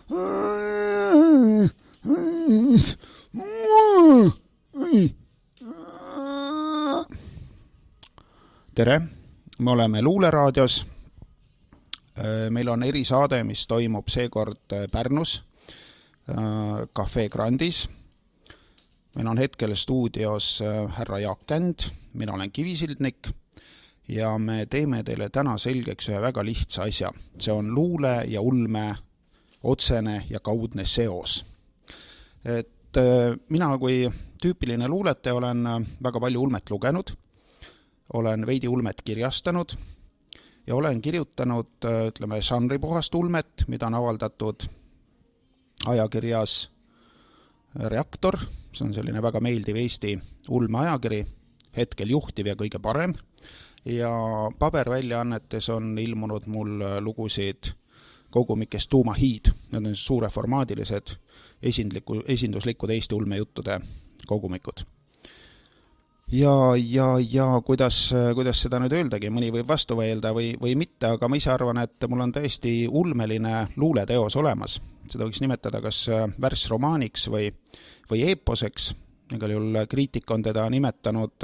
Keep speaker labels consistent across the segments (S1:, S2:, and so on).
S1: Tere, me oleme Luuleraadios. Meil on erisaade, mis toimub seekord Pärnus, Café Grandis. Meil on hetkel stuudios härra Jaak Känd, mina olen Kivisildnik ja me teeme teile täna selgeks ühe väga lihtsa asja. See on luule ja ulme otsene ja kaudne seos. Mina kui tüüpiline luuletaja olen väga palju ulmet lugenud, olen veidi ulmet kirjastanud ja olen kirjutanud, ütleme, žanripuhast ulmet, mida on avaldatud ajakirjas Reaktor. See on selline väga meeldiv Eesti ulmeajakiri, hetkel juhtiv ja kõige parem. Ja paberväljaannetes on ilmunud mul lugusid kogumikest Tuumahiid. Need on suureformaadilised esinduslikud Eesti ulmejuttude kogumikud. Ja kuidas seda nüüd öeldagi, mõni võib vastu vaielda või mitte, aga ma ise arvan, et mul on täiesti ulmeline luuleteos olemas. Seda võiks nimetada kas värsromaaniks või eeposeks. Igal juhul kriitik on teda nimetanud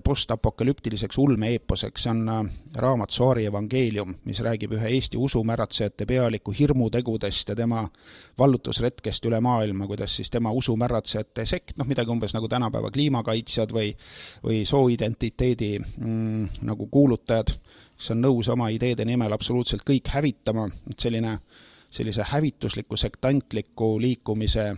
S1: postapokalüptiliseks ulme-eeposeks. See on raamat Soari evangeelium, mis räägib ühe Eesti usumäratsejate pealiku hirmutegudest ja tema vallutusretkest üle maailma, kuidas siis tema usumäratsejate sekt, midagi umbes nagu tänapäeva kliimakaitsjad või sooidentiteedi nagu kuulutajad, kes on nõus oma ideede nimel absoluutselt kõik hävitama. Sellise hävitusliku sektantliku liikumise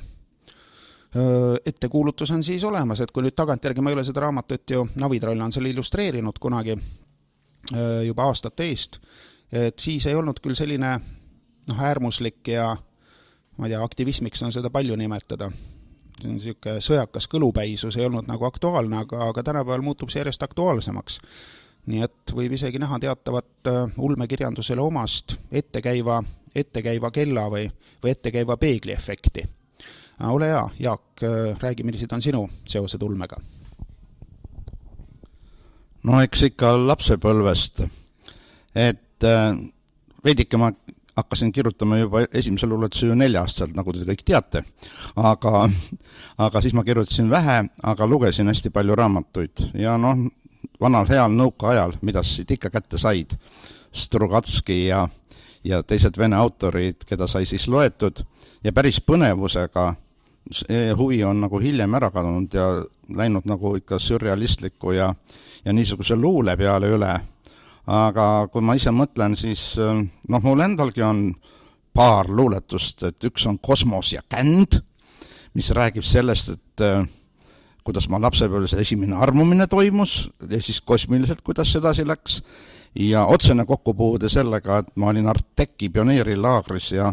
S1: ettekuulutus on siis olemas, et kui nüüd tagantjärgi ma ei ole seda raamatut ju, Navitroll on selle illustreerinud kunagi juba aastate eest, et siis ei olnud küll selline äärmuslik ja ma ei tea, aktivismiks on seda palju nimetada. See on selline sõjakas kõlupäisus, ei olnud nagu aktuaalne, aga tänapäeval muutub see järjest aktuaalsemaks. Nii et võib isegi näha teatavat ulmekirjandusele omast ettekäiva kella või ettekäiva peegli efekti. Ole hea, Jaak, räägi, millised on sinu seosed ulmega?
S2: No eks ikka lapsepõlvest. Et veidike ma hakkasin kirjutama juba esimesel luuletuse ju 4-aastaselt, nagu te kõik teate. Aga siis ma kirjutasin vähe, aga lugesin hästi palju raamatuid. Ja vanal heal nõuka ajal, mida siit ikka kätte said, Strugatski ja teised vene autorid, keda sai siis loetud, ja päris põnevusega huvi on nagu hiljem ära kadunud ja läinud nagu ikka surrealistliku ja niisuguse luule peale üle. Aga kui ma ise mõtlen, siis mul endalgi on paar luuletust, et üks on Kosmos ja Känd, mis räägib sellest, et kuidas ma lapsepõlves esimene armumine toimus ja siis kosmiliselt, kuidas sedasi läks. Ja otsene kokkupuude sellega, et ma olin Arteki pioneerilaagris ja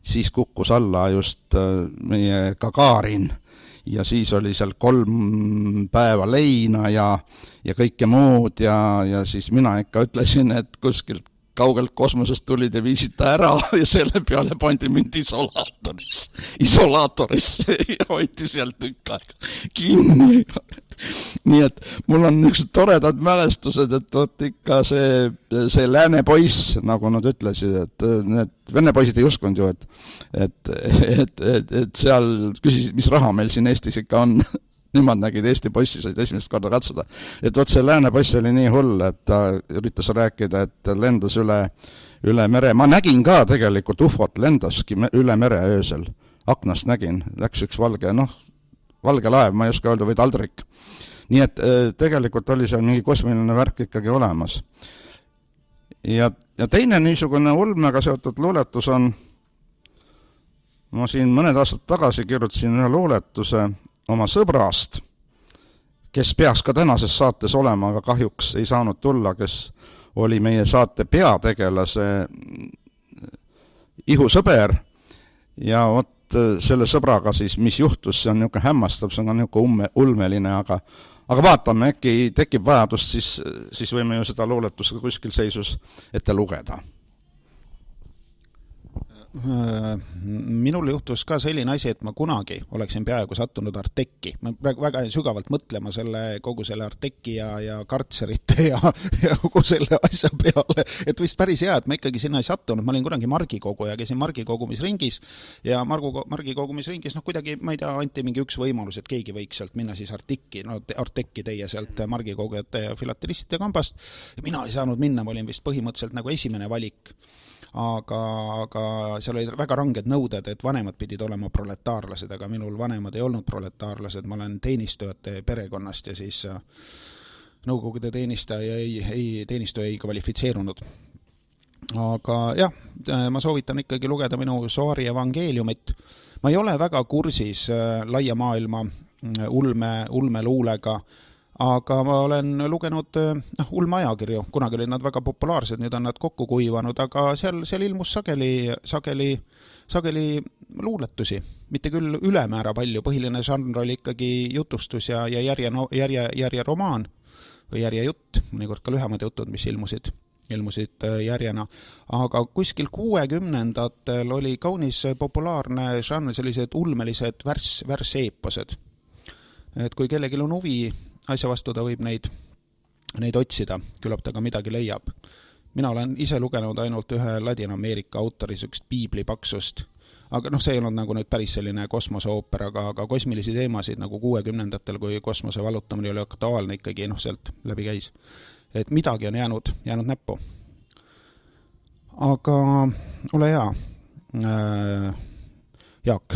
S2: siis kukkus alla just meie Gagarin ja siis oli seal 3 päeva leina ja kõike muud ja siis mina ikka ütlesin, et kuskilt kaugelt kosmosest tulid ja viisid ta ära ja selle peale pandi mind isolaatorisse ja hoiti sealt tükk aega kinni. Nii et mul on üks toredad mälestused, et ikka see lääne poiss, nagu nad ütlesid, et need vene poisid ei uskunud ju, et seal küsisid, mis raha meil siin Eestis ikka on. Nemad nägid Eesti poissi, said esimest korda katsuda. Et see lääne poiss oli nii hull, et ta üritas rääkida, et lendas üle mere. Ma nägin ka tegelikult ufot, lendaski üle mere öösel. Aknast nägin, läks üks valge laev, ma ei oska öelda, või taldrik. Nii et tegelikult oli seal mingi kosmiline värk ikkagi olemas. Ja teine niisugune ulmega seotud luuletus on, ma siin mõned aastad tagasi kirjutasin ühe luuletuse oma sõbrast, kes peaks ka tänases saates olema, aga kahjuks ei saanud tulla, kes oli meie saate peategelase ihusõber ja selle sõbraga siis, mis juhtus, see on niisugune hämmastav, see on niisugune ulmeline, aga vaatame, äkki tekib vajadust, siis võime ju seda luuletust kuskil seisus ette lugeda.
S1: minul juhtus ka selline asi, et ma kunagi oleksin peaaegu sattunud Arteki. Ma praegu väga sügavalt mõtlema kogu selle Arteki ja kartserite ja kogu selle asja peale, et vist päris hea, et ma ikkagi sinna ei sattunud. Ma olin kunagi margikogu ja käisin margikogumisringis ja margikogumisringis, kuidagi, ma ei tea, anti mingi üks võimalus, et keegi võiks sealt minna siis Arteki teie sealt margikogujate ja filatelistide kambast. Ja mina ei saanud minna, ma olin vist põhimõtteliselt nagu esimene valik. Aga seal olid väga ranged nõuded, et vanemad pidid olema proletaarlased, aga minul vanemad ei olnud proletaarlased, ma olen teenistujate perekonnast ja siis nõukogude teenistuja ei kvalifitseerunud. Aga jah, ma soovitan ikkagi lugeda minu Soari evangeeliumit. Ma ei ole väga kursis laia maailma ulmeluulega, aga ma olen lugenud ulmeajakirju, kunagi olid nad väga populaarsed, nüüd on nad kokku kuivanud, aga seal ilmus sageli luuletusi, mitte küll ülemäära palju, põhiline žanr oli ikkagi jutustus ja järjeromaan või järjejutt, mõnikord ka lühemad jutud, mis ilmusid järjena, aga kuskil 60-ndatel oli kaunis populaarne žanr, sellised ulmelised värseeposed. Et kui kellelgi on huvi asja vastu, ta võib neid otsida, küllap ta ka midagi leiab. Mina olen ise lugenud ainult ühe Ladina-Ameerika autori sükst piiblipaksust, aga see ei olnud nagu nüüd päris selline kosmoseooper, aga kosmilisi teemasid nagu 60-ndatel, kui kosmose valutamine oli aktuaalne, ikkagi sealt läbi käis. Et midagi on jäänud näppu. Aga ole hea, Jaak,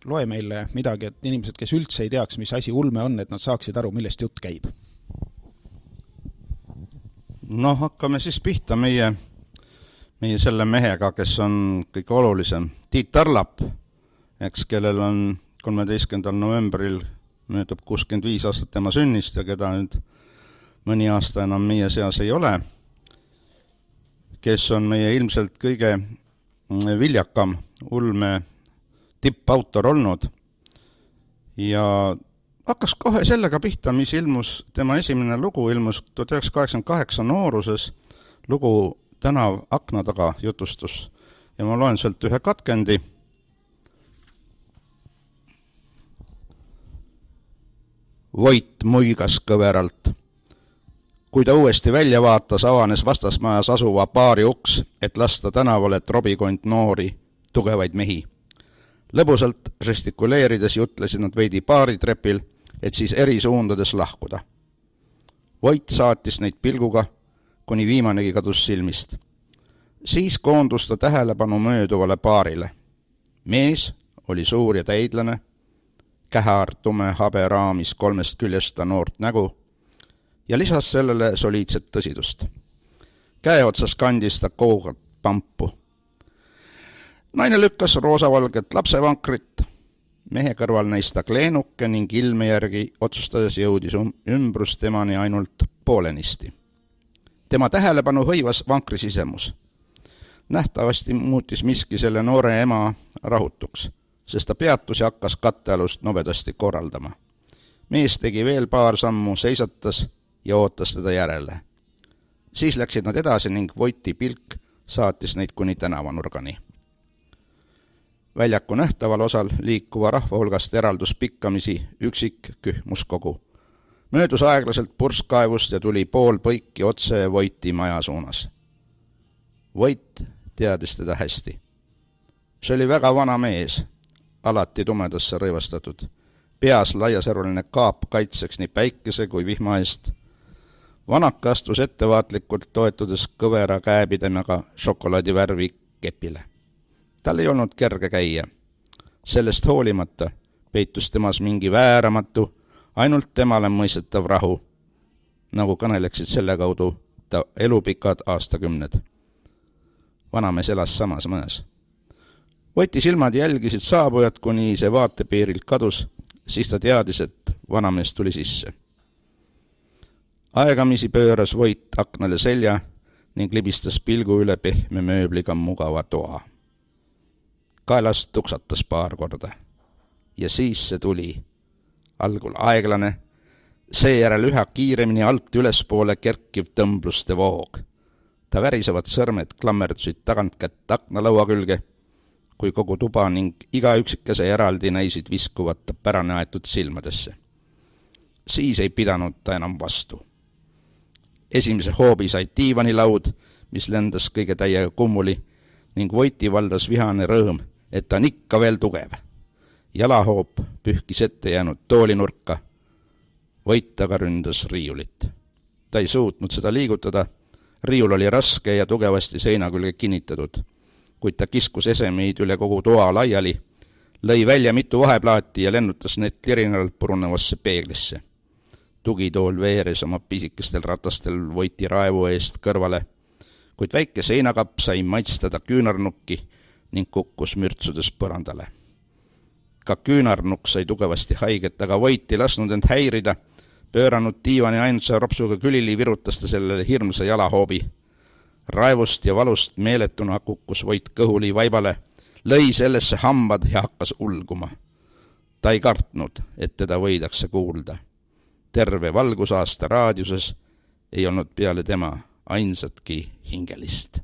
S1: loe meile midagi, et inimesed, kes üldse ei teaks, mis asi ulme on, et nad saaksid aru, millest jutt käib.
S2: Hakkame siis pihta meie selle mehega, kes on kõige olulisem. Tiit Tarlap, kellel on 13. novembril möödub 65 aastat tema sünnist ja keda nüüd mõni aasta enam meie seas ei ole, kes on meie ilmselt kõige viljakam ulme tippautor olnud ja hakkas kohe sellega pihta, mis ilmus, tema esimene lugu ilmus 1988 nooruses, lugu Tänav akna taga jutustus ja ma loen sealt ühe katkendi. Voit muigas kõveralt. Kui ta uuesti välja vaatas, avanes vastasmajas asuva baari uks, et lasta tänavale trobikond noori, tugevaid mehi. Lõbusalt žestikuleerides jutlesid nad veidi baaritrepil, et siis eri suundades lahkuda. Voit saatis neid pilguga, kuni viimanegi kadus silmist. Siis koondus ta tähelepanu mööduvale paarile. Mees oli suur ja täidlane, kähar tume habe raamis 3 küljest ta noort nägu ja lisas sellele soliidset tõsidust. Käeotsas kandis ta koogat pampu. Naine lükkas roosavalget lapsevankrit, mehe kõrval näis ta kleenuke ning ilme järgi otsustades jõudis ümbrus temani ainult poolenisti. Tema tähelepanu hõivas vankri sisemus. Nähtavasti muutis miski selle noore ema rahutuks, sest ta peatus ja hakkas kattealust nobedasti korraldama. Mees tegi veel paar sammu, seisatas ja ootas teda järele. Siis läksid nad edasi ning Voiti pilk saatis neid kuni tänavanurgani. Väljaku nähtaval osal liikuva rahva hulgast eraldus pikkamisi üksik kühmuskogu. Möödus aeglaselt purskkaevust ja tuli pool põiki otse Voiti maja suunas. Voit teadis teda hästi. See oli väga vana mees, alati tumedasse rõivastatud. Peas laiasärvaline kaap kaitseks nii päikese kui vihma eest. Vanaka astus ettevaatlikult toetudes kõvera käepidemaga šokolaadivärvi kepile. Tal ei olnud kerge käia. Sellest hoolimata peitus temas mingi vääramatu, ainult temale mõistetav rahu, nagu kõneleksid selle kaudu ta elupikad aastakümned. Vanamees elas samas mõnes. Voti silmad jälgisid saabujat, kuni see vaatepiirilt kadus, siis ta teadis, et vanamees tuli sisse. Aegamisi pööras Voit aknale selja ning libistas pilgu üle pehme mööbliga mugava toa. Kaelast tuksatas paar korda ja siis see tuli. Algul aeglane, seejärel üha kiiremini alt ülespoole kerkiv tõmbluste voog. Ta värisevad sõrmed klammerdusid tagant kätt aknalaua külge kui kogu tuba ning iga üksikese eraldi näisid viskuvat pärane aetud silmadesse. Siis ei pidanud ta enam vastu. Esimese hoobi sai diivanilaud, mis lendas kõige täiega kummuli ning Voiti valdas vihane rõõm, et ta on ikka veel tugev. Jalahoop pühkis ette jäänud toolinurka. Voit aga ründas riiulit. Ta ei suutnud seda liigutada. Riiul oli raske ja tugevasti seina külge kinnitatud, kuid ta kiskus esemeid üle kogu toa laiali, lõi välja mitu vaheplaati ja lennutas need tirinal purunevasse peeglisse. Tugitool veeres oma pisikestel ratastel Voiti raevu eest kõrvale, kuid väike seinakapp sai maitstada küünarnukki ning kukkus mürtsudes põrandale. Ka küünarnukk sai tugevasti haiget, aga Voit ei lasknud end häirida. Pööranud diivani ainsa ropsuga külili virutas ta sellele hirmsa jalahoobi. Raevust ja valust meeletuna kukkus Voit kõhuli vaibale, lõi sellesse hambad ja hakkas ulguma. Ta ei kartnud, et teda võidakse kuulda. Terve valgusaasta raadiuses ei olnud peale tema ainsatki hingelist.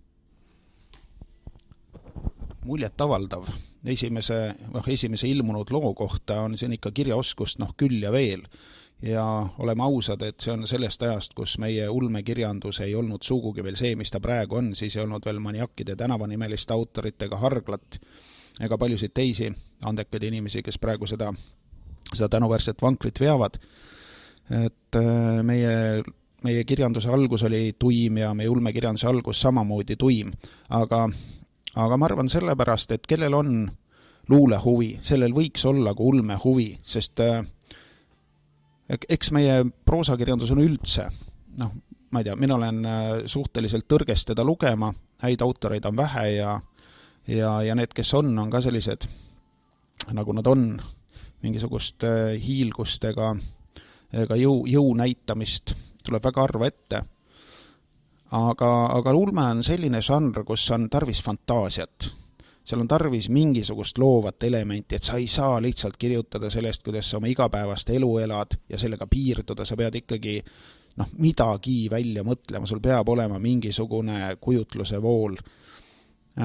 S1: Muljet avaldav. Esimese ilmunud loo kohta on siin ikka kirjaoskust küll ja veel. Ja oleme ausad, et see on sellest ajast, kus meie ulmekirjandus ei olnud sugugi veel see, mis ta praegu on, siis ei olnud veel Maniakide tänavanimeliste autoritega Harglat ega paljusid teisi andekaid inimesi, kes praegu seda tänuväärset vankrit veavad. Et meie kirjanduse algus oli tuim ja meie ulmekirjanduse algus samamoodi tuim, aga ma arvan sellepärast, et kellel on luulehuvi, sellel võiks olla ka ulmehuvi, sest eks meie proosakirjandus on üldse, ma ei tea, mina olen suhteliselt tõrges teda lugema, häid autoreid on vähe ja need, kes on ka sellised, nagu nad on, mingisugust hiilgust ega jõu näitamist tuleb väga harva ette. Aga ulme on selline žanr, kus on tarvis fantaasiat. Seal on tarvis mingisugust loovat elementi, et sa ei saa lihtsalt kirjutada sellest, kuidas sa oma igapäevast elu elad ja sellega piirduda, sa pead ikkagi midagi välja mõtlema, sul peab olema mingisugune kujutluse vool.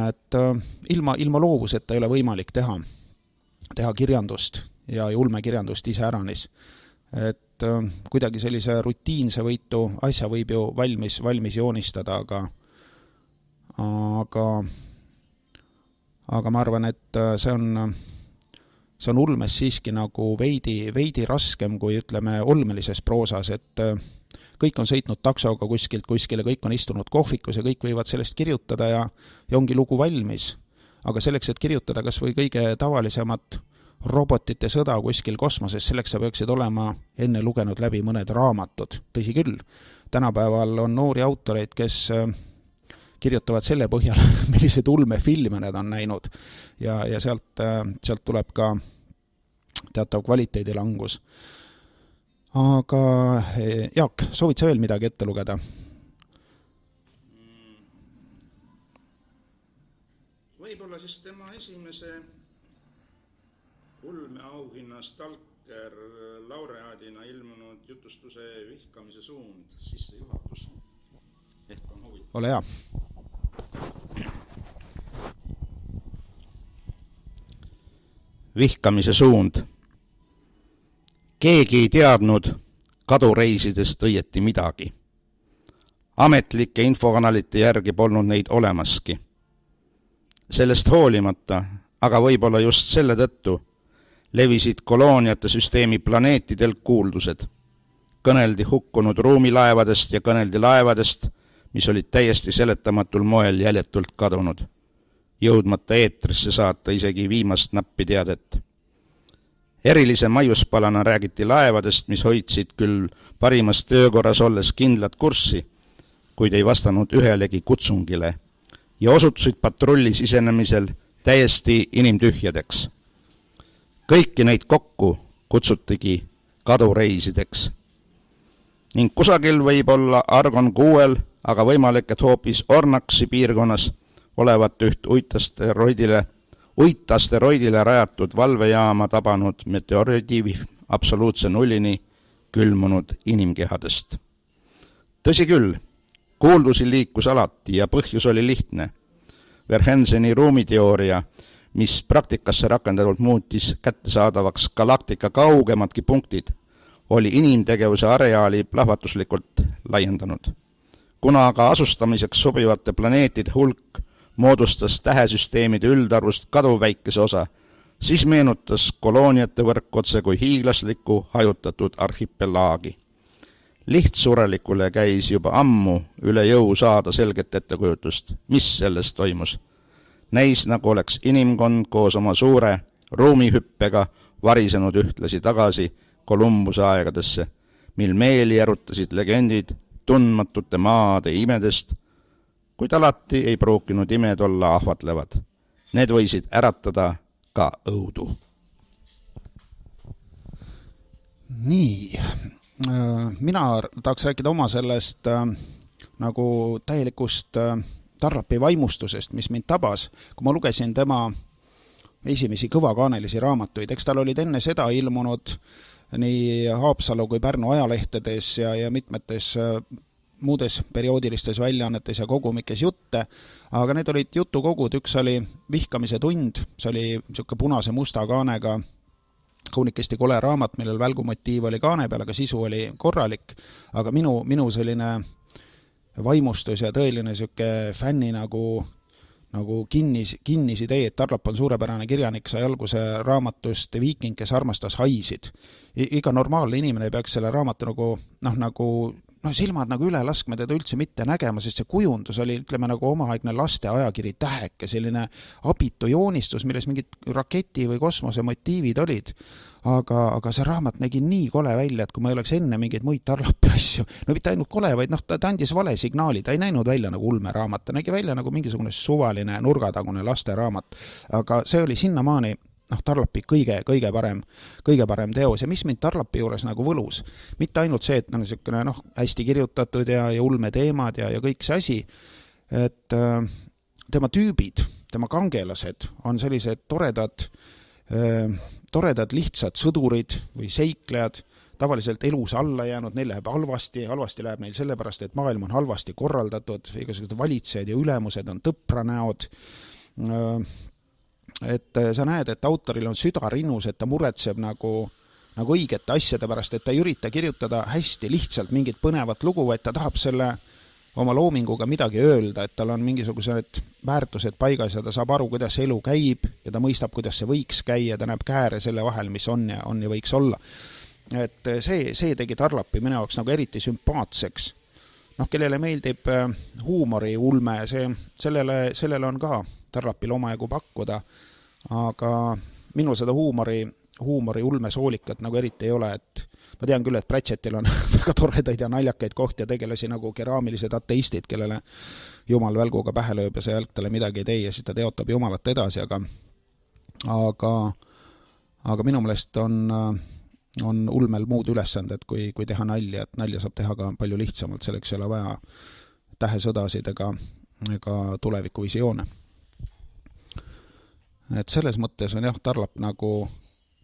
S1: Et ilma loovuseta ei ole võimalik teha kirjandust ja ulmekirjandust ise äranis. Et kuidagi sellise rutiinse võitu asja võib ju valmis joonistada, aga ma arvan, et see on ulmes siiski nagu veidi raskem kui ütleme olmelises proosas, et kõik on sõitnud taksoga kuskile, kõik on istunud kohvikus ja kõik võivad sellest kirjutada ja ongi lugu valmis. Aga selleks, et kirjutada kas või kõige tavalisemat robotite sõda kuskil kosmoses, selleks sa peaksid olema enne lugenud läbi mõned raamatud. Tõsi küll, tänapäeval on noori autoreid, kes kirjutavad selle põhjal, millised ulmefilme need on näinud ja sealt tuleb ka teatav kvaliteedilangus. Aga Jaak, soovid sa veel midagi ette lugeda?
S2: Võib-olla siis tema esimese ulmeauhinna Stalker laureaadina ilmunud jutustuse Vihkamise suund sissejuhatus. Ehk on huvitav.
S1: Ole hea.
S2: Vihkamise suund. Keegi ei teadnud kadureisidest õieti midagi. Ametlike infokanalite järgi polnud neid olemaski. Sellest hoolimata, aga võib-olla just selle tõttu, levisid kolooniate süsteemi planeetidel kuuldused. Kõneldi hukkunud ruumilaevadest ja kõneldi laevadest, mis olid täiesti seletamatul moel jäljetult kadunud, jõudmata eetrisse saata isegi viimast nappi teadet. Erilise maiuspalana räägiti laevadest, mis hoidsid küll parimas töökorras olles kindlat kurssi, kuid ei vastanud ühelegi kutsungile ja osutusid patrulli sisenemisel täiesti inimtühjadeks. Kõiki neid kokku kutsutigi kadureisideks. Ning kusagil võib olla Argon 6, aga võimalik, et hoopis Ornaxi piirkonnas olevat üht uitasteroidile rajatud valvejaama tabanud meteoriidi absoluutse nullini külmunud inimkehadest. Tõsi küll, kuuldusi liikus alati ja põhjus oli lihtne. Verhenseni ruumiteooria, mis praktikasse rakendatult muutis kättesaadavaks galaktika kaugemadki punktid, oli inimtegevuse areaali plahvatuslikult laiendanud. Kuna aga asustamiseks sobivate planeetide hulk moodustas tähesüsteemide üldarvust kaduvväikese osa, siis meenutas kolooniate võrk otse kui hiiglaslikku hajutatud arhipelaagi. Lihtsurelikule käis juba ammu üle jõu saada selget ettekujutust, mis sellest toimus. Näis nagu oleks inimkond koos oma suure ruumihüppega varisenud ühtlasi tagasi Kolumbuse aegadesse, mil meeli järutasid legendid tundmatute maade imedest, kuid alati ei pruukinud imed olla ahvatlevad. Need võisid äratada ka õudu.
S1: Nii, mina tahaks rääkida oma sellest nagu täielikust Tarlapi vaimustusest, mis mind tabas, kui ma lugesin tema esimesi kõvakaanelisi raamatuid. Eks tal olid enne seda ilmunud nii Haapsalu kui Pärnu ajalehtedes ja mitmetes muudes perioodilistes väljaannetes ja kogumikes jutte, aga need olid jutukogud. Üks oli Vihkamise tund, see oli niisugune punase musta kaanega kaunikesti kole raamat, millel välgumotiiv oli kaane peal, aga sisu oli korralik, aga minu selline vaimustus ja tõeline niisugune fänni nagu kinnis idee, et Tarlap on suurepärane kirjanik, sai alguse raamatust Viiking, kes armastas haisid. Iga normaalne inimene peaks selle raamatu silmad nagu üle laskma, teda üldse mitte nägema, sest see kujundus oli, ütleme, nagu omaaegne laste ajakiri Täheke, selline abitu joonistus, milles mingid raketi või kosmose motiivid olid. Aga see raamat nägi nii kole välja, et kui ma ei oleks enne mingeid muid Tarlapi asju, no mitte ainult kole, vaid ta andis vale signaali, ta ei näinud välja nagu ulmeraamat, ta nägi välja nagu mingisugune suvaline nurgatagune lasteraamat, aga see oli sinnamaani Tarlapi kõige parem teos. Ja mis mind Tarlapi juures nagu võlus? Mitte ainult see, et niisugune hästi kirjutatud ja ulme teemad ja kõik see asi, et tema tüübid, tema kangelased on sellised toredad lihtsad sõdurid või seiklejad, tavaliselt elus alla jäänud, neil läheb halvasti läheb neil sellepärast, et maailm on halvasti korraldatud, igasugused valitsejad ja ülemused on tõpranäod, et sa näed, et autoril on süda rinnus, et ta muretseb nagu õigete asjade pärast, et ta ei ürita kirjutada hästi lihtsalt mingit põnevat lugu, vaid ta tahab selle oma loominguga midagi öelda, et tal on mingisugused väärtused paigas ja ta saab aru, kuidas elu käib ja ta mõistab, kuidas see võiks käia, ta näeb kääre selle vahel, mis on ja võiks olla. Et see tegi Tarlapi minu jaoks nagu eriti sümpaatseks. Kellele meeldib huumori ulme, sellele on ka Tarlapil omajagu pakkuda, aga minul seda huumori ulmesoolikat nagu eriti ei ole, et ma tean küll, et Pratchettil on väga toredaid ja naljakaid kohti ja tegelasi nagu keraamilised ateistid, kellele jumal välguga pähe lööb ja see jälg talle midagi ei tee ja siis ta teotab jumalat edasi, aga minu meelest on ulmel muud ülesanded kui teha nalja, et nalja saab teha ka palju lihtsamalt, selleks ei ole vaja tähesõdasid ega tulevikuvisioone. Et selles mõttes on Tarlap nagu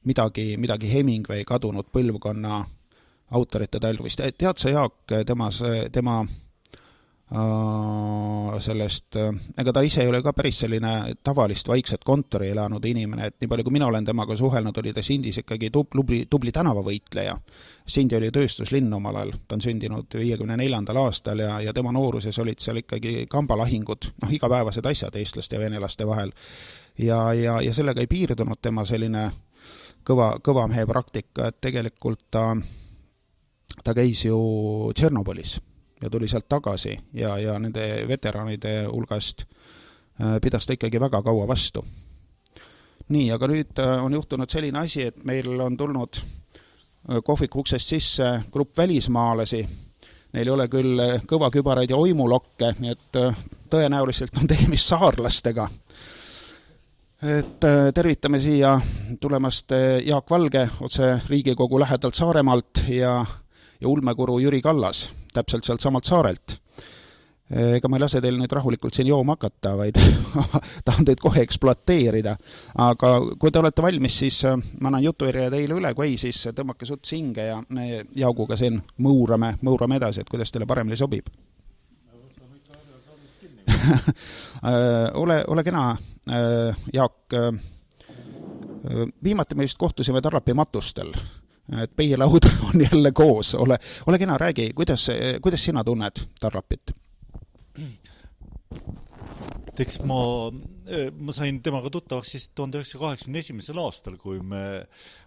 S1: midagi Hemingway kadunud põlvkonna autorite talvist. Tead sa, Jaak, tema sellest, ega ta ise ei ole ka päris selline tavalist vaikset kontori elanud inimene, et nii palju kui mina olen temaga suhelnud, oli ta Sindis ikkagi tubli tänavavõitleja. Sindi oli tööstuslinn omal ajal, ta on sündinud 54. aastal ja tema nooruses olid seal ikkagi kambalahingud, igapäevased asjad eestlaste ja venelaste vahel. Ja sellega ei piirdunud tema selline kõva mehe praktika, et tegelikult ta käis ju Tšernobõlis ja tuli sealt tagasi ja nende veteranide hulgast pidas ta ikkagi väga kaua vastu. Nii, aga nüüd on juhtunud selline asi, et meil on tulnud kohviku uksest sisse grupp välismaalasi. Neil ei ole küll kõvakübaraid ja oimulokke, nii et tõenäoliselt on tegemist saarlastega. Et tervitame siia tulemast Jaak Valge otse Riigikogu lähedalt Saaremaalt ja ulmekuru Jüri Kallas täpselt sealt samalt saarelt. Ega ma ei lase teil nüüd rahulikult siin jooma hakata, vaid tahan teid kohe ekspluateerida. Aga kui te olete valmis, siis ma annan jutuirja teile üle, kui ei, siis tõmmake suts hinge ja me Jaaguga siin mõurame edasi, et kuidas teile paremini sobib. Ole kena, Jaak, viimati me just kohtusime Tarlapi matustel, et peielaud on jälle koos, ole kena, räägi, kuidas sina tunned Tarlapit?
S3: Eks ma sain temaga tuttavaks siis 1981. aastal, kui me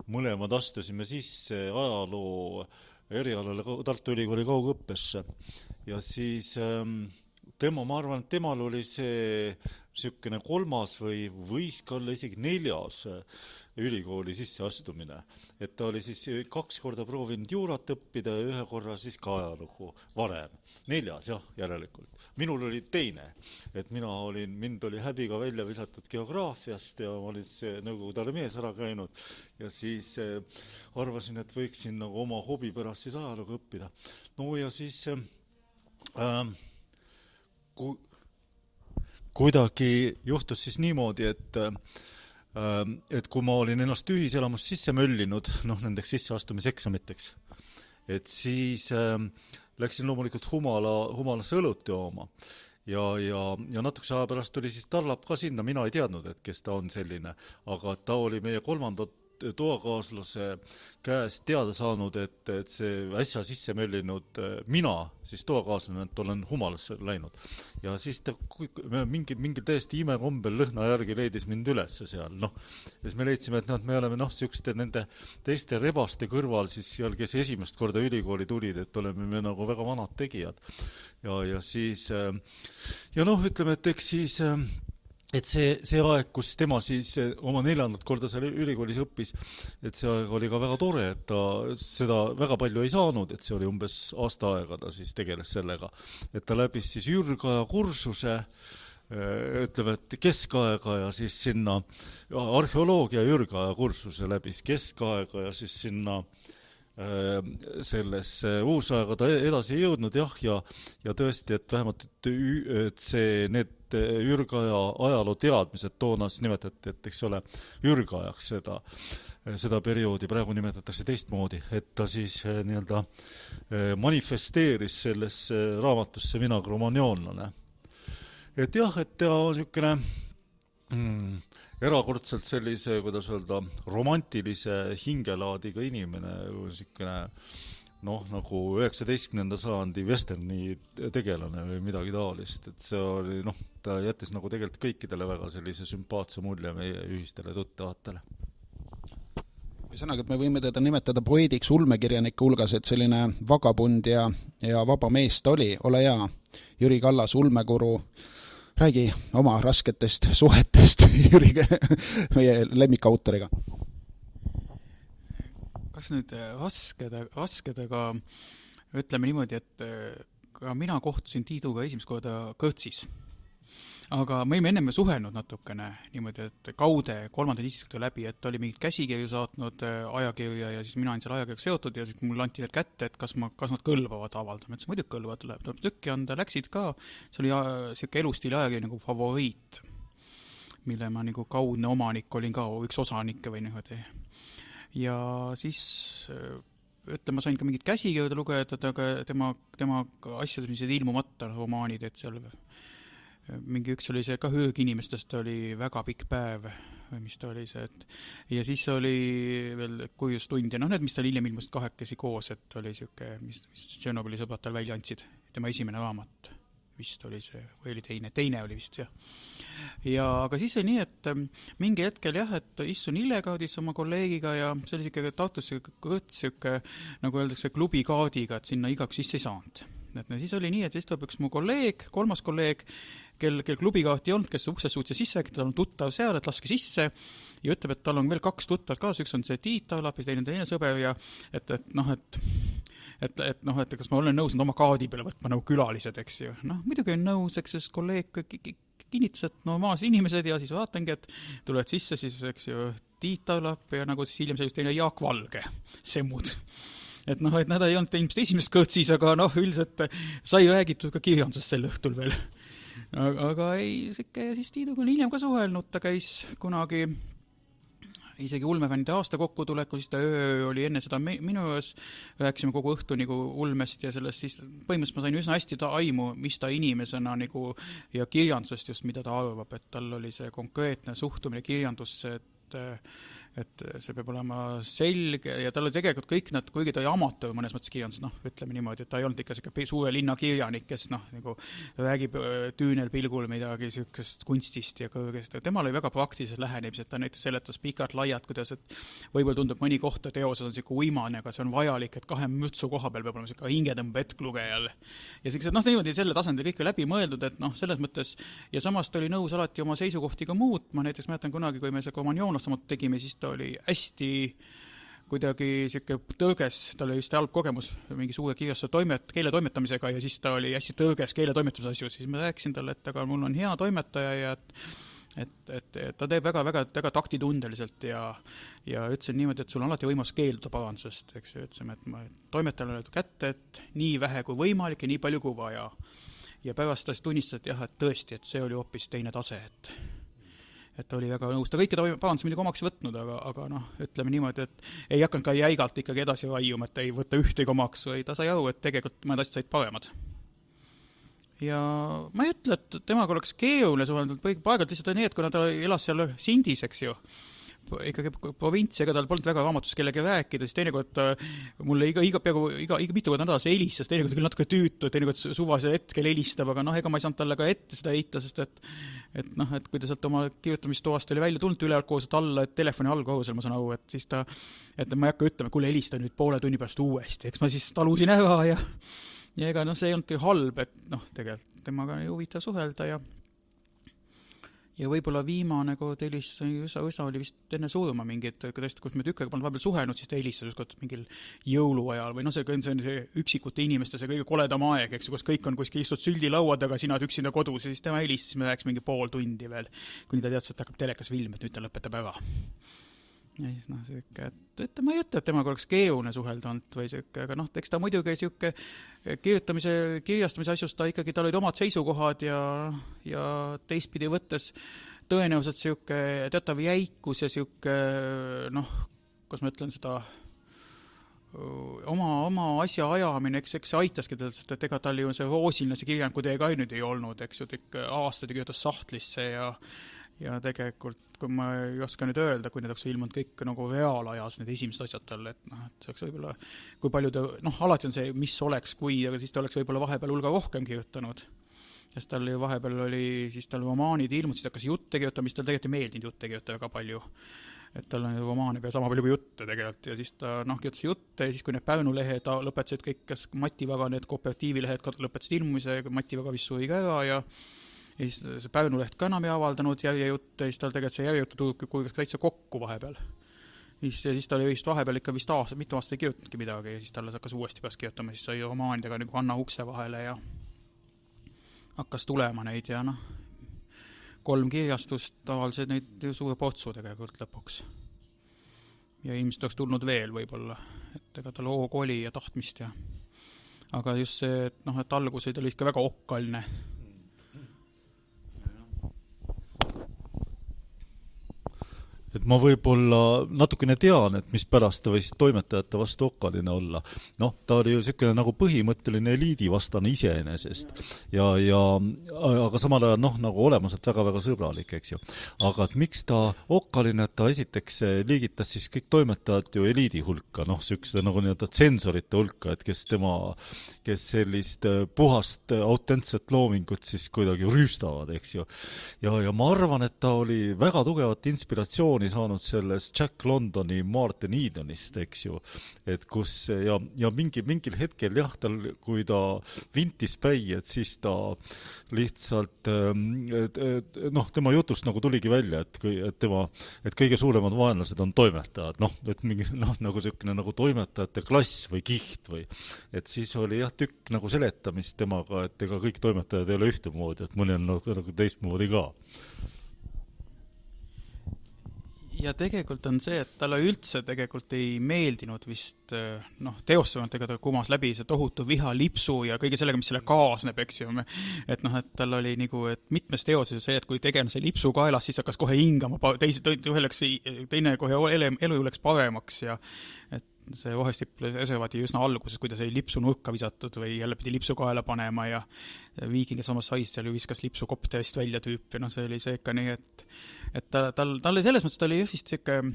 S3: mõlemad astusime sisse ajaloo erialale Tartu Ülikooli kaugõppesse. Ja siis ma arvan, et temal oli see niisugune 3. või võis ka olla isegi 4. ülikooli sisseastumine. Et ta oli siis 2 korda proovinud juurat õppida ja 1 korra siis ka ajalugu varem. 4, jah, järelikult. Minul oli 2. Et mind oli häbiga välja visatud geograafiast ja ma olin Nõukogude armees ära käinud ja siis arvasin, et võiksin nagu oma hobi pärast siis ajalugu õppida. No ja siis kuidagi juhtus siis niimoodi, et kui ma olin ennast ühiselamust sisse möllinud, nendeks sisseastumiseksamiteks, et siis läksin loomulikult Humalasse õlut jooma ja natukese aja pärast tuli siis Tarlap ka sinna, mina ei teadnud, et kes ta on selline, aga ta oli meie 3. toakaaslase käest teada saanud, et see äsja sisse möllinud mina, siis toakaaslane, et olen Humalasse läinud. Ja siis ta mingil täiesti imekombel lõhna järgi leidis mind üles seal. Ja siis me leidsime, et me oleme siukeste nende teiste rebaste kõrval siis seal, kes esimest korda ülikooli tulid, et oleme me nagu väga vanad tegijad. Ja siis, ütleme, et eks siis et see aeg, kus tema siis oma 4. korda seal ülikoolis õppis, et see aeg oli ka väga tore, et ta seda väga palju ei saanud, et see oli umbes aasta aega ta siis tegeles sellega, et ta läbis siis ürgaja kursuse, ütleme, et keskaega ja siis sinna arheoloogia ürgaja kursuse läbis keskaega ja siis sinna selles uusaega ta edasi ei jõudnud ja tõesti, et vähemalt need ürgaja ajaloo teadmised toona siis nimetati, et eks ole ürgajaks seda perioodi, praegu nimetatakse teistmoodi, et ta siis nii-öelda manifesteeris sellesse raamatusse Mina kromagnoonlane. Et jah, et ta on niisugune erakordselt sellise, kuidas öelda, romantilise hingelaadiga inimene, niisugune nagu 19. sajandi westerni tegelane või midagi taolist, et see oli, ta jättis nagu tegelikult kõikidele väga sellise sümpaatse mulje meie ühistele tuttavatele.
S1: Ühesõnaga, et me võime teda nimetada poeediks ulmekirjanike hulgas, et selline vagabund ja vaba mees ta oli, ole hea, Jüri Kallas, ulmekuru, räägi oma rasketest suhetest Jüriga, meie lemmikautoriga.
S4: Kas nüüd raskedega ütleme niimoodi, et ka mina kohtusin Tiiduga esimest korda Kõrtsis. Aga me enne suhelnud natukene niimoodi, et kaude 3. isikute läbi, et oli mingid käsikirju saatnud ajakirja ja siis mina olin seal ajakirjaga seotud ja siis mul anti need kätte, et kas nad kõlbavad avaldama. Et see muidugi kõlbavad tuleb tükki anda, läksid ka, see oli selline elustiili ajakirja nagu Favoriit, mille ma nagu kaudne omanik olin ka, üks osanikke või niimoodi. Ja siis ütleme, ma sain ka mingid käsikirjad lugeda, aga tema asjad, mis olid ilmumata romaanid, et seal mingi üks oli see ka Hööginimestest oli väga pikk päev või mis ta oli see, ja siis oli veel Kurjustund ja need, mis tal hiljem ilmust 2 koos, et oli siuke, mis Tšernobõli sõbrad tal välja andsid, tema esimene raamat vist oli see, või oli teine oli vist, jah. Ja aga siis oli nii, et mingi hetkel jah, et istun Illegaardis oma kolleegiga ja see oli siuke Tartus kõrts siuke, nagu öeldakse, klubikaadiga, et sinna igaks sisse ei saanud. Et siis oli nii, et siis tuleb üks mu kolleeg, 3. kolleeg, kel klubikaarti ei olnud, kes uksest suutsi sisse, tal on tuttav seal, et laske sisse ja ütleb, et tal on veel 2 tuttavat kaasa, üks on see Tiit Tarlap ja teine sõber ja et kas ma olen nõus oma kaadi peale võtma nagu külalised, eks ju. Muidugi on nõus, eks sest kolleeg kinnitas, et normaalsed inimesed ja siis vaatangi, et tulevad sisse siis, eks ju, Tiit Tarlap ja nagu siis hiljem sellist teine Jaak Valge, semmud. Et nad ei olnud ilmselt esimest kõrtsis, aga üldiselt sai räägitud ka kirjandusest sel õhtul veel. Aga ei, sikke, ja siis Tiiduga on hiljem ka suhelnud, ta käis kunagi isegi ulmefännide aasta kokkutuleku, siis ta öö oli enne seda minu öös, rääkisime kogu õhtu nagu ulmest ja sellest, siis põhimõtteliselt ma sain üsna hästi aimu, mis ta inimesena nagu ja kirjandusest just, mida ta arvab, et tal oli see konkreetne suhtumine kirjandusse, et see peab olema selge ja tal oli tegelikult kõik nad, kuigi ta oli amatöör mõnes mõttes kirjandus, ütleme niimoodi, et ta ei olnud ikka selline suure linna kirjanik, kes nagu räägib tüünel pilgul midagi sellisest kunstist ja kõigest. Temal oli väga praktiliselt lähenemised, ta näiteks seletas pikad laiad, kuidas, et võib-olla tundub mõni koht, et eoses on selline uimane, aga see on vajalik, et 2 mürtsu koha peal peab olema selline hingetõmbe etklugejal. Ja sellised, niimoodi selle tasandil kõik läbi mõeldud, et selles mõttes, ja samas ta oli nõus alati oma seisukohti ka muutma, näiteks mäletan kunagi, kui me see Romagnonos tegime, siis ta oli hästi kuidagi siuke tõrges, tal oli just halb kogemus mingi suure kirjastuse keele toimetamisega ja siis ta oli hästi tõrges keele toimetamise asju, siis ma rääkisin talle, et aga mul on hea toimetaja ja et ta teeb väga taktitundeliselt ja ütlesin niimoodi, et sul on alati võimalus keelduda parandusest, eks ju, ütlesime, et toimetajale on kätte, et nii vähe kui võimalik ja nii palju kui vaja. Ja pärast ta tunnistas, et jah, et tõesti, et see oli hoopis teine tase, et ta oli väga nõus. Ta kõike parandus midagi omaks võtnud, aga ütleme niimoodi, et ei hakanud ka jäigalt ikkagi edasi raiuma, et ei võta ühtegi omaks, või ta sai aru, et tegelikult mõned asjad said paremad. Ja ma ei ütle, et temaga oleks keeruline suhelnud, paegalt lihtsalt on nii, et kuna ta elas seal Sindis, eks ju, ikkagi provints, ega tal polnud väga raamatus kellegi rääkida, siis teinekord mulle iga mitu korda nädalas helistas, teinekord küll natuke tüütu, teinekord suvalisel hetkel helistab, aga ega ma ei saanud talle ka ette seda heita, sest et kui ta sealt oma kirjutamistoast oli välja tulnud ülejalt koos alla, et telefoni allkohusel ma saan aru, et siis ta, et ma ei hakka ütlema, kuule helista nüüd poole tunni pärast uuesti, eks ma siis talusin ära ja ega see ei olnud halb, et tegelikult temaga oli huvitav suhelda ja võib-olla viimane, kui ta helistas, üsa oli vist enne surma mingid, kus me tükkaga polnud vahepeal suhelnud, siis ta helistas just mingil jõuluajal või see on see üksikute inimeste see kõige koledam aeg, eks ju, kus kõik on kuskil istud süldilaua taga, sina üksinda kodus ja siis tema helistas, me rääkis mingi pool tundi veel, kuni ta teadis, et hakkab telekas film, et nüüd ta lõpetab ära. Ja siis et ma ei ütle, et temaga oleks keeruline suhelda olnud või siuke, aga eks ta muidugi siuke kirjastamise asjust tal olid omad seisukohad ja teistpidi võttes tõenäoliselt siuke teatav jäikus ja siuke, kas ma ütlen seda, oma asja ajamine, eks see aitaski tal, sest et ega tal ju see roosiline see kirjaniku tee ka nüüd ei olnud, eks ju, aastaid kirjutas sahtlisse ja tegelikult, kui ma ei oska nüüd öelda, kui need oleks ilmunud kõik nagu reaalajas, need esimesed asjad talle, et see oleks võib-olla, kui palju ta, alati on see, mis oleks, kui, aga siis ta oleks võib-olla vahepeal hulga rohkem kirjutanud. Sest tal vahepeal oli, siis tal romaanid ilmud, siis hakkas jutte kirjutada, mis tal tegelikult ei meeldinud jutte kirjutada väga palju. Et tal on romaani peal sama palju kui jutte tegelikult ja siis ta kirjutas jutte ja siis kui need Pärnu lehed lõpetasid kõik, kas Mati Vaga, need kooperatiivilehed lõpetasid ilmumise, Mati Vaga vist suri ka ära ja siis see Pärnu leht ka enam ei avaldanud järjejutte ja siis tal tegelikult see järjejutte kulges täitsa kokku vahepeal. Ja siis ta oli vist vahepeal ikka vist mitu aastat ei kirjutanudki midagi ja siis talle hakkas uuesti peast kirjutama, siis sai romaanidega nagu Anna ukse vahele ja hakkas tulema neid ja 3 kirjastust tavaliselt neid suure portsu tegelikult lõpuks. Ja ilmselt oleks tulnud veel võib-olla, et ega tal hoog oli ja tahtmist ja aga just see, et alguseid oli ikka väga okkaline.
S3: Et ma võib-olla natukene tean, et mis pärast ta võis toimetajate vastu okkaline olla. Ta oli ju selline nagu põhimõtteline eliidivastane iseenesest. Aga samal ajal nagu olemuselt väga-väga sõbralik, eks ju. Aga et miks ta okkaline, et ta esiteks liigitas siis kõik toimetajad ju eliidi hulka, sükste nagu tsensorite hulka, et kes sellist puhast autentset loomingut siis kuidagi rüüstavad, eks ju. Ja ma arvan, et ta oli väga tugevat inspiratsiooni saanud sellest Jack Londoni Martin Edenist, eks ju, et kus ja mingil hetkel jah, kui ta vintis päi, et siis ta lihtsalt tema jutust nagu tuligi välja, et kõige suuremad vaenlased on toimetajad, et mingi nagu selline nagu toimetajate klass või kiht või, et siis oli jah tükk nagu seletamist temaga, et ega kõik toimetajad ei ole ühtemoodi, et mõni on nagu teistmoodi ka.
S4: ja tegelikult on see, et talle üldse tegelikult ei meeldinud vist teostavalt, ega ta kumas läbi see tohutu viha lipsu ja kõige sellega, mis selle kaasneb, eks ju. Et et tal oli nagu, et mitmes teoses see, et kui tegelane see lipsu kaelas, siis hakkas kohe hingama, teine kohe elu läks paremaks ja et see vahestipp esevati üsna alguses, kui ta sai lipsu nurka visatud või jälle pidi lipsu kaela panema ja viikinga samas saist seal ju viskas lipsu kopterist välja tüüpi, see oli see ikka nii, et tal oli selles mõttes, ta oli vist siuke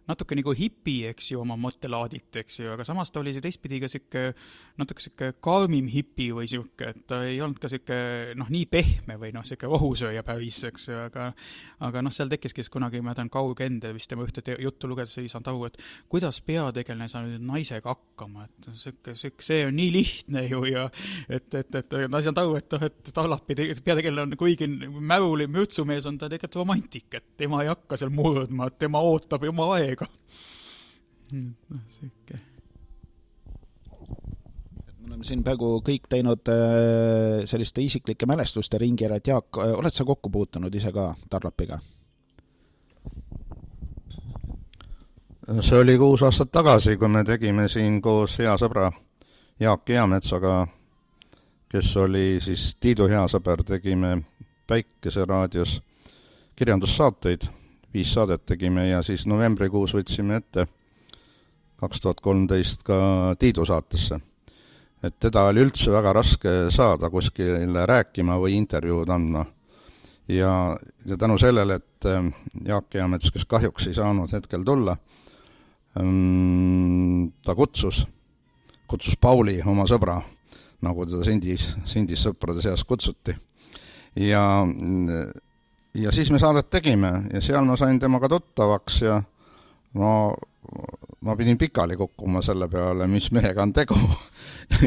S4: natuke nagu hipi, eks ju, oma mõttelaadilt, eks ju, aga samas ta oli see teistpidi ka natuke siuke karmim hipi või siuke, et ta ei olnud ka siuke nii pehme või siuke ohusööja päris, eks ju, aga seal tekkiski kunagi, ma tean, Kaur Kende vist tema ühte juttu lugedes ei saanud aru, et kuidas peategelane saa nüüd naisega hakkama, et see on nii lihtne ju ja et ma ei saanud aru, et Tallapi peategelane on kuigi mäuli mürtsumees on ta tegelikult romantik, et tema ei hakka seal murdma, et tema ootab oma aega. Sikke.
S1: Me oleme siin praegu kõik teinud selliste isiklike mälestuste ringi, et Jaak, oled sa kokku puutunud ise ka Tarlapiga?
S2: See oli 6 aastat tagasi, kui me tegime siin koos hea sõbra Jaak Eametsaga, kes oli siis Tiidu hea sõber, tegime Päikeseraadios kirjandussaateid, 5 saadet tegime ja siis novembrikuus võtsime ette 2013 ka Tiidu saatesse. Et teda oli üldse väga raske saada kuskile rääkima või intervjuud andma. Ja tänu sellele, et Jaak Eamets, kes kahjuks ei saanud hetkel tulla, ta kutsus Pauli, oma sõbra, nagu teda Sindis sõprade seas kutsuti. Ja siis me saadet tegime ja seal ma sain temaga tuttavaks ja ma pidin pikali kukkuma selle peale, mis mehega on tegu.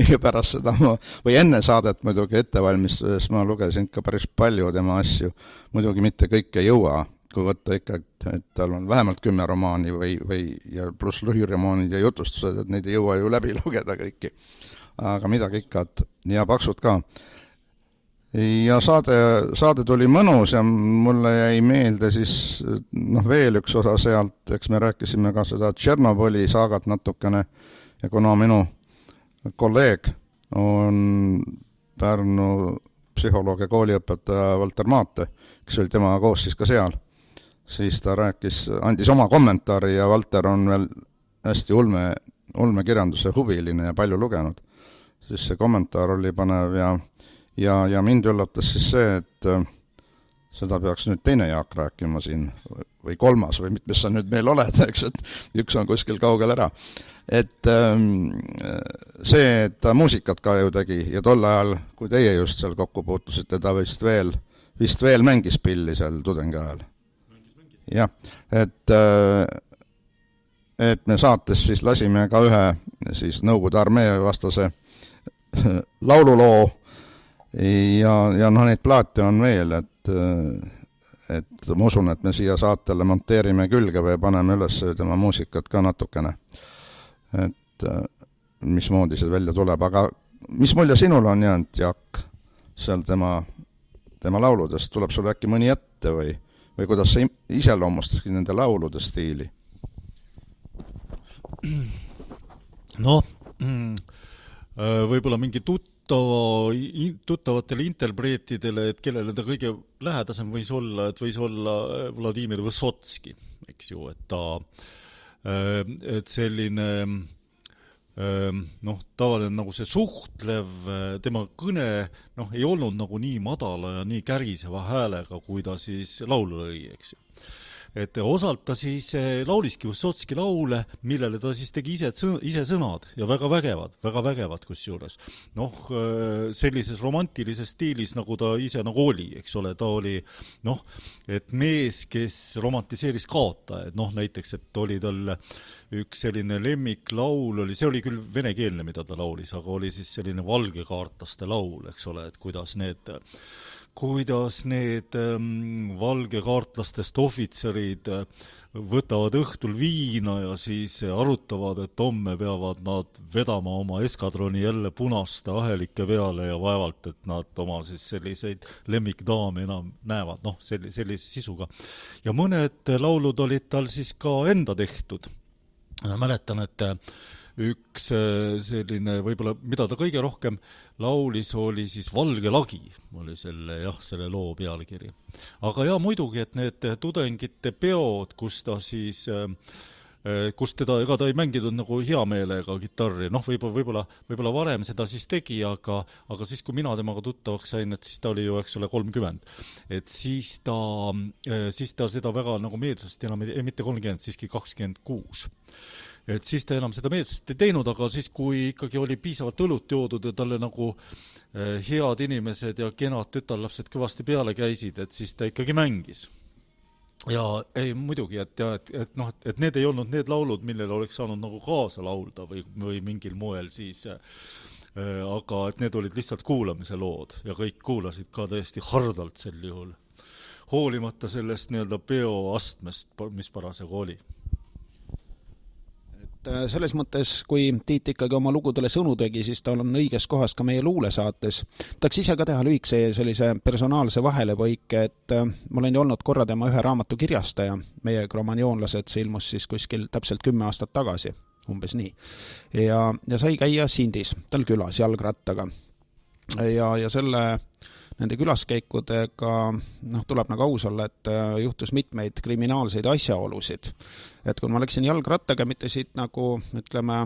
S2: Ja pärast seda või enne saadet muidugi ettevalmistuses ma lugesin ka päris palju tema asju. Muidugi mitte kõik ei jõua, kui võtta ikka, et tal on vähemalt 10 romaani või ja pluss lühiromaanid ja jutustused, et neid ei jõua ju läbi lugeda kõiki. Aga midagi ikka, ja paksud ka. Ja saade tuli mõnus ja mulle jäi meelde siis veel üks osa sealt, eks me rääkisime ka seda Tšernobõli saagat natukene ja kuna minu kolleeg on Pärnu psühholoog ja kooliõpetaja Valter Maate, kes oli temaga koos siis ka seal, siis ta andis oma kommentaari ja Valter on veel hästi ulmekirjanduse huviline ja palju lugenud. Siis see kommentaar oli panev ja mind üllatas siis see, et seda peaks nüüd teine Jaak rääkima siin või 3. või mitmes sa nüüd meil oled, eks, et üks on kuskil kaugel ära. Et see, et ta muusikat ka ju tegi ja tol ajal, kui teie just seal kokku puutusite, ta vist veel mängis pilli seal tudengi ajal. Jah, et me saates siis lasime ka ühe siis Nõukogude armee vastase laululoo ja neid plaate on veel, et ma usun, et me siia saatele monteerime külge või paneme üles tema muusikat ka natukene. Et mismoodi see välja tuleb, aga mis mulje sinul on jäänud, Jaak, seal tema lauludest, tuleb sulle äkki mõni ette või kuidas sa iseloomustasid nende laulude stiili?
S3: Võib-olla mingi tuttavatele interpreetidele, et kellele ta kõige lähedasem võis olla Vladimir Vysotski, eks ju, et selline tavaline nagu see suhtlev, tema kõne ei olnud nagu nii madala ja nii käriseva häälega, kui ta siis laulu lõi, eks ju. Et osalt ta siis lauliski Vysotski laule, millele ta siis tegi ise sõnad ja väga vägevad kusjuures. Sellises romantilises stiilis, nagu ta ise nagu oli, eks ole, ta oli et mees, kes romantiseeris kaotajaid, näiteks, et oli tal üks selline lemmiklaul, see oli küll venekeelne, mida ta laulis, aga oli siis selline valgekaartaste laul, eks ole, et kuidas need kuidas need valgekaartlastest ohvitserid võtavad õhtul viina ja siis arutavad, et homme peavad nad vedama oma eskadroni jälle punaste ahelike peale ja vaevalt, et nad oma siis selliseid lemmikdaame enam näevad, noh, sellise sisuga. Ja mõned laulud olid tal siis ka enda tehtud. Ma mäletan, et üks selline, võib-olla mida ta kõige rohkem laulis, oli siis Valge lagi, oli selle loo pealkiri. Aga muidugi, et need tudengite peod, kus ta siis, kus ega ta ei mänginud nagu hea meelega kitarri, noh, võib-olla varem seda siis tegi, aga siis, kui mina temaga tuttavaks sain, et siis ta oli ju, eks ole, 30. Et siis ta seda väga nagu meelsasti enam, mitte 30, siiski 26. Et siis ta enam seda meelsasti ei teinud, aga siis, kui ikkagi oli piisavalt õlut joodud ja talle nagu head inimesed ja kenad tütarlapsed kõvasti peale käisid, et siis ta ikkagi mängis. Ja ei, muidugi, et need ei olnud need laulud, millele oleks saanud nagu kaasa laulda või mingil moel siis, aga et need olid lihtsalt kuulamise lood ja kõik kuulasid ka täiesti hardalt sel juhul, hoolimata sellest nii-öelda peoastmest, mis parasjagu oli.
S1: Selles mõttes, kui Tiit ikkagi oma lugudele sõnu tegi, siis ta on õiges kohas ka meie luulesaates. Tahaks ise ka teha lühikse sellise personaalse vahelepõike, et ma olen ju olnud korra tema ühe raamatu kirjastaja, meie kromanioonlased, see ilmus siis kuskil täpselt 10 aastat tagasi, umbes nii. Ja sai käia Sindis, tal külas jalgrattaga. Ja nende külaskäikudega tuleb nagu aus olla, et juhtus mitmeid kriminaalseid asjaolusid. Et kui ma läksin jalgrattaga, mitte siit nagu, ütleme,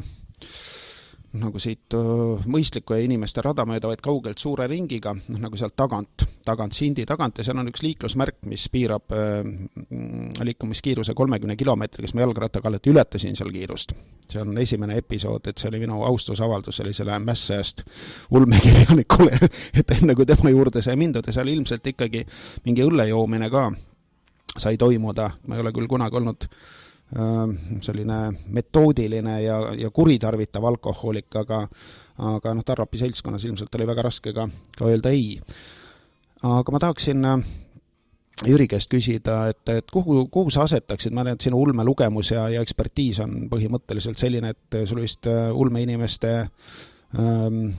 S1: nagu siit mõistliku ja inimeste rada mööda, vaid kaugelt suure ringiga, nagu sealt tagant Sindi tagant, ja seal on üks liiklusmärk, mis piirab liikumiskiiruse 30 kilomeetri, kes ma jalgrattaga alati ületasin seal kiirust. See on esimene episood, et see oli minu austusavaldus sellisele mässajast ulmekirjanikule, et enne kui tema juurde sai mindud, ja seal ilmselt ikkagi mingi õllejoomine ka sai toimuda. Ma ei ole küll kunagi olnud selline metoodiline ja kuritarvitav alkohoolik, aga Tarrapi seltskonnas ilmselt oli väga raske ka öelda ei. Aga ma tahaksin Jüri käest küsida, et kuhu sa asetaksid, ma tean, et sinu ulmelugemus ja ekspertiis on põhimõtteliselt selline, et sul vist ulmeinimeste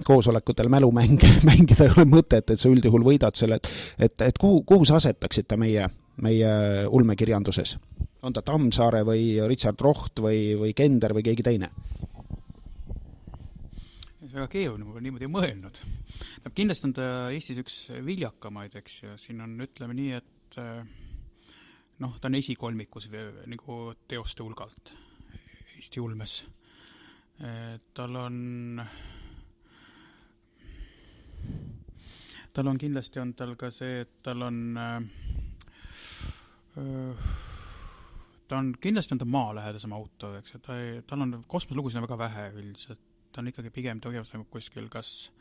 S1: koosolekutel mälumänge mängida ei ole mõtet, et sa üldjuhul võidad selle, et kuhu sa asetaksid ta meie ulmekirjanduses? On ta Tammsaare või Richard Roht või Kender või keegi teine?
S4: See on väga keeruline, ma olen niimoodi mõelnud. Kindlasti on ta Eestis üks viljakamaid, eks, ja siin on, ütleme nii, et ta on esikolmikus nagu teoste hulgalt Eesti ulmes. Tal on kindlasti on tal ka see, et kindlasti on ta maalähedasem auto, eks, tal on kosmoselugusid väga vähe üldiselt, ta on ikkagi pigem tegevusem kuskil kas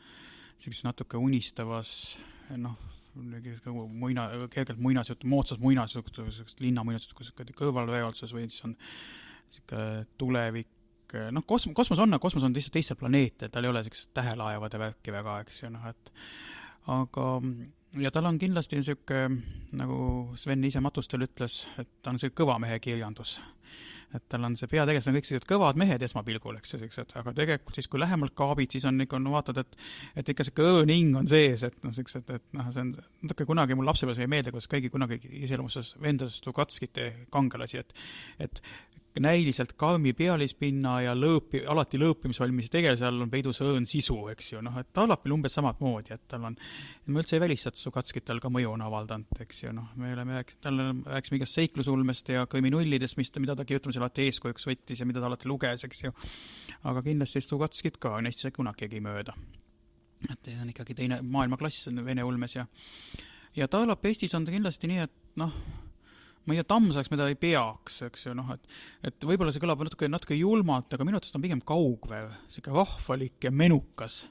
S4: natuke unistavas, kergelt moodsas muinasjutus, linna muinasjutus kõrvalveolduses või siis on tulevik. Kosmos on lihtsalt teistel planeetel, tal ei ole tähelaevade värki väga, eks ju, aga ja tal on kindlasti nagu Sven ise Matustel ütles, et ta on see kõva mehe kirjandus. Et tal on see peategelased on kõik sellised kõvad mehed esmapilgul, eks, aga tegelikult siis, kui lähemalt kaabid, siis on ikka vaatad, et ikka see õõning on sees, et see on natuke kunagi mul lapsepõlves ei meelde, kuidas kõigi kunagi iseloomustas vendades Stokatskite kangelasi, et näiliselt karmi pealispinna ja alati lõõpimisvalmis tegelase all on peidus õõn sisu, eks ju, et Tarlapil umbes samad moodi, et tal on, me üldse ei välistat Stokatskit tal ka mõju on avaldanud, eks ju, me rääksime igast seiklusulmest ja kriminullidest, mida ta kirjutame selle alati eeskujuks võttis ja mida ta alati luges, eks ju, aga kindlasti Stokatskit ka on Eestis kunagi ei mööda. Et see on ikkagi teine maailmaklass vene ulmes ja Tarlap Eestis on ta kindlasti nii, et ma ei tea, Tammsaaks mida ei peaks, eks ju, et võib-olla see kõlab natuke julmalt, aga minu arvates on pigem kaugvev, selline rahvalik ja menukas.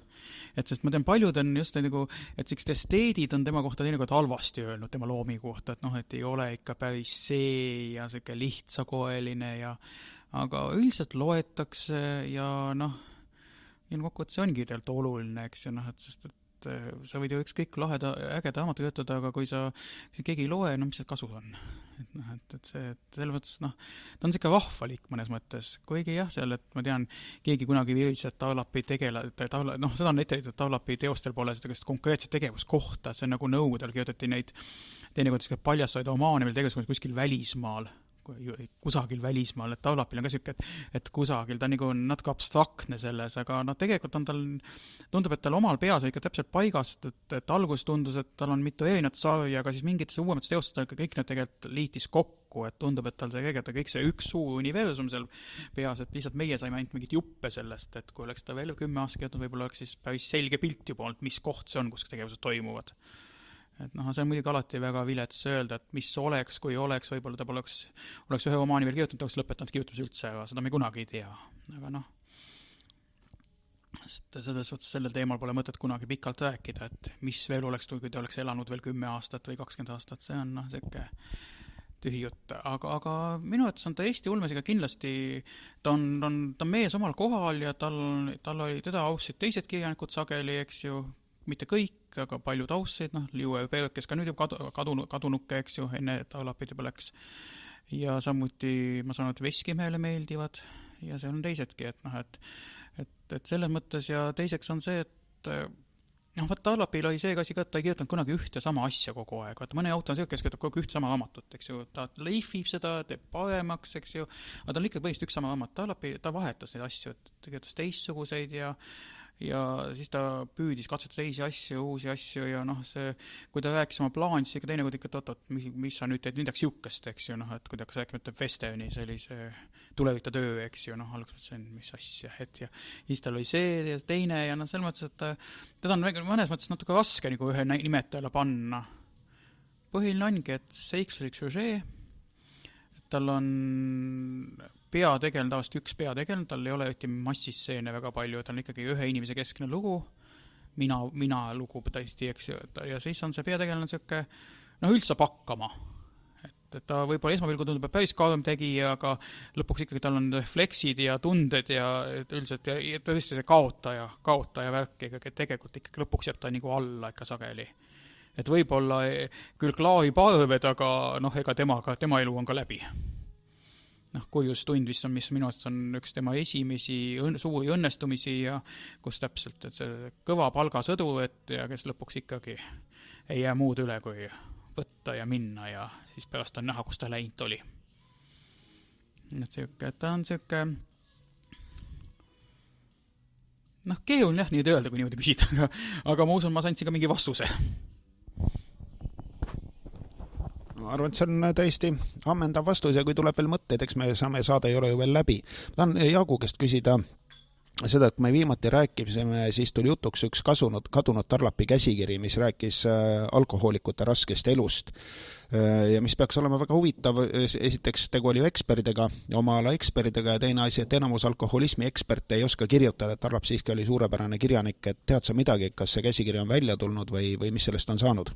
S4: Et sest ma tean, paljud on just nagu, et sellised esteedid on tema kohta teinekord halvasti öelnud, tema loomi kohta, et ei ole ikka päris see ja selline lihtsakoeline aga üldiselt loetakse ja kokkuvõttes see ongi tegelikult oluline, eks ju, et sest et et sa võid ju ükskõik laheda, ägeda raamatu kirjutada, aga kui keegi ei loe, no mis see kasu on? Et selles mõttes, ta on siuke vahvalik mõnes mõttes, kuigi jah, seal, et ma tean, keegi kunagi viis, et Taulapi seda on ette, et Taulapi teostel pole seda konkreetset tegevuskohta, see on nagu nõukogudel kirjutati neid teinekord paljastaid omaane veel tegevus kuskil välismaal, kusagil välismaal, et Taulapil on ka siuke, et kusagil ta nagu on natuke abstraktne selles, aga tegelikult on tundub, et tal omal peas ikka täpselt paigast, et algus tundus, et tal on mitu erinevat sarja, aga siis mingites uuemates teostel kõik need tegelikult liitis kokku, et tundub, et tal kõik see üks suur universum seal peas, et lihtsalt meie saime ainult mingit juppe sellest, et kui oleks ta veel 10 aastat kirjutanud, võib-olla oleks siis päris selge pilt juba olnud, mis koht see on, kus tegevused toimuvad. Et see on muidugi alati väga vilets öelda, et mis oleks, kui oleks, võib-olla ta poleks ühe romaani veel kirjutanud, ta oleks lõpetanud kirjutamise üldse, aga seda me kunagi ei tea. Aga sest selles suhtes sellel teemal pole mõtet kunagi pikalt rääkida, et mis veel oleks, kui ta oleks elanud veel 10 aastat või 20 aastat, see on selline tühi jutt. Aga minu arvates on ta Eesti ulmesiga kindlasti, ta on mees omal kohal ja tal oli teda aussid teised kirjanikud sageli, eks ju, mitte kõik, aga paljud aussid, Liu Ööpäev, kes ka nüüd juba kadunuke, eks ju, enne Taulapid juba läks. Ja samuti, ma saan, et Veskimehele meeldivad ja seal on teisedki, et selles mõttes ja teiseks on see, et Taulapil oli see asi ka, et ta ei kirjutanud kunagi ühte sama asja kogu aeg, et mõne autor on see, kes kirjutab kogu ühte sama raamatut, eks ju, ta leifib seda, teeb paremaks, eks ju, aga ta on ikka põhiliselt üks sama raamat, Taulapi, ta vahetas neid asju, et ta kirjutas teistsuguseid ja siis ta püüdis katsetada teisi asju, uusi asju ja kui ta rääkis oma plaani, siis ikka teinekord ikka, mis sa nüüd teed midagi siukest, eks ju, et kui ta hakkas rääkima, et Westerni sellise tulevita töö, eks ju, alguses mõtlesin, mis asja, ja siis tal oli see ja teine ja selles mõttes, et teda on mõnes mõttes natuke raske nagu ühe nimetajale panna. Põhiline ongi, et seikluslik süžee, tal on peategeln, tavaliselt üks peategeln, tal ei ole massisseene väga palju, tal on ikkagi ühe inimese keskne lugu, mina lugu täiesti, eks ju, ja siis on see peategeln selline, üldse pakkama. Et ta võib-olla esmapilgul tundub, et päris kauem tegi, aga lõpuks ikkagi tal on refleksid ja tunded ja üldiselt ja tõesti see kaotaja värk, tegelikult ikkagi lõpuks jääb ta nagu alla ikka sageli. Et võib-olla küll Klaari parved, aga ega tema elu on ka läbi. Kurjustund vist on, mis minu arust on üks tema esimesi suuri õnnestumisi ja kus täpselt, et see kõva palgasõdu, ja kes lõpuks ikkagi ei jää muud üle, kui võtta ja minna ja siis pärast on näha, kus ta läinud oli. Et ta on siuke keeruline nii öelda, kui niimoodi küsida, aga ma usun, ma sain siin ka mingi vastuse.
S1: Ma arvan, et see on täiesti ammendav vastus ja kui tuleb veel mõtteid, eks me saade ei ole ju veel läbi. Ma tahan Jaagu käest küsida seda, et kui me viimati rääkisime, siis tuli jutuks üks kadunud Tarlapi käsikiri, mis rääkis alkohoolikute raskest elust ja mis peaks olema väga huvitav. Esiteks tegu oli eksperdidega, oma ala eksperdidega ja teine asi, et enamus alkoholismi eksperte ei oska kirjutada, et Tarlap siiski oli suurepärane kirjanik, et tead sa midagi, kas see käsikiri on välja tulnud või mis sellest on saanud?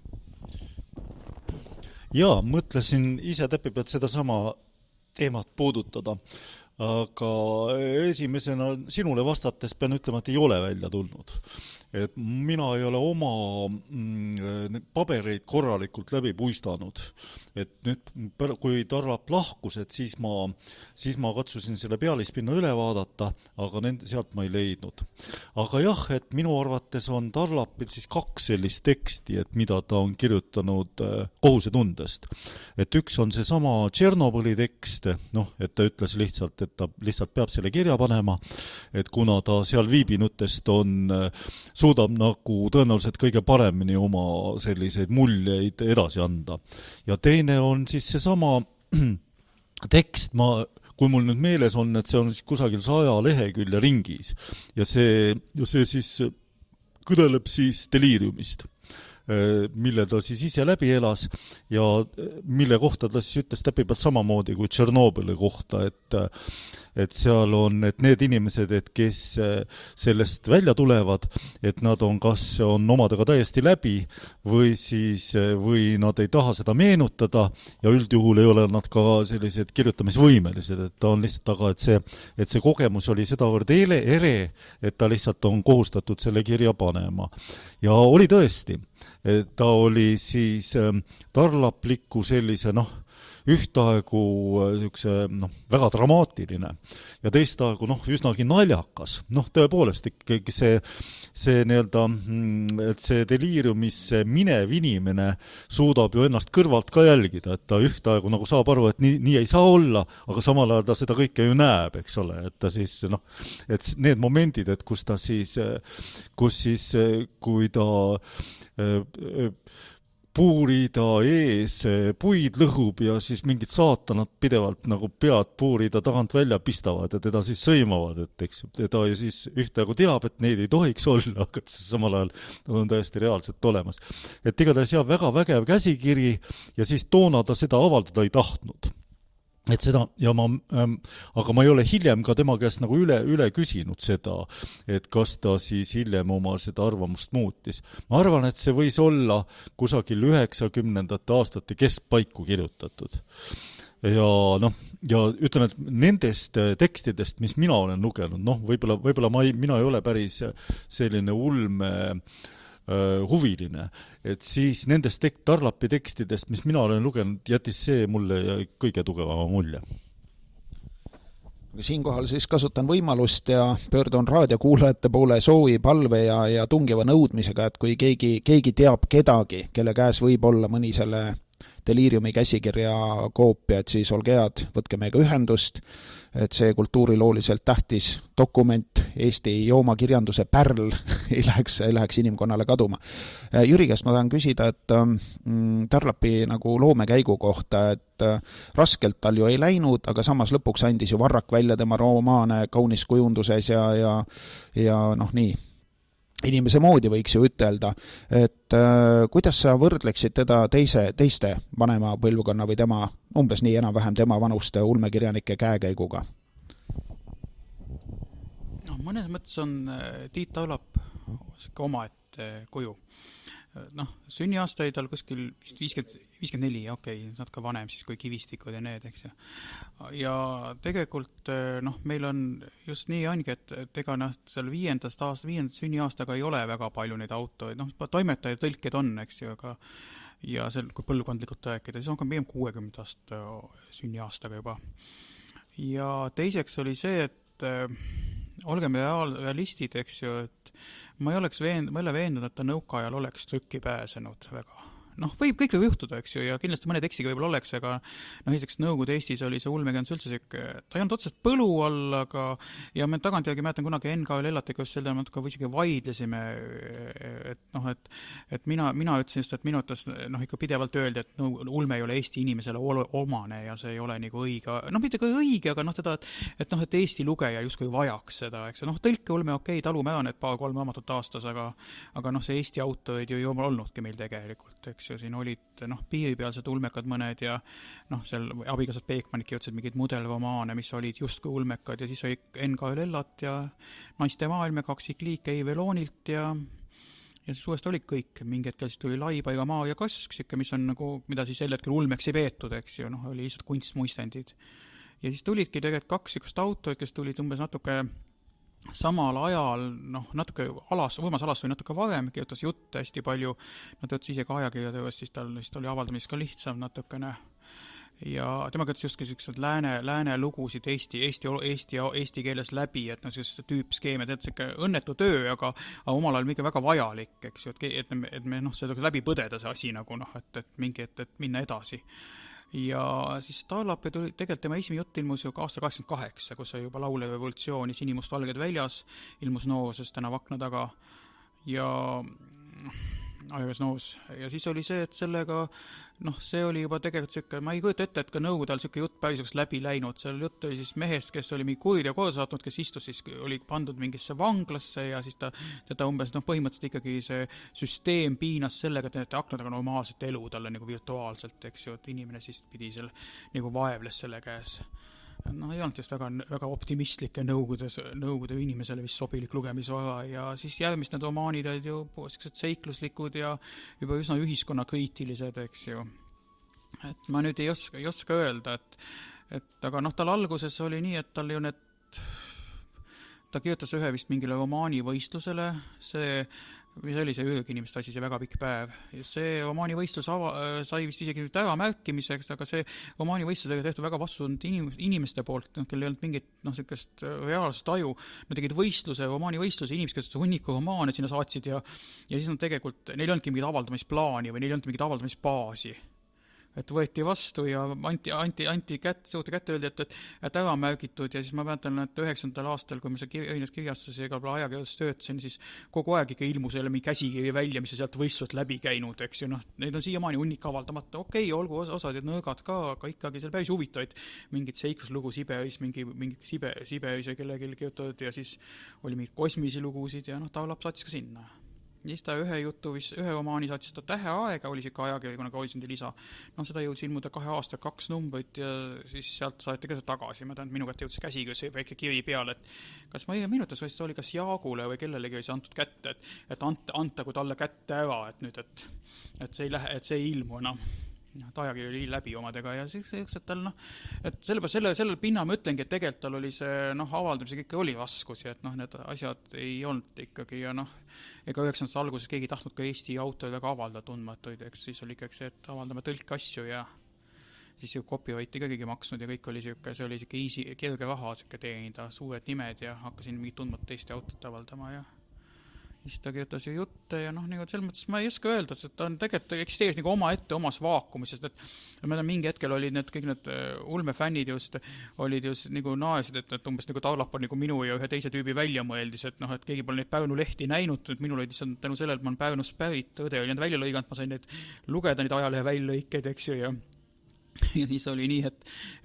S3: Jaa, mõtlesin ise täppi pealt seda sama teemat puudutada, aga esimesena sinule vastates pean ütlema, et ei ole välja tulnud. Et mina ei ole oma pabereid korralikult läbi puistanud. Et nüüd, kui Tarlap lahkus, et siis ma katsusin selle pealispinna üle vaadata, aga sealt ma ei leidnud. Aga jah, et minu arvates on Tarlapil siis 2 sellist teksti, et mida ta on kirjutanud kohusetundest. Et üks on see sama Tšernobõli tekst, et ta ütles lihtsalt, et ta lihtsalt peab selle kirja panema, et kuna ta seal viibinutest suudab nagu tõenäoliselt kõige paremini oma selliseid muljeid edasi anda. Ja teine on siis seesama tekst, kui mul nüüd meeles on, et see on kusagil 100 lehekülje ringis ja see siis kõdeleb siis deliiriumist. mille ta siis ise läbi elas ja mille kohta ta siis ütles täpselt samamoodi kui Tšernobõli kohta, et seal on, et need inimesed, et kes sellest välja tulevad, et nad on omadega täiesti läbi või nad ei taha seda meenutada ja üldjuhul ei ole nad ka sellised kirjutamisvõimelised, et ta on lihtsalt taga, et see kogemus oli sedavõrd ere, et ta lihtsalt on kohustatud selle kirja panema. Ja oli tõesti, et ta oli siis tarlapliku sellise, ühtaegu väga dramaatiline ja teistaegu üsnagi naljakas. Tõepoolest ikkagi see nii-öelda, et see deliiriumisse minev inimene suudab ju ennast kõrvalt ka jälgida, et ta ühtaegu saab aru, et nii ei saa olla, aga samal ajal ta seda kõike ju näeb, eks ole, et ta siis et need momendid, et kus kui ta puurida ees puid lõhub ja siis mingid saatanad pidevalt pead puurida tagant välja pistavad ja teda siis sõimavad, et eks ta ju siis ühtaegu teab, et neid ei tohiks olla, aga samal ajal nad on täiesti reaalselt olemas. Et igatahes väga vägev käsikiri ja siis toona ta seda avaldada ei tahtnud. Et seda, ja aga ma ei ole hiljem ka tema käest üle küsinud seda, et kas ta siis hiljem oma seda arvamust muutis. Ma arvan, et see võis olla kusagil 90. aastate keskpaiku kirjutatud. Ja ütleme, et nendest tekstidest, mis mina olen lugenud, võib-olla mina ei ole päris selline ulme huviline, et siis nendest Tarlapi tekstidest, mis mina olen lugenud, jättis see mulle kõige tugevama mulje.
S1: Siinkohal siis kasutan võimalust ja pöördun raadiokuulajate poole soovi, palve ja tungiva nõudmisega, et kui keegi teab kedagi, kelle käes võib olla mõni selle Deliiriumi käsikirja koopia, et siis olge head, võtke meiega ühendust, et see kultuurilooliselt tähtis dokument, Eesti joomakirjanduse pärl ei läheks inimkonnale kaduma. Jüri käest ma tahan küsida, et Tarlapi loomekäigu kohta, et raskelt tal ju ei läinud, aga samas lõpuks andis ju Varrak välja tema romaane kaunis kujunduses ja nii. Inimese moodi võiks ju ütelda, et kuidas sa võrdleksid teda teiste vanema põlvkonna või tema, umbes nii enam-vähem tema vanuste ulmekirjanike käekäiguga?
S4: Mõnes mõttes on Tiit Taulap omaette kuju. Sünniaasta oli tal kuskil 54, okei, natuke vanem siis kui Kivistikud ja need, eks ju. Ja tegelikult meil on just nii ongi, et ega seal 5. sünniaastaga ei ole väga palju neid autoid, toimetaja tõlked on, eks ju, aga ja seal, kui põlvkondlikult rääkida, siis on ka pigem 60. sünniaastaga juba. Ja teiseks oli see, et olgeme realistid, eks ju, et ma ei ole veendunud, et ta nõukaajal oleks trükki pääsenud väga. Kõik võib juhtuda, eks ju, ja kindlasti mõned eksiga võib-olla oleks, aga esiteks Nõukogude Eestis oli see ulmekirjandus üldse siuke, ta ei olnud otseselt põlu all, aga ja me tagantjärgi mäletan kunagi NKL Ellatega just selle natuke isegi vaidlesime, et mina ütlesin just, et minu ütles ikka pidevalt öeldi, et ulme ei ole Eesti inimesele omane ja see ei ole nagu õige, mitte ka õige, aga teda, et Eesti lugeja justkui vajaks seda, eks tõlke ulme okei, talumäe on, et 2-3 raamatut aastas, aga see Eesti autoid ju ei ole olnudki meil tegelikult, eks ju, siin olid piiripealsed ulmekad mõned ja seal abikaasad Peekmannik jõudsid mingid mudelromaane, mis olid justkui ulmekad ja siis oli NKL Ellat ja Naiste maailm ja kaksikliike Eiveloonilt ja siis uuesti olid kõik. Mingi hetkel siis tuli Laipaiga maa ja kask, mis on mida siis sel hetkel ulmeks ei peetud, eks ju, oli lihtsalt kunstmuistendid. Ja siis tulidki tegelikult 2 sükust autoid, kes tulid umbes natuke samal ajal, natuke võimas alas või natuke varem, kirjutas jutte hästi palju, nad töötas ise ka ajakirjatöös, siis tal oli avaldamist ka lihtsam natukene. Ja tema kirjutas just sellised lääne lugusid eesti keeles läbi, et sellised tüüpskeeme, see õnnetu töö, aga omal ajal mingi väga vajalik, eks ju, et me seda läbi põdeda see asi et minna edasi. Ja siis Tallapi tuli, tegelikult tema esimene jutt ilmus ju aasta 88, kus oli juba laulev revolutsioon ja sinimustvalged väljas, ilmus nooses täna vakna taga ja iOS nõus. Ja siis oli see, et sellega, noh, see oli juba tegelikult siuke, ma ei kujuta ette, et ka nõukogude ajal siuke jutt päris läbi läinud. Seal jutt oli siis mehest, kes oli mingi kuriteo koos saatnud, kes istus siis, oli pandud mingisse vanglasse ja siis teda umbes, noh, põhimõtteliselt ikkagi see süsteem piinas sellega, et need aknad aga normaalset elu talle nagu virtuaalselt, eks ju, et inimene siis pidi seal nagu vaevles selle käes. No ei olnud just väga optimistlik ja nõukogude inimesele vist sobilik lugemisvara ja siis järgmist need romaanid olid ju sellised seikluslikud ja juba üsna ühiskonnakriitilised, eks ju. Et ma nüüd ei oska öelda, et aga noh, tal alguses oli nii, et tal ju ta kirjutas ühe vist mingile romaanivõistlusele, see oli see ürginimeste asi, see väga pikk päev. Ja see romaanivõistlus sai vist isegi ära märkimiseks, aga see romaanivõistlusega tehtud väga vastunud inimeste poolt, kellel ei olnud mingit sellist reaalset aju. Nad tegid romaanivõistluse, inimesed, kes hunniku romaane sinna saatsid ja siis nad tegelikult, neil ei olnudki mingit avaldamisplaani või neil ei olnud mingit avaldamisbaasi. Et võeti vastu ja anti suurde kätte öeldi, et ära märgitud ja siis ma mäletan, et 9. aastal, kui ma see kirjastus ja igal pool ajakirjastus töötasin, siis kogu aeg ikka ilmus jälle mingi käsikiri välja, mis on sealt võistlused läbi käinud, eks ju, neid on siiamaani hunnik avaldamata, okei, olgu osad ja nõrgad ka, aga ikkagi seal päris huvitavaid mingid seikluslugu Siberis, mingi Siberis ja kellelgi kirjutatud ja siis oli mingid kosmisi lugusid ja Taulap saatis ka sinna. Ja siis ta ühe romaani saatis ta Tähe aega, oli siuke ajakirjana Horisonti lisa. Seda jõudis ilmuda 2 aasta 2 numbrit ja siis sealt saati ka see tagasi. Ma tean, minu kätte jõudis käsi, see väike kiri peale, et kas ma ei meenutas, vist oli kas Jaagule või kellelegi oli see antud kätte, et antagu talle kätte ära, et nüüd, et see ei ilmu enam. Ajakiri oli läbi omadega ja siis et tal et sellel pinna ma ütlengi, et tegelikult tal oli see avaldamisega ikka oli raskusi, et need asjad ei olnud ikkagi ja ega 9. alguses keegi tahtnud ka Eesti autoid väga avaldada tundmatuid, eks siis oli ikkagi see, et avaldame tõlkasju ja siis ju copyrighti ka keegi maksnud ja kõik oli siuke, see oli siuke easy, kerge raha siuke teenida, suured nimed ja hakkasin mingit tundmatut Eesti autot avaldama ja siis ta kirjutas ju jutte ja selles mõttes ma ei oska öelda, et ta on tegelikult eksisteeris nagu omaette omas vaakumis, sest et ma tean, mingi hetkel olid kõik need ulmefännid just olid just nagu naesid, et umbes nagu Taulap on nagu minu ja ühe teise tüübi välja mõeldis, et et keegi pole neid Pärnu lehti näinud, et minul oli lihtsalt tänu sellele, et ma olen Pärnust pärit, õde oli need välja lõiganud, ma sain neid lugeda, neid ajalehe väljlõikeid, eks ju, ja siis oli nii,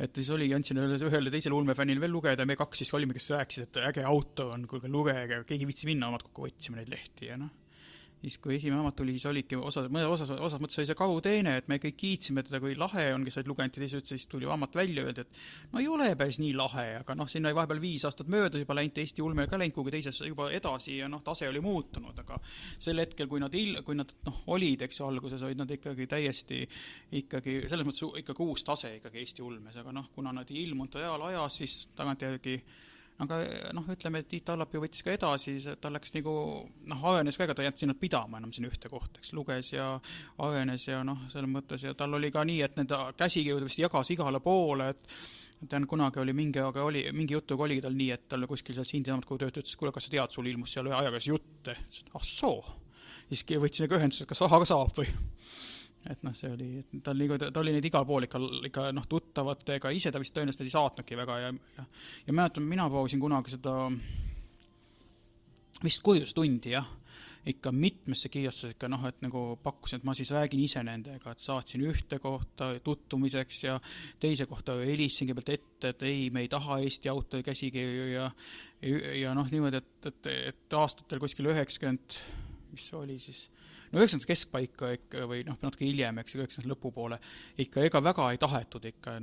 S4: et siis andsin ühele teisele ulmefännile veel lugeda ja me 2 siis olime, kes rääkisid, et äge auto on, kuulge lugege, keegi viitsi minna, omad kokku võtsime neid lehti ja siis kui esimene raamat tuli, siis olidki osas mõttes oli see karuteene, et me kõik kiitsime teda, kui lahe on, kes said lugenud ja siis tuli raamat välja öelda, et ei ole päris nii lahe, aga sinna oli vahepeal 5 aastat möödas, juba läinud Eesti ulmele ka läinud kuhugi teises juba edasi ja tase oli muutunud, aga sel hetkel, kui nad olid, eks ju, alguses olid nad ikkagi täiesti selles mõttes ikkagi uus tase ikkagi Eesti ulmes, aga kuna nad ei ilmunud reaalajas, siis tagantjärgi aga ütleme, et Tiit Taulap ju võttis ka edasi, ta läks nagu, arenes ka, ega ta ei jäänud sinna pidama enam sinna ühte kohta, eks luges ja arenes ja selles mõttes ja tal oli ka nii, et need käsikirjud vist jagas igale poole, et tean, kunagi oli mingi jutuga oligi tal nii, et tal kuskil seal Sindi Raamatkogu töötajad ütles, kuule, kas sa tead, sul ilmus seal ajakirjas jutte? Soo! Siis võtsin nagu ühendus, et kas raha ka saab või? Et see oli, ta oli neid igal pool ikka tuttavatega, ise ta vist tõenäoliselt ei saatnudki väga ja mäletan, mina proovisin kunagi seda vist kurjustundi, jah, ikka mitmesse kirjastuses ikka, et nagu pakkusin, et ma siis räägin ise nendega, et saatsin ühte kohta tutvumiseks ja teise kohta helistasin kõigepealt ette, et ei, me ei taha Eesti autori käsikirju ja niimoodi, et aastatel kuskil 90, mis oli siis 90 keskpaika ikka, või natuke hiljem, eks 90 lõpupoole, ikka ega väga ei tahetud ikka,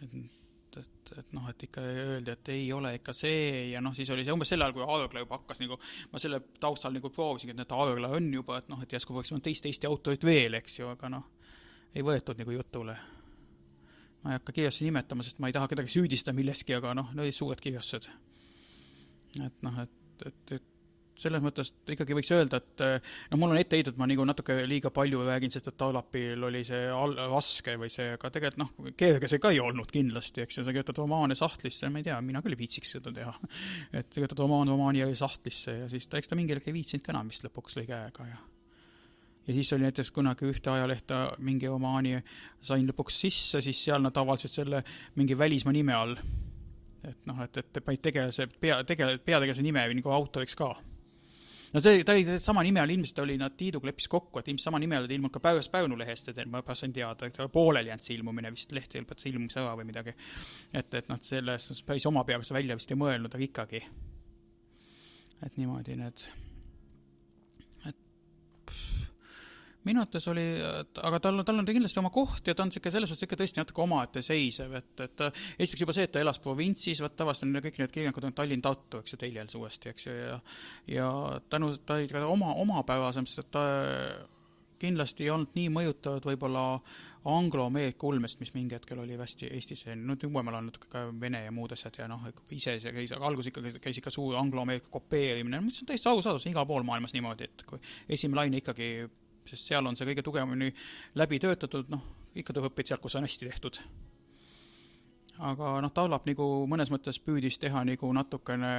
S4: et ikka öeldi, et ei ole ikka see ja siis oli see umbes sel ajal, kui Argla juba hakkas nagu, ma selle taustal nagu proovisin, et Argla on juba, et järsku võiks teist Eesti autorit veel, eks ju, aga ei võetud nagu jutule. Ma ei hakka kirjastusi nimetama, sest ma ei taha kedagi süüdistada milleski, aga olid suured kirjastused. Et selles mõttes ikkagi võiks öelda, et mul on ette heitud, ma nagu natuke liiga palju räägin, sest et Taulapil oli see raske või see, aga tegelikult kerge see ka ei olnud kindlasti, eks ju, sa kirjutad romaane sahtlisse, ma ei tea, mina küll viitsiks seda teha, et sa kirjutad romaani jäi sahtlisse ja siis eks ta mingi hetk ei viitsinud ka enam vist lõpuks lõi käega ja siis oli näiteks kunagi ühte ajalehta mingi romaani sain lõpuks sisse, siis seal nad avaldasid selle mingi välismaa nime all, et ma ei tegelase peategelase nime või nagu autoriks ka. no see, ta oli sama nime all, ilmselt oli nad Tiiduga leppis kokku, et ilmselt sama nime all ilmub ka Päevnu lehest, et ma sain teada, et pooleli jäänud see ilmumine vist lehti lõpetas ilmumise ära või midagi. Et noh, selles päris oma peaga see välja vist ei mõelnud, aga ikkagi. Et niimoodi need... minu arvates oli, aga tal on kindlasti oma koht ja ta on selles mõttes ikka tõesti natuke omaette seisev, et esiteks juba see, et ta elas provintsis, tavaliselt on kõik need kirjanikud on Tallinn-Tartu, eks ju, Teljels uuesti, eks ju, ja tänu ta oli ka omapäevasem, sest et ta kindlasti ei olnud nii mõjutatud võib-olla anglo-Ameerika ulmest, mis mingi hetkel oli hästi Eestis, juuemal on natuke ka Vene ja muud asjad ja ise see käis, aga algus käis ikka suur anglo-Ameerika kopeerimine, mis on täiesti arusaadus igal pool maailmas niimoodi, et kui esimene laine ikkagi sest seal on see kõige tugevamini läbi töötatud, ikka ta õpid sealt, kus on hästi tehtud. Aga Tarlap nagu mõnes mõttes püüdis teha nagu natukene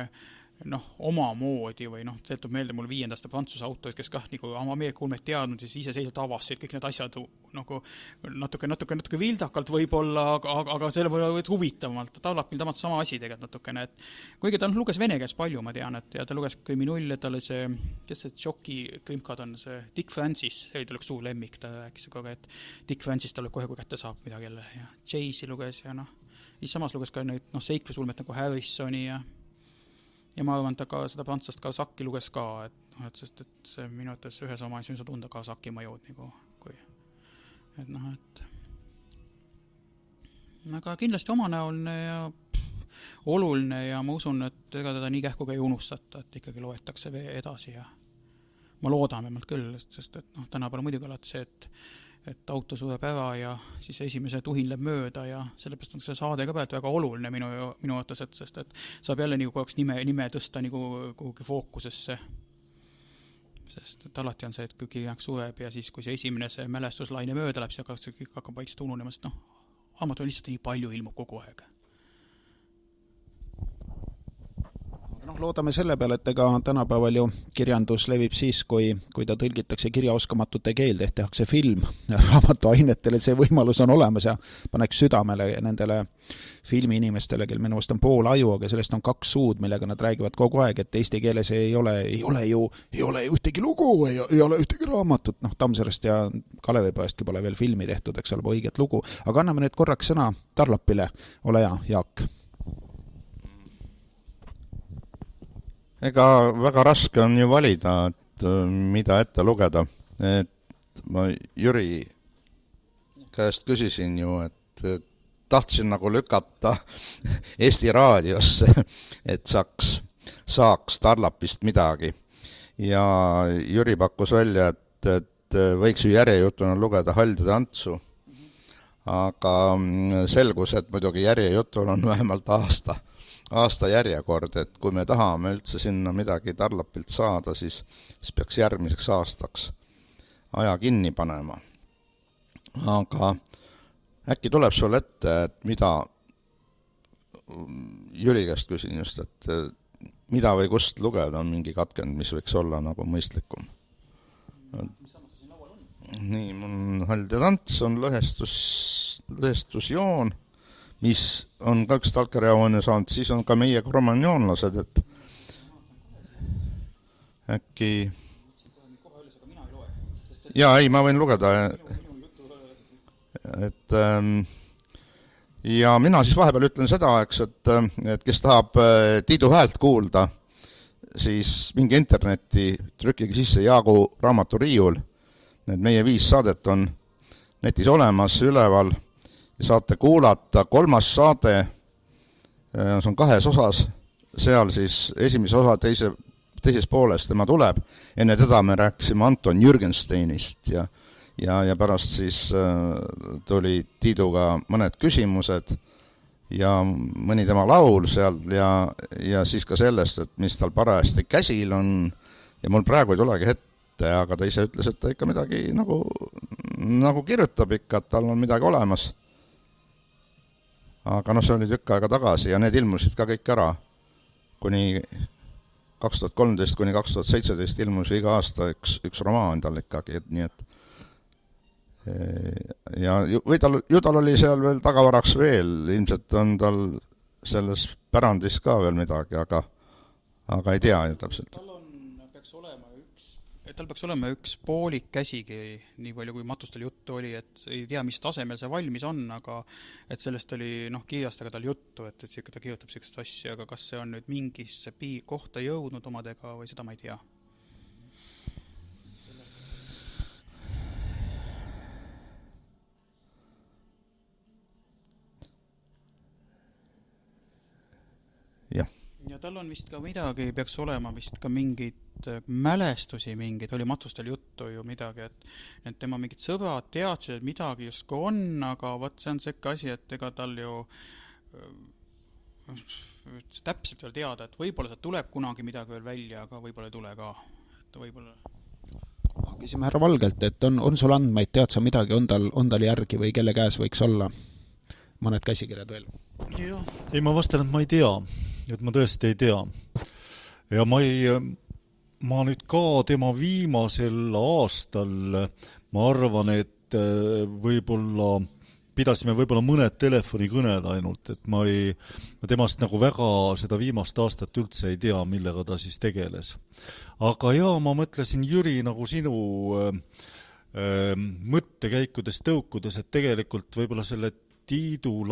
S4: oma moodi või seetub meelde mul 5. aasta Prantsuse autorid, kes kah nagu Ameerika ulmet teadnud ja siis iseseisvalt avasid kõik need asjad nagu natuke vildakalt võib-olla, aga selle võrra huvitavamalt. Tarlapil tamalt sama asi tegelikult natukene, et kuigi ta luges vene käes palju, ma tean, et ja ta luges Kriminull, et ta oli see, kes see Jockey krimkad on, see Dick Francis, see oli tal üks suur lemmik, ta rääkis kogu, et Dick Francis tal kohe, kui kätte saab midagi jälle ja Chasey luges ja siis samas luges ka neid seiklusulmet nagu Harrisoni ja ma arvan, ta ka seda prantslast Kawasaki luges ka, et sest et see minu arvates ühes oma asja tunda Kawasaki mõjud nagu, kui et aga kindlasti omanäoline ja oluline ja ma usun, et ega teda nii kähku ka ei unustata, et ikkagi loetakse edasi ja ma loodan vähemalt küll, sest et tänapäeval muidugi alati see, et auto sureb ära ja siis esimese tuhin läheb mööda ja sellepärast on see saade ka praegu väga oluline minu arvates, sest et saab jälle nagu korraks nime tõsta nagu kuhugi fookusesse. Sest et alati on see, et kui kirjak sureb ja siis kui see esimene see mälestuslaine mööda läheb, siis kõik hakkab vaikselt ununemast, raamat on lihtsalt nii palju ilmub kogu aeg.
S1: Loodame selle peale, et ega tänapäeval ju kirjandus levib siis, kui ta tõlgitakse kirjaoskamatute keelde, ehk tehakse film raamatuainetele, see võimalus on olemas ja paneks südamele nendele filmiinimestele, kel minu arust on pool aju, aga sellest on 2 suud, millega nad räägivad kogu aeg, et eesti keeles ei ole ju ühtegi lugu, ei ole ühtegi raamatut, Tammsaarest ja Kalevipoestki pole veel filmi tehtud, eks ole, õiget lugu, aga anname nüüd korraks sõna Tarlapile, ole hea, Jaak.
S2: Ega väga raske on ju valida, et mida ette lugeda. Et ma Jüri käest küsisin ju, et tahtsin nagu lükata Eesti raadiosse, et saaks Tarlapist midagi. Ja Jüri pakkus välja, et võiks ju järjejutuna lugeda Haldide Antsu. Aga selgus, et muidugi järjejutul on vähemalt aasta järjekord, et kui me tahame üldse sinna midagi Tarlapilt saada, siis peaks järgmiseks aastaks aja kinni panema. Aga äkki tuleb sul ette, et mida Jüri käest küsin just, et mida või kust lugeda on mingi katkend, mis võiks olla nagu mõistlikum? Nii, mul Haldide Ants on lõhestusjoon, mis on ka üks talkarjauane saanud, siis on ka meie kromanjoonlased, et äkki... ma võin lugeda, et ja mina siis vahepeal ütlen seda, eks, et kes tahab Tiidu häält kuulda, siis mingi internetti trükkige sisse Jaagu raamaturiiul, need meie 5 saadet on netis olemas, üleval, saate kuulata 3. saade, see on 2 osas, seal siis esimese osa teises pooles tema tuleb. Enne teda me rääkisime Anton Jürgensteinist ja pärast siis tuli Tiiduga mõned küsimused ja mõni tema laul seal ja siis ka sellest, et mis tal parajasti käsil on ja mul praegu ei tulegi ette, aga ta ise ütles, et ta ikka midagi nagu kirjutab ikka, et tal on midagi olemas. Aga see oli tükk aega tagasi ja need ilmusid ka kõik ära. Kuni 2013 kuni 2017 ilmus iga aasta üks romaan tal ikkagi, nii et ja tal oli seal veel tagavaraks veel, ilmselt on tal selles pärandis ka veel midagi, aga ei tea ju täpselt.
S4: Tal peaks olema tal peaks olema üks poolik käsigi, nii palju kui matustel juttu oli, et ei tea, mis tasemel see valmis on, aga et sellest oli kirjastega tal juttu, et ta kirjutab sellist asja, aga kas see on nüüd mingisse kohta jõudnud omadega või seda ma ei tea. Ja tal on vist ka midagi, peaks olema vist ka mingid mälestusi mingid, oli matustel juttu ju midagi, et tema mingid sõbrad teadsid, et midagi just on, aga vaat see on sekka asi, et ega tal ju täpselt veel teada, et võib-olla see tuleb kunagi midagi veel välja, aga võib-olla ei tule ka. Et võib-olla...
S1: Küsime härra Valgelt, et on sul andmeid, tead sa midagi, on tal järgi või kelle käes võiks olla mõned käsikirjad veel?
S3: Jah, ei ma vastan, et ma ei tea. Et ma tõesti ei tea. Ja ma nüüd ka tema viimasel aastal, ma arvan, et pidasime võib-olla mõned telefonikõned ainult, et ma temast nagu väga seda viimast aastat üldse ei tea, millega ta siis tegeles. Aga jaa, ma mõtlesin, Jüri, nagu sinu mõttekäikudes tõukudes, et tegelikult võib-olla selle Tiidu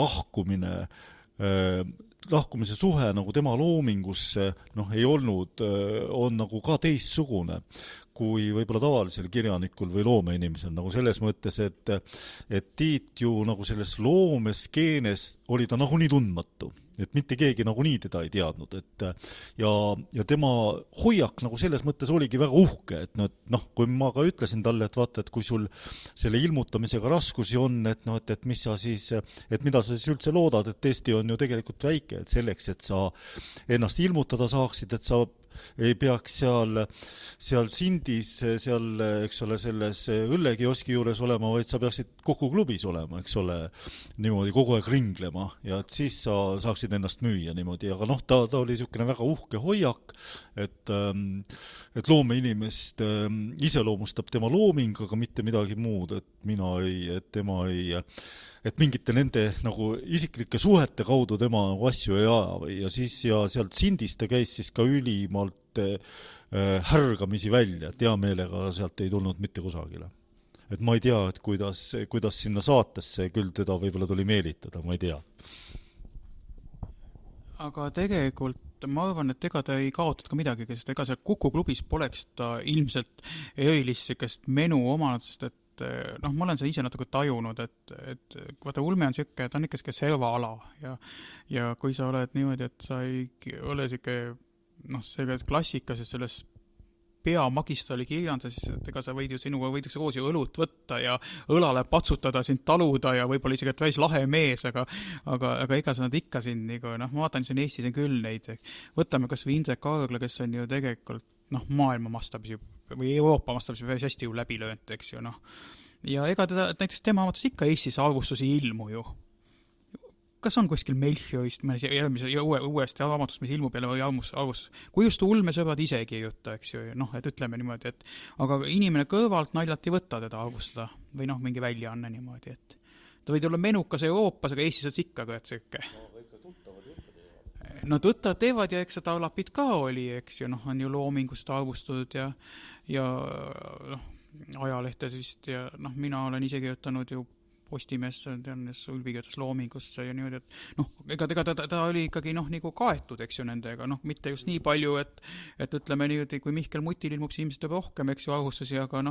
S3: lahkumise suhe nagu tema loomingusse ei olnud, on nagu ka teistsugune kui võib-olla tavalisel kirjanikul või loomeinimesel, nagu selles mõttes, et Tiit ju nagu selles loomeskeenes oli ta nagunii tundmatu, et mitte keegi nagunii teda ei teadnud, ja tema hoiak nagu selles mõttes oligi väga uhke, et kui ma ka ütlesin talle, et vaata, et kui sul selle ilmutamisega raskusi on, et mis sa siis, et mida sa siis üldse loodad, et Eesti on ju tegelikult väike, et selleks, et sa ennast ilmutada saaksid, et sa ei peaks seal Sindis, eks ole, selles õllekioski juures olema, vaid sa peaksid Kuku klubis olema, eks ole, niimoodi kogu aeg ringlema, ja et siis sa saaksid ennast müüa niimoodi, aga ta oli niisugune väga uhke hoiak, et loomeinimest iseloomustab tema looming, aga mitte midagi muud, et tema ei et mingite nende nagu isiklike suhete kaudu tema nagu asju ei aja ja siis sealt Sindist ta käis siis ka ülimalt härgamisi välja, et hea meelega sealt ei tulnud mitte kusagile. Et ma ei tea, et kuidas sinna saatesse küll teda võib-olla tuli meelitada, ma ei tea.
S4: Aga tegelikult ma arvan, et ega ta ei kaotud ka midagi, sest ega seal Kuku klubis poleks ta ilmselt erilist menu omanud, sest et ma olen seda ise natuke tajunud, et vaata Ulme on siuke, ta on ikka servaala ja kui sa oled niimoodi, et sa ei ole siuke selles klassikases selles peamagistrali kirjandas, siis ega sa sinuga võidakse koos ju õlut võtta ja õlale patsutada, sind taluda ja võib-olla isegi, et väis lahe mees, aga ega sa nad ikka siin, ma vaatan siin Eestis on küll neid, võtame kas või Indrek Argla, kes on ju tegelikult maailma mastaabis või Euroopa mastaabis päris hästi ju läbi löönt, eks ju, Ja ega näiteks tema avatus ikka Eestis arvustusi ilmu ju. Kas on kuskil Melchiorist uuesti avatust, mis ilmu peale või arvustus? Kui just ulmesõbrad ise kirjuta, eks ju, et ütleme niimoodi, et aga inimene kõrvalt naljalt ei võtta teda arvustada või mingi väljaanne niimoodi, et ta võid olla menukas Euroopas, aga Eestis on ikka ka, et siuke. Tuttavad teevad ja eks seda Taulapid ka oli, eks ju, on ju loomingust arvustatud ja ajalehtes vist ja mina olen ise kirjutanud ju Postimesse, Ulvi kirjutas loomingusse ja niimoodi, et ega ta oli ikkagi nagu kaetud, eks ju, nendega, mitte just nii palju, et ütleme niimoodi, kui Mihkel Mutil ilmub ilmselt juba rohkem, eks ju, arvustusi, aga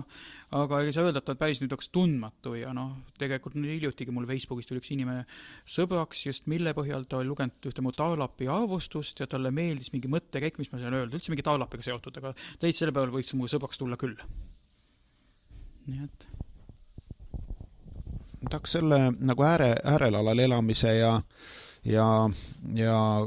S4: ei saa öelda, et ta päris nüüd oleks tundmatu ja tegelikult nüüd hiljutigi mul Facebookist tuli üks inimene sõbraks, just mille põhjal ta oli lugenud ühte mu Taulapi arvustust ja talle meeldis mingi mõttekäik, mis ma saan öelda, üldse mingi Taulapiga seotud, aga teid selle peal võiks mu sõbraks tulla küll. Nii et
S1: tahaks selle nagu äärelaalal elamise ja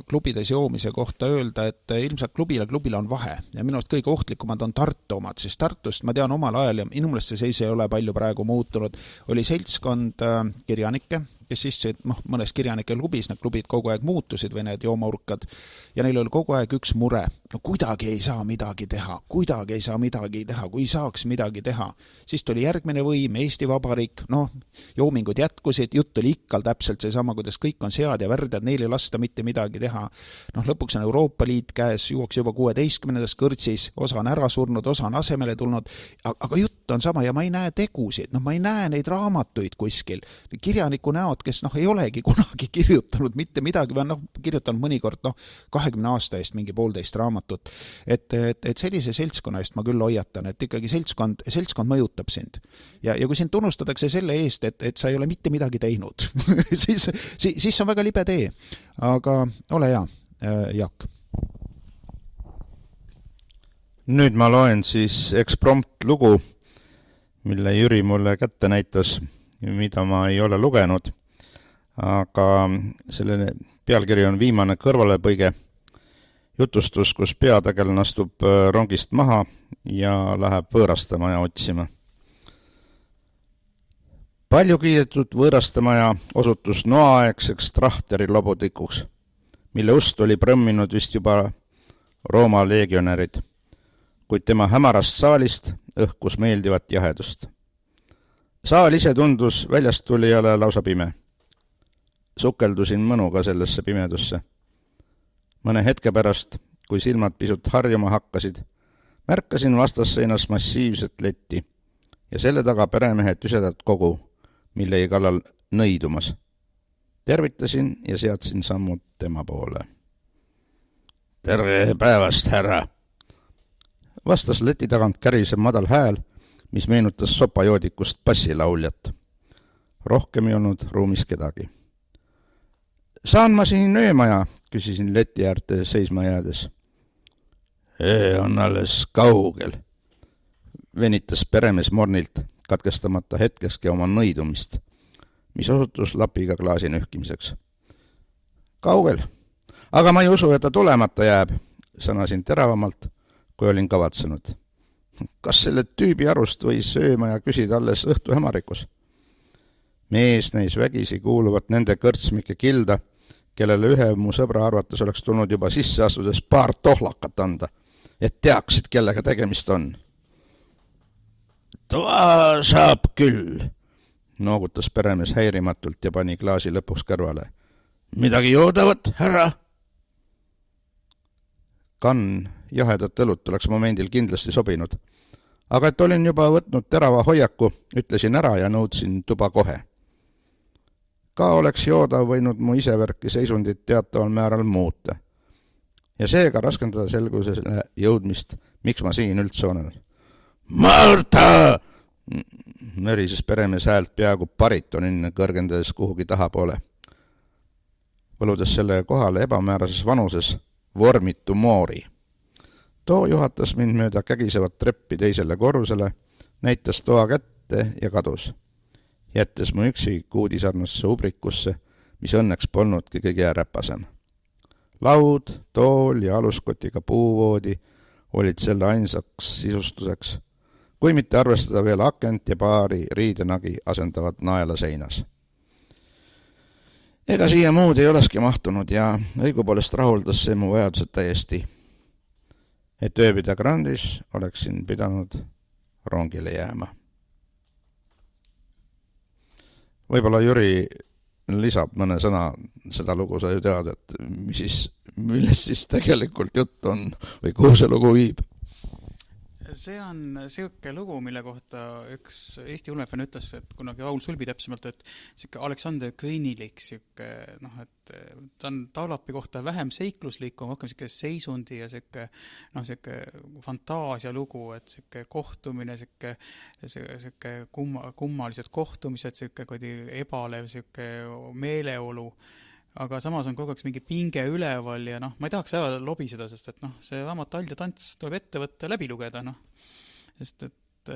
S1: klubides joomise kohta öelda, et ilmselt klubile on vahe ja minu arust kõige ohtlikumad on Tartu omad, siis Tartust ma tean omal ajal ja minu meelest see seis ei ole palju praegu muutunud, oli seltskond kirjanikke, kes istusid mõnes kirjanike klubis, need klubid kogu aeg muutusid või need joomaurkad, ja neil oli kogu aeg üks mure. No kuidagi ei saa midagi teha, kui saaks midagi teha. Siis tuli järgmine võim, Eesti Vabariik, joomingud jätkusid, jutt oli ikka täpselt seesama, kuidas kõik on sead ja värdjad, neil ei lasta mitte midagi teha. Lõpuks on Euroopa Liit käes, juuaks juba 16. kõrtsis, osa on ära surnud, osa on asemele tulnud, aga jutt on sama ja ma ei näe tegusid, ma ei näe neid raamatuid kuskil. Kirjaniku näod, kes ei olegi kunagi kirjutanud mitte midagi, või on kirjutanud mõnikord 20 aasta eest mingi 1,5 raamatut. Et sellise seltskonna eest ma küll hoiatan, et ikkagi seltskond mõjutab sind. Ja kui sind tunnustatakse selle eest, et sa ei ole mitte midagi teinud, siis on väga libe tee. Aga ole hea, Jaak.
S2: Nüüd ma loen siis eksprompt lugu, mille Jüri mulle kätte näitas, mida ma ei ole lugenud, aga selle pealkiri on Viimane kõrvalepõige, jutustus, kus peategelane astub rongist maha ja läheb võõrastamaja otsima. Palju kiidetud võõrastamaja osutus noaaegseks trahteri lobutikuks, mille ust oli prõmminud vist juba Rooma legionärid, kuid tema hämarast saalist õhkus meeldivat jahedust. Saal ise tundus väljast tulijale lausa pime. Sukeldusin mõnuga sellesse pimedusse. Mõne hetke pärast, kui silmad pisut harjuma hakkasid, märkasin vastasseinas massiivset letti ja selle taga peremehe tüsedat kogu, millegi kallal nõidumas. Tervitasin ja seadsin sammud tema poole. Tere päevast, härra! Vastas leti tagant kärisev madal hääl, mis meenutas sopajoodikust bassilauljat. Rohkem ei olnud ruumis kedagi. Saan ma siin öömaja, küsisin leti äärte seisma jäädes. Öö on alles kaugel, venitas peremees mornilt, katkestamata hetkeski oma nõidumist, mis osutus lapiga klaasi nühkimiseks. Kaugel, aga ma ei usu, et ta tulemata jääb, sõnasin teravamalt, kui olin kavatsenud. Kas selle tüübi arust võis öömaja küsida alles õhtu hämarikus? Mees näis vägisi kuuluvat nende kõrtsmike kilda, kellele ühe mu sõbra arvates oleks tulnud juba sisse astudes paar tohlakat anda, et teaksid, kellega tegemist on. Toa saab küll, noogutas peremees häirimatult ja pani klaasi lõpuks kõrvale. Midagi joodavat, härra? Kann jahedat õlut oleks momendil kindlasti sobinud, aga et olin juba võtnud terava hoiaku, ütlesin ära ja nõudsin tuba kohe. Ka oleks jooda võinud mu isevärki seisundit teataval määral muuta. Ja seega raskendada selgusele jõudmist, miks ma siin üldse olen. Marta! Mörises peremees häält peaaegu baritoninne kõrgendades kuhugi tahapoole. Võludes selle kohale ebamäärases vanuses vormitu moori. Too juhatas mind mööda kägisevat treppi teisele korrusele, näitas toa kätte ja kadus, jättes mu üksi kuudisarnasse ubrikusse, mis õnneks polnudki kõige räpasem. Laud, tool ja aluskotiga puuvoodi olid selle ainsaks sisustuseks, kui mitte arvestada veel akent ja paari riidenagi asendavad naela seinas. Ega siia muud ei oleski mahtunud ja õigupoolest rahuldas see mu vajadused täiesti. Et ööbida Grandis oleksin pidanud rongile jääma. Võib-olla Jüri lisab mõne sõna, seda lugu sa ju tead, et millest siis tegelikult jutt on või kuhu see lugu viib?
S4: See on selline lugu, mille kohta üks Eesti ulmefänn ütles, et kunagi Aul Sulbi täpsemalt, et selline Aleksander Kõinilik, et ta on Taulapi kohta vähem seikluslikum, rohkem selline seisundi ja selline fantaasia lugu, et selline kohtumine, selline kummalised kohtumised, selline ebalev selline meeleolu, aga samas on kogu aeg mingi pinge üleval ja ma ei tahaks ära lobiseda, sest et see raamat All ja tants tuleb ette võtta läbi lugeda, sest et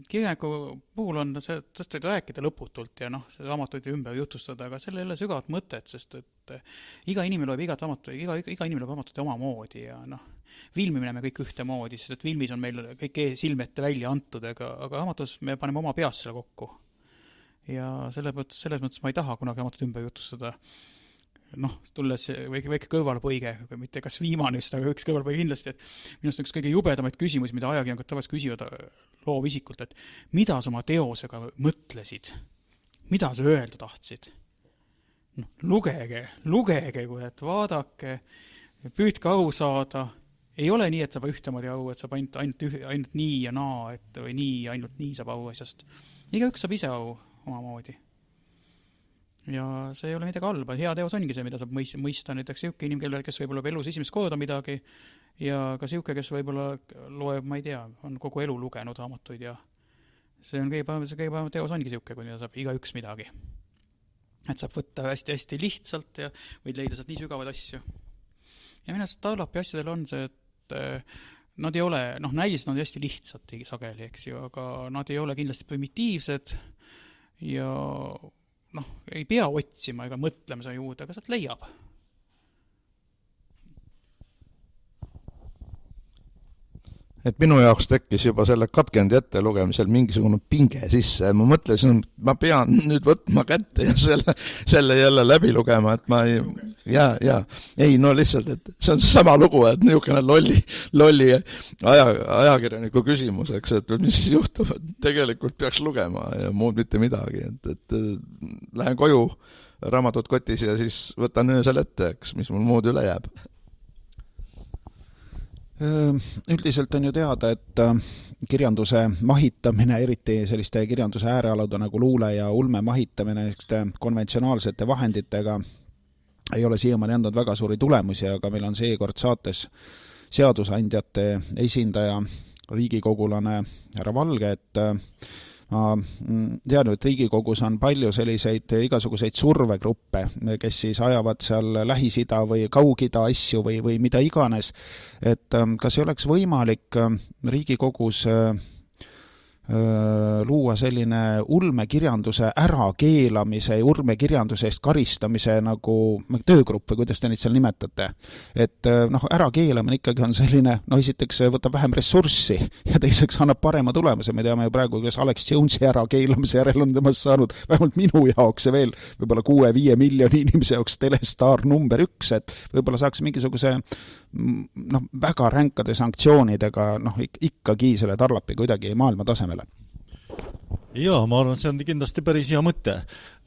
S4: kirjaniku puhul on see, tõst võid rääkida lõputult ja see raamat võid ümber jutustada, aga selle ei ole sügavat mõtet, sest et iga inimene loeb iga inimene loeb raamatut omamoodi ja filmimine me kõik ühtemoodi, sest et filmis on meil kõik silme ette välja antud, aga raamatus me paneme oma peas selle kokku. ja selles mõttes ma ei taha kunagi raamatut ümber jutustada. Tulles väike kõrvalpõige, mitte kas viimane just, aga üks kõrvalpõige kindlasti, et minust üks kõige jubedamaid küsimusi, mida ajakirjanikud tavaliselt küsivad loovisikult, et mida sa oma teosega mõtlesid, mida sa öelda tahtsid. Lugege, kurat, vaadake, püüdke aru saada, ei ole nii, et saab ühtemoodi aru, et saab ainult nii ja naa, või nii, ainult nii saab aru asjast. Igaüks saab ise aru omamoodi. Ja see ei ole midagi halba, hea teos ongi see, mida saab mõista näiteks siuke inimene, kes võib-olla elus esimest korda midagi ja ka siuke, kes võib-olla loeb, ma ei tea, on kogu elu lugenud raamatuid ja see on kõige parem teos ongi siuke, kui saab igaüks midagi. Et saab võtta hästi-hästi lihtsalt ja võid leida sealt nii sügavaid asju. Ja minu startupi asjadel on see, et nad ei ole, näiliselt nad hästi lihtsalt sageli, eks ju, aga nad ei ole kindlasti primitiivsed ja ei pea otsima ega mõtlema selle juurde, aga sealt leiab.
S2: Et minu jaoks tekkis juba selle katkendi ette lugemisel mingisugune pinge sisse. Ma mõtlesin, et ma pean nüüd võtma kätte ja selle jälle läbi lugema, et ma ei... Ei, lihtsalt, et see on see sama lugu, et niisugune lolli ajakirjaniku küsimuseks, et mis siis juhtub, et tegelikult peaks lugema ja muud mitte midagi. Et lähen koju, raamatut kotis ja siis võtan öösel ette, mis mul muud üle jääb.
S1: Üldiselt on ju teada, et kirjanduse mahitamine, eriti selliste kirjanduse äärealude nagu luule ja ulme mahitamine konventsionaalsete vahenditega ei ole siiamaani andnud väga suuri tulemusi, aga meil on seekord saates seadusandjate esindaja, riigikogulane härra Valge, et ma tean, et Riigikogus on palju selliseid igasuguseid survegruppe, kes siis ajavad seal Lähis-Ida või Kaug-Ida asju või mida iganes, et kas ei oleks võimalik Riigikogus luua selline ulmekirjanduse ärakeelamise ja ulmekirjanduse eest karistamise nagu töögrupp või kuidas te neid seal nimetate. Et ärakeelamine ikkagi on selline, esiteks võtab vähem ressurssi ja teiseks annab parema tulemuse. Me teame ju praegu, kes Alex Jonesi ärakeelamise järel on temast saanud vähemalt minu jaoks ja veel võib-olla 6-5 miljoni inimese jaoks telestaar number 1, et võib-olla saaks mingisuguse väga ränkade sanktsioonidega ikkagi selle tarlapi kuidagi maailma tasemele.
S3: Jaa, ma arvan, see on kindlasti päris hea mõte.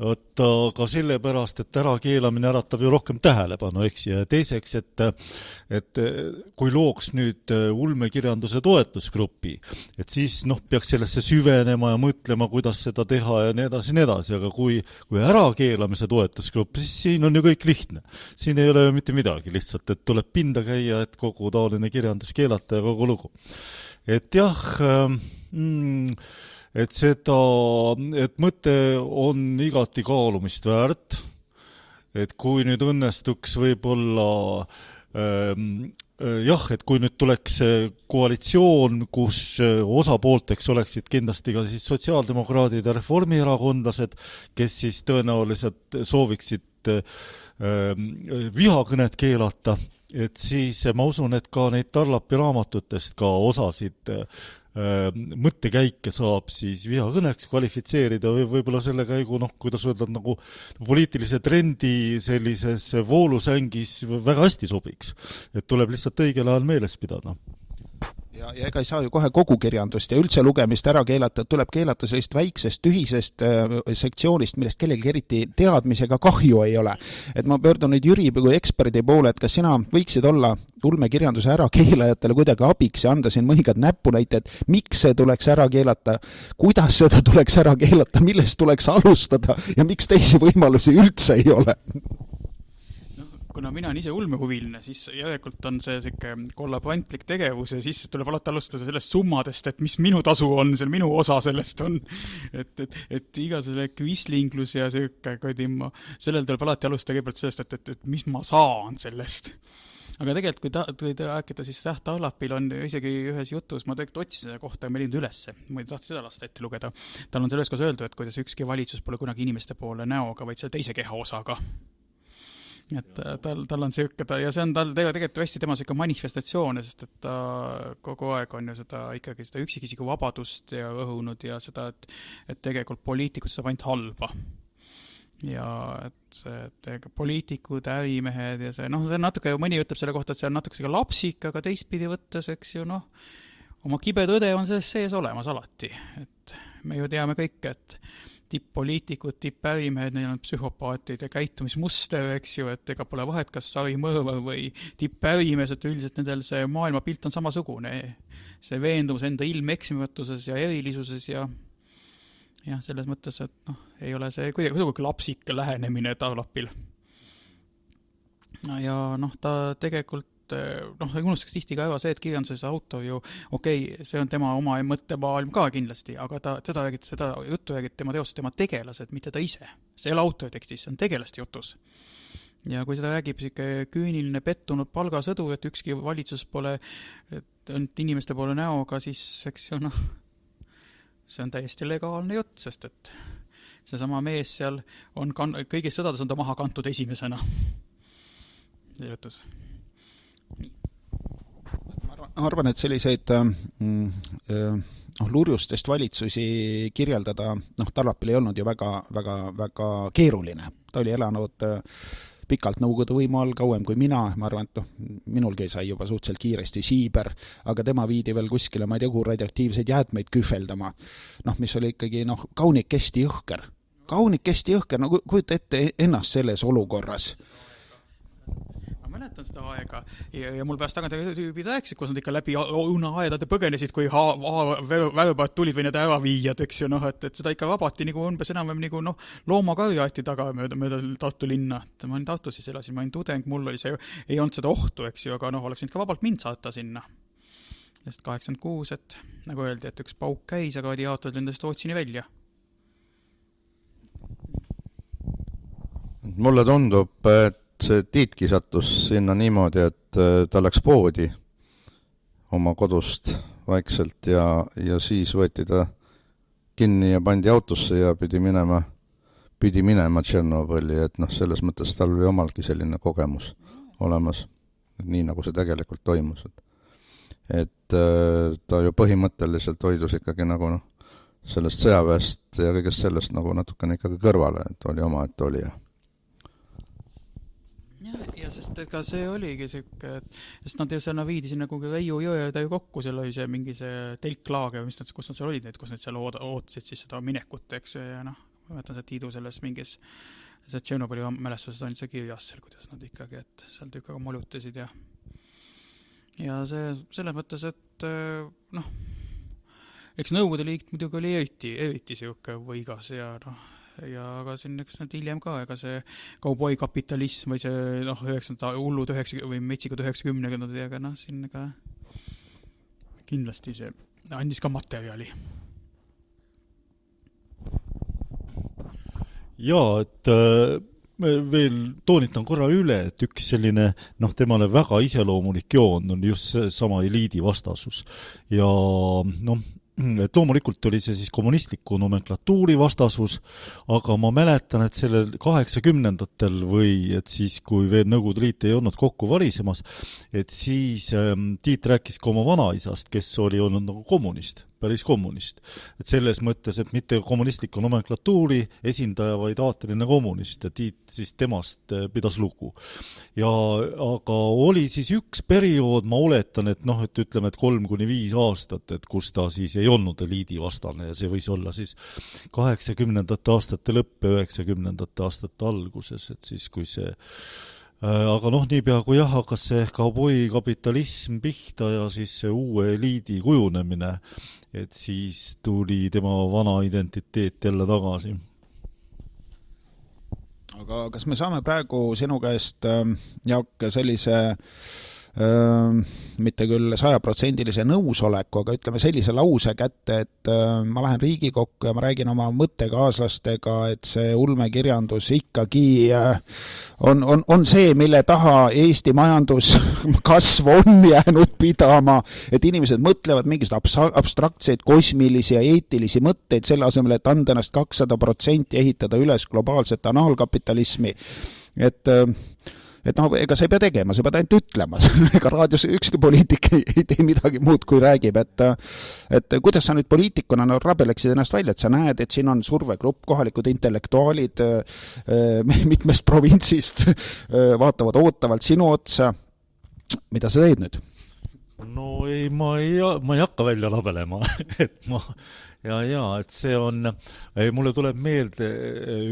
S3: Aga sellepärast, et ärakeelamine äratab ju rohkem tähelepanu, eks, ja teiseks, et kui looks nüüd ulmekirjanduse toetusgrupi, et siis peaks sellesse süvenema ja mõtlema, kuidas seda teha ja nii edasi, aga kui ärakeelamise toetusgrupp, siis siin on ju kõik lihtne. Siin ei ole ju mitte midagi lihtsalt, et tuleb pinda käia, et kogu taoline kirjandus keelata ja kogu lugu. Et jah, et mõte on igati kaalumist väärt, et kui nüüd õnnestuks võib-olla et kui nüüd tuleks koalitsioon, kus osapoolteks oleksid kindlasti ka siis sotsiaaldemokraadid ja reformierakondlased, kes siis tõenäoliselt sooviksid vihakõnet keelata, et siis ma usun, et ka neid Tarlapi raamatutest ka osasid mõttekäike saab siis vihakõneks kvalifitseerida või võib-olla selle käigu, kuidas öelda, nagu poliitilise trendi sellises voolusängis väga hästi sobiks. Et tuleb lihtsalt õigel ajal meeles pidada.
S1: Ja ega ei saa ju kohe kogu kirjandust ja üldse lugemist ära keelata, tuleb keelata sellist väiksest tühisest sektsioonist, millest kellelgi eriti teadmisega kahju ei ole. Et ma pöördun nüüd Jüri kui eksperdi poole, et kas sina võiksid olla ulmekirjanduse ärakeelajatele kuidagi abiks ja anda siin mõningad näpunäited, miks see tuleks ära keelata, kuidas seda tuleks ära keelata, millest tuleks alustada ja miks teisi võimalusi üldse ei ole?
S4: Kuna mina on ise ulmehuviline, siis järelikult on see kollabantlik tegevus ja siis tuleb alati alustada sellest summadest, et mis minu tasu on, minu osa sellest on. Et iga selle kvistlinglus ja sellel tuleb alati alustada kõigepealt sellest, et mis ma saan sellest. Aga tegelikult, kui te rääkida, siis Tarlapil on isegi ühes jutus, ma tegelikult otsisin selle kohta ja ma liinud ülesse, ma ei tahtnud seda lasta ette lugeda. Tal on selles koos öeldud, et kuidas ükski valitsus pole kunagi inimeste poole näoga, vaid selle teise keha osaga. et tal on siuke, ja see on tal tegelikult hästi tema siuke manifestatsioone, sest et ta kogu aeg on ju seda ikkagi seda üksikisiku vabadust ja õhunud ja seda, et tegelikult poliitikud saab ainult halba. Ja et poliitikud, ärimehed ja see, see on natuke, mõni ütleb selle kohta, et see on natuke siuke lapsik, aga teistpidi võttes, eks ju, oma kibe tõde on sees olemas alati, et me ju teame kõik, et tipp-poliitikud, tipp-ärimehed, neil on psühhopaatid ja käitumismuster, eks ju, et ega pole vahet, kas Sari Mõõvar või tipp-ärimees, et üldiselt nendel see maailmapilt on samasugune. See veendumus enda ilmeksimatuses ja erilisuses ja selles mõttes, et ei ole see kuidagi lapsik lähenemine Tarlapil. Ja ta tegelikult unustaks tihti ka ära see, et kirjanduses autor ju, see on tema oma mõttemaailm ka kindlasti, aga seda juttu räägib tema teost, tema tegelased, mitte ta ise. See ei ole autori tekstis, see on tegelaste jutus. Ja kui seda räägib küüniline pettunud palgasõdur, et ükski valitsus pole inimeste poole näoga, siis eks ju see on täiesti legaalne jutt, sest et seesama mees seal on kõigis sõdades on ta maha kantud esimesena. See jutus.
S1: Ma arvan, et selliseid lurjustest valitsusi kirjeldada, Tarlapil ei olnud ju väga keeruline. Ta oli elanud pikalt Nõukogude võimu all, kauem kui mina arvan, et minulgi sai juba suhteliselt kiiresti siiber, aga tema viidi veel kuskile, ma ei tea, kuhu radioaktiivseid jäätmeid kühveldama, mis oli ikkagi kaunikesti jõhker. Kaunikesti jõhker, kujuta ette ennast selles olukorras.
S4: Mäletan seda aega ja mul pääst tagant tüübid rääkisid, kus nad ikka läbi õunaaedade põgenesid, kui värbad tulid või need ära viijad, eks ju, et seda ikka vabati umbes enam loomakarja aeti taga mööda Tartu linna. Ma olin Tartus, siis elasin, ma olin tudeng, mul oli see, ei olnud seda ohtu, eks ju, aga oleks nüüd ka vabalt mind saata sinna. Sest 86, et nagu öeldi, et üks pauk käis, aga radiaator lendest Rootsini välja.
S2: Mulle tundub, et see Tiitki sattus sinna niimoodi, et ta läks poodi oma kodust vaikselt ja siis võeti ta kinni ja pandi autosse ja pidi minema Tšernobõli, et selles mõttes tal oli omalgi selline kogemus olemas, nii nagu see tegelikult toimus. Et ta ju põhimõtteliselt hoidus ikkagi sellest sõjaväest ja kõigest sellest natukene ikkagi kõrvale, et oli oma, et oli
S4: ja sest ega see oligi siuke, sest nad ju seal viidi sinna kuhugi Väiu jõe ju kokku, seal oli see mingi see telklaager, kus nad seal olid, kus nad seal ootasid siis seda minekut, eks, ja ma mäletan see Tiidu selles mingis see Tšernobõli mälestuses on see kirjas seal, kuidas nad ikkagi, et seal tükkaga molutasid ja see selles mõttes, et eks Nõukogude Liit muidugi oli eriti siuke võigas ja aga siin eks nad hiljem ka, ega see kauboikapitalism või see 9. hullud 90 või metsikud 90, aga siin ka kindlasti see andis ka materjali.
S3: Jaa, et veel toonitan korra üle, et üks selline temale väga iseloomulik joon on just sama eliidi vastasus ja et loomulikult oli see siis kommunistliku nomenklatuuri vastasus, aga ma mäletan, et sellel 80-ndatel või et siis, kui veel Nõukogude Liit ei olnud kokku varisemas, et siis Tiit rääkis ka oma vanaisast, kes oli olnud kommunist, päris kommunist. Et selles mõttes, et mitte kommunistliku nomenklatuuri esindaja, vaid aateline kommunist ja Tiit siis temast pidas lugu. Aga oli siis üks periood, ma oletan, et et ütleme, et 3-5 aastat, et kus ta siis ei olnud eliidi vastane ja see võis olla siis 80-ndate aastate lõpp ja 90-ndate aastate alguses, et siis kui see aga niipea kui hakkas see kauboi kapitalism pihta ja siis see uue eliidi kujunemine, et siis tuli tema vana identiteet jälle tagasi.
S1: Aga kas me saame praegu sinu käest, Jaak, sellise mitte küll 100% nõusoleku, aga ütleme sellise lause kätte, et ma lähen Riigikokku ja ma räägin oma mõttekaaslastega, et see ulmekirjandus ikkagi on see, mille taha Eesti majanduskasv on jäänud pidama, et inimesed mõtlevad mingisugused abstraktseid, kosmilisi ja eetilisi mõtteid selle asemel, et anda ennast 200% ehitada üles globaalset analkapitalismi. et noh, ega sa ei pea tegema, sa pead ainult ütlema. Ega raadios ükski poliitik ei tee midagi muud, kui räägib, et kuidas sa nüüd poliitikuna rabeleksid ennast välja, et sa näed, et siin on survegrupp, kohalikud intellektuaalid mitmest provintsist vaatavad ootavalt sinu otsa. Mida sa teed nüüd?
S3: No ei, ma ei hakka välja rabelema, et et see on, mulle tuleb meelde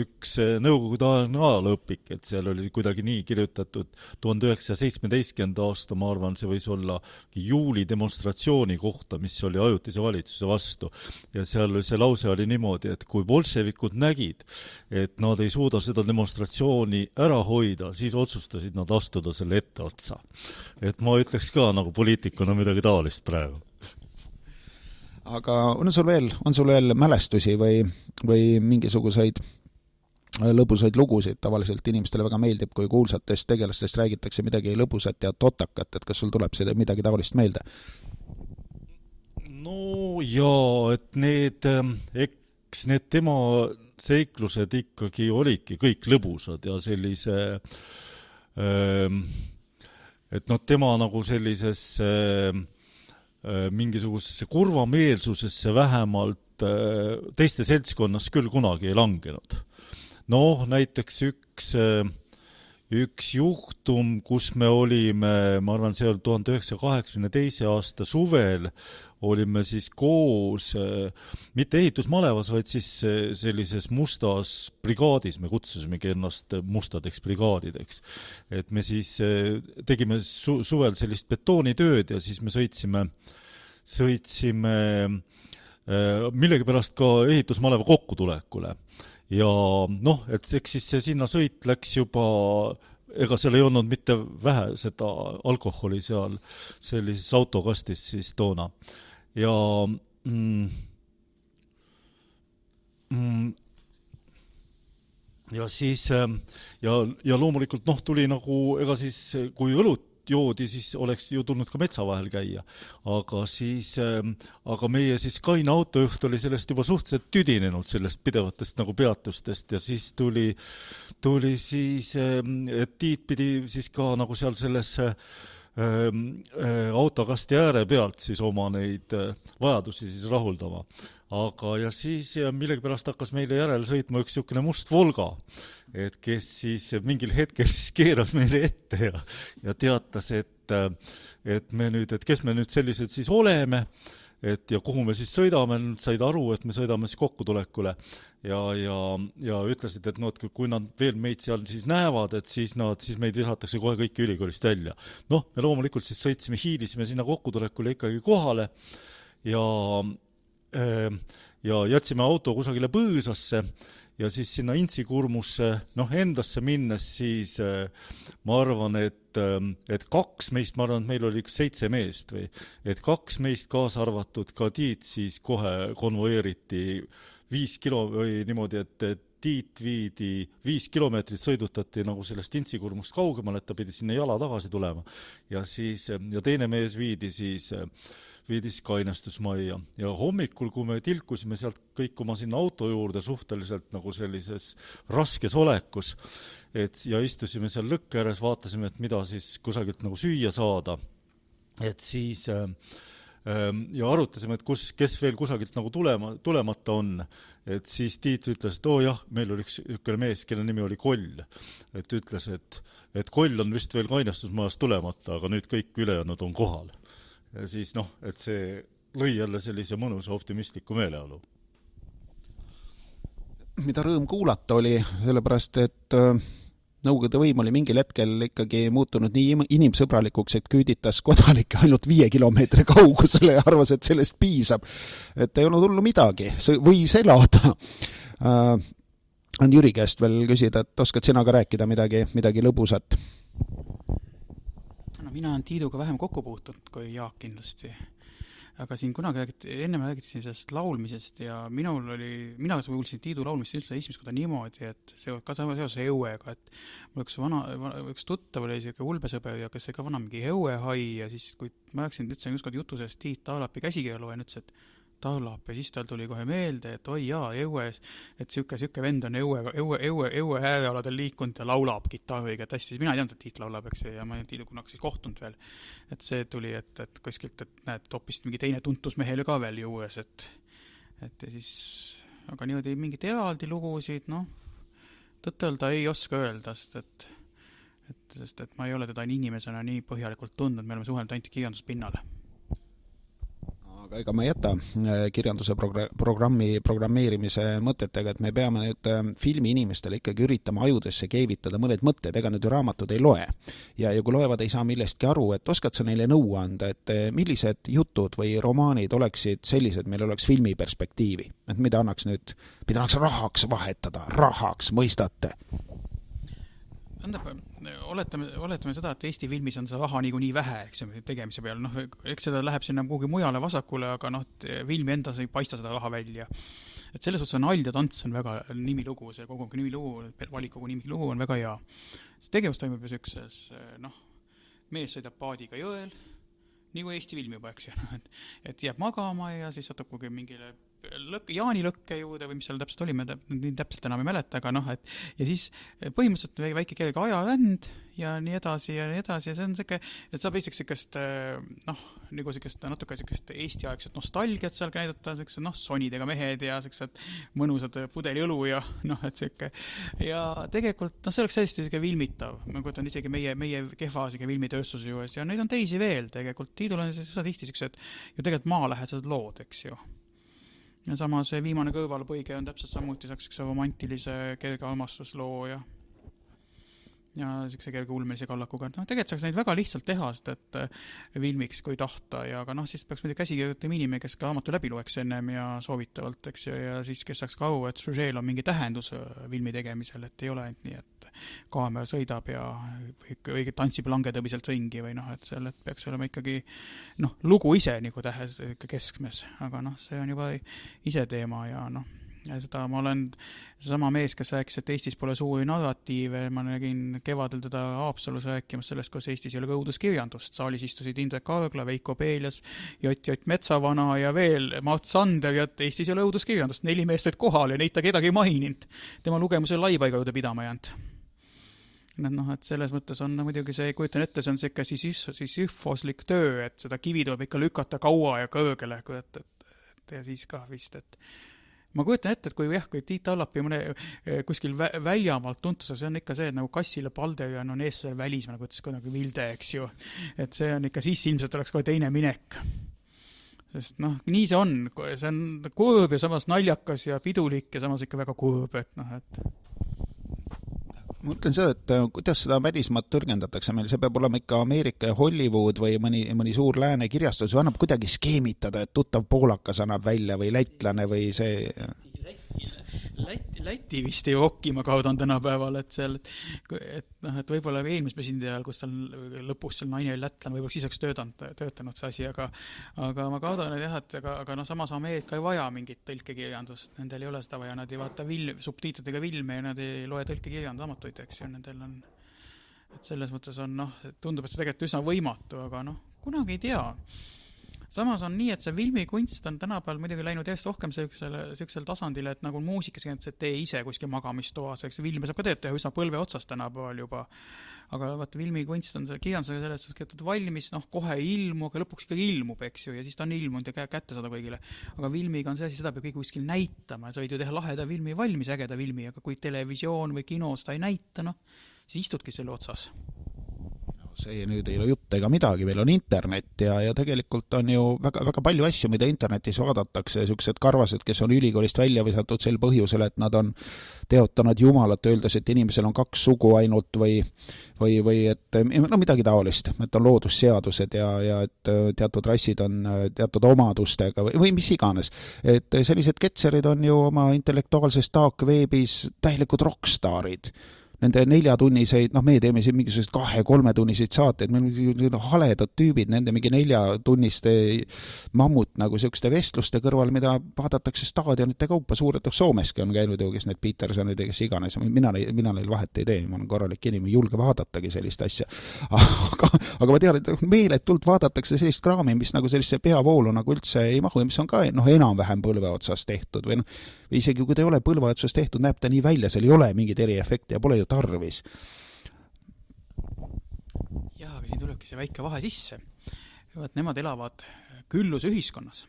S3: üks nõukogude ajaloo õpik, et seal oli kuidagi nii kirjutatud 1917. aasta, ma arvan, see võis olla juuli demonstratsiooni kohta, mis oli ajutise valitsuse vastu. Ja seal see lause oli niimoodi, et kui bolševikud nägid, et nad ei suuda seda demonstratsiooni ära hoida, siis otsustasid nad astuda selle etteotsa. Et ma ütleks ka nagu poliitikuna midagi taolist praegu.
S1: Aga on sul veel mälestusi või mingisuguseid lõbusaid lugusid? Tavaliselt inimestele väga meeldib, kui kuulsatest tegelastest räägitakse midagi lõbusat ja totakat, et kas sul tuleb seda midagi taolist meelde?
S3: No jaa, et eks need tema seiklused ikkagi olidki kõik lõbusad ja sellise et tema nagu sellises mingisugusesse kurvameelsusesse vähemalt teiste seltskonnas küll kunagi ei langenud. Noh, näiteks üks juhtum, kus me olime, ma arvan, see oli 1982. aasta suvel, olime siis koos, mitte ehitusmalevas, vaid siis sellises mustas brigaadis, me kutsusimegi ennast mustadeks brigaadideks. Et me siis tegime suvel sellist betoonitööd ja siis me sõitsime millegipärast ka ehitusmaleva kokkutulekule. Ja noh, et eks siis see sinna sõit läks juba, ega seal ei olnud mitte vähe seda alkoholi seal sellises autokastis siis toona. Ja ja siis ja loomulikult noh, tuli nagu, ega siis kui õlut joodi, siis oleks ju tulnud ka metsa vahel käia. Aga siis, aga meie siis kaine autojuht oli sellest juba suhteliselt tüdinenud, sellest pidevatest nagu peatustest ja siis tuli siis, et Tiit pidi siis ka nagu seal selles autokasti ääre pealt siis oma neid vajadusi siis rahuldama. Aga ja siis millegipärast hakkas meile järele sõitma üks niisugune must Volga, et kes siis mingil hetkel siis keeras meile ette ja teatas, et me nüüd, et kes me nüüd sellised siis oleme, et ja kuhu me siis sõidame, said aru, et me sõidame siis kokkutulekule ja ütlesid, et no, et kui nad veel meid seal siis näevad, et siis meid visatakse kohe kõiki ülikoolist välja. Noh, me loomulikult siis sõitsime, hiilisime sinna kokkutulekule ikkagi kohale ja jätsime auto kusagile põõsasse ja siis sinna Intsikurmusse, noh, endasse minnes siis ma arvan, et kaks meist, ma arvan, et meil oli 7 meest või, et 2 meist kaasa arvatud ka Tiit siis kohe konvoeeriti 5 kilo või niimoodi, et Tiit viidi 5 kilomeetrit sõidutati nagu sellest Intsikurmust kaugemale, et ta pidi sinna jala tagasi tulema ja siis, ja teine mees viidi siis kainestusmajja ja hommikul, kui me tilkusime sealt kõik oma sinna auto juurde suhteliselt nagu sellises raskes olekus, ja istusime seal lõkke ääres, vaatasime, et mida siis kusagilt nagu süüa saada, et siis ja arutasime, et kes veel kusagilt nagu tulemata on, et siis Tiit ütles, et jah, meil oli üks mees, kelle nimi oli Koll, et ütles, et Koll on vist veel kainestusmajas tulemata, aga nüüd kõik ülejäänud on kohal. Ja siis noh, et see lõi jälle sellise mõnusa optimistliku meeleolu.
S1: Mida rõõm kuulata oli, sellepärast, et Nõukogude võim oli mingil hetkel ikkagi muutunud nii inimsõbralikuks, et küüditas kodanikke ainult 5 kilomeetri kaugusele ja arvas, et sellest piisab. Et ei olnud hullu midagi, võis elada. On Jüri käest veel küsida, et oskad sina ka rääkida midagi lõbusat?
S4: No, mina olen Tiiduga vähem kokku puutunud kui Jaak kindlasti. Aga siin kunagi enne räägitasin sellest laulmisest ja mina kuulsin Tiidu laulmist esimest korda niimoodi, et see ka seoses Euega, et mul üks tuttav oli selline ulbesõber ja kes sai ka vana mingi Eue hai ja siis kui ma ütlesin ükskord jutu sellest Tiit Taalapi käsikirja loen, ütles, et taulab ja siis tal tuli kohe meelde, et oi jaa, Eue, et siuke vend on Eue häälealadel liikunud ja laulab kitarriga, et hästi, siis mina ei teadnud, et Tiit laulab, eks, ja ma ei Tiidu kunagi siis kohtunud veel. Et see tuli, et kuskilt, et näed, hoopis mingi teine tuntusmehele ka veel juues, et ja siis, aga niimoodi mingid eraldi lugusid, noh, tõttelda ei oska öelda, sest et ma ei ole teda inimesena nii põhjalikult tundnud, me oleme suhelnud ainult kirjanduspinnale.
S1: Aga ega ma ei jäta kirjanduse programmeerimise mõtetega, et me peame nüüd filmi inimestele ikkagi üritama ajudesse keevitada mõned mõtted, ega nüüd raamatud ei loe. Ja kui loevad, ei saa millestki aru, et oskad sa neile nõu anda, et millised jutud või romaanid oleksid sellised, meil oleks filmi perspektiivi, et mida annaks rahaks vahetada, rahaks, mõistate? Oletame seda, et Eesti filmis on see raha niikuinii vähe, eks tegemise peal, noh, eks seda läheb sinna kuhugi mujale vasakule, aga noh, filmi endas ei paista seda raha välja. Et selles suhtes on Ald ja tants on väga nimilugu, see kogu nimilugu, valikogu nimilugu on väga hea. See tegevus toimub ju sükses, noh, mees sõidab paadiga jõel, nagu Eesti film juba, eks ju, et jääb magama ja siis satub kuhugi mingile jaanilõkke juurde või mis seal täpselt oli, me nii täpselt enam ei mäleta, aga noh, ja siis põhimõtteliselt väike kellega ajaränd ja nii edasi ja see on siuke, et saab esiteks siukest, noh, nagu siukest natuke siukest Eesti-aegset nostalgiat seal näidata, siuksed, noh, sonidega mehed ja siuksed mõnusad pudeliõlu ja noh, et siuke, ja tegelikult, noh, see oleks hästi siuke filmitav, ma kujutan isegi meie kehva siuke filmitööstuse juures ja neid on teisi veel tegelikult, Tiidul on seda tihti siuksed ju tegelikult maalähedased lood, eks ju. Ja sama see viimane kõrvalpõige on täpselt samuti üks romantilise kerge armastusloo ja siukse kerge ulmelise kallakuga. No, tegelikult saaks neid väga lihtsalt teha, sest et filmiks kui tahta ja aga noh, siis peaks mõnda käsikirjutam inimene, kes ka raamatu läbi loeks ennem ja soovitavalt, eks ju, ja siis kes saaks ka aru, et žeel on mingi tähendus filmi tegemisel, et ei ole ainult nii, et kaamera sõidab ja või tantsib langetõbiselt ringi või noh, et seal peaks olema ikkagi noh, lugu ise nagu tähes keskmes, aga noh, see on juba ise teema ja noh, ja seda ma olen sama mees, kes rääkis, et Eestis pole suuri narratiive, ma nägin kevadel teda Haapsalus rääkimas sellest, kus Eestis ei ole õuduskirjandust. Saalis istusid Indrek Kargla, Veiko Peelias, Jott Metsavana ja veel Mart Sander ja Eestis ei ole õuduskirjandust. 4 meest olid kohal ja neid ta kedagi maininud. Tema lugemusel laipaiga juurde pidama jäänud. Noh, et selles mõttes on muidugi see, kujutan ette, see on siuke sisüfoslik töö, et seda kivi tuleb ikka lükata kaua ja kõõgele, ja siis ka vist, et ma kujutan ette, et kui Tiit Allapi mõne kuskil väljamaalt tuntus, see on ikka see, et nagu kassile palde on ees seal välis, nagu ütles kunagi Vilde, eks ju. Et see on ikka siis ilmselt oleks kohe teine minek. Sest noh, nii see on kurb ja samas naljakas ja pidulik ja samas ikka väga kurb, et noh, et ma mõtlen seda, et kuidas seda välismaad tõrgendatakse meil, see peab olema ikka Ameerika ja Hollywood või mõni suur lääne kirjastus või annab kuidagi skeemitada, et tuttav poolakas annab välja või lätlane või see
S4: Läti vist ei okki, ma kaudan tänapäeval, et seal, et võib-olla eelmise presidendi ajal, kus tal lõpus seal naine oli lätlane, võib-olla siis oleks töötanud see asi, aga ma kaudan, et jah, aga no samas Ameerika ei vaja mingit tõlkekirjandust, nendel ei ole seda vaja, nad ei vaata subtiitritega filme ja nad ei loe tõlkekirjandamatuid, eks ju, nendel on, et selles mõttes on, noh, tundub, et see tegelikult üsna võimatu, aga noh, kunagi ei tea. Samas on nii, et see filmikunst on tänapäeval muidugi läinud järjest rohkem sellisel tasandile, et nagu muusikas, et tee ise kuskil magamistoas, eks filmi saab ka teha üsna põlve otsast tänapäeval juba. Aga vaata, filmikunst on kirjandusega selles kirjutatud valmis, noh, kohe ei ilmu, aga lõpuks ikkagi ilmub, eks ju, ja siis ta on ilmunud ja kätte saada kõigile. Aga filmiga on see, seda peab kõik kuskil näitama, sa võid ju teha laheda filmi valmis, ägeda filmi, aga kui televisioon või kino seda ei näita, noh, siis istudki selle otsas.
S1: See nüüd ei ole jutt ega midagi, meil on internet ja tegelikult on ju väga palju asju, mida internetis vaadatakse, sellised karvased, kes on ülikoolist välja visatud sel põhjusel, et nad on teotanud jumalat, öeldes, et inimesel on 2 sugu ainult või et no midagi taolist, et on loodusseadused ja et teatud rassid on teatud omadustega või mis iganes. Et sellised ketserid on ju oma intellektuaalses taakveebis täielikud rockstaarid. nende 4-tunniseid, noh, me teeme siin mingisuguseid 2-3-tunniseid saateid, meil on haledad tüübid, nende mingi 4-tunniste mammut nagu siukeste vestluste kõrval, mida vaadatakse staadionite kaupa, suured, Soomeski on käinud ju, kes need Petersonid ja kes iganes, mina neil vahet ei tee, ma olen korralik inimene, julge vaadatagi sellist asja. Aga ma tean, et meeletult vaadatakse sellist kraami, mis nagu sellise peavoolu nagu üldse ei mahu ja mis on ka enam-vähem põlve otsas tehtud või isegi kui ta ei ole põlve otsas tehtud, näeb ta nii välja, seal ei ole mingit eriefekti ja pole ju tarvis.
S4: Jah, aga siin tulebki see väike vahe sisse. Nemad elavad külluse ühiskonnas.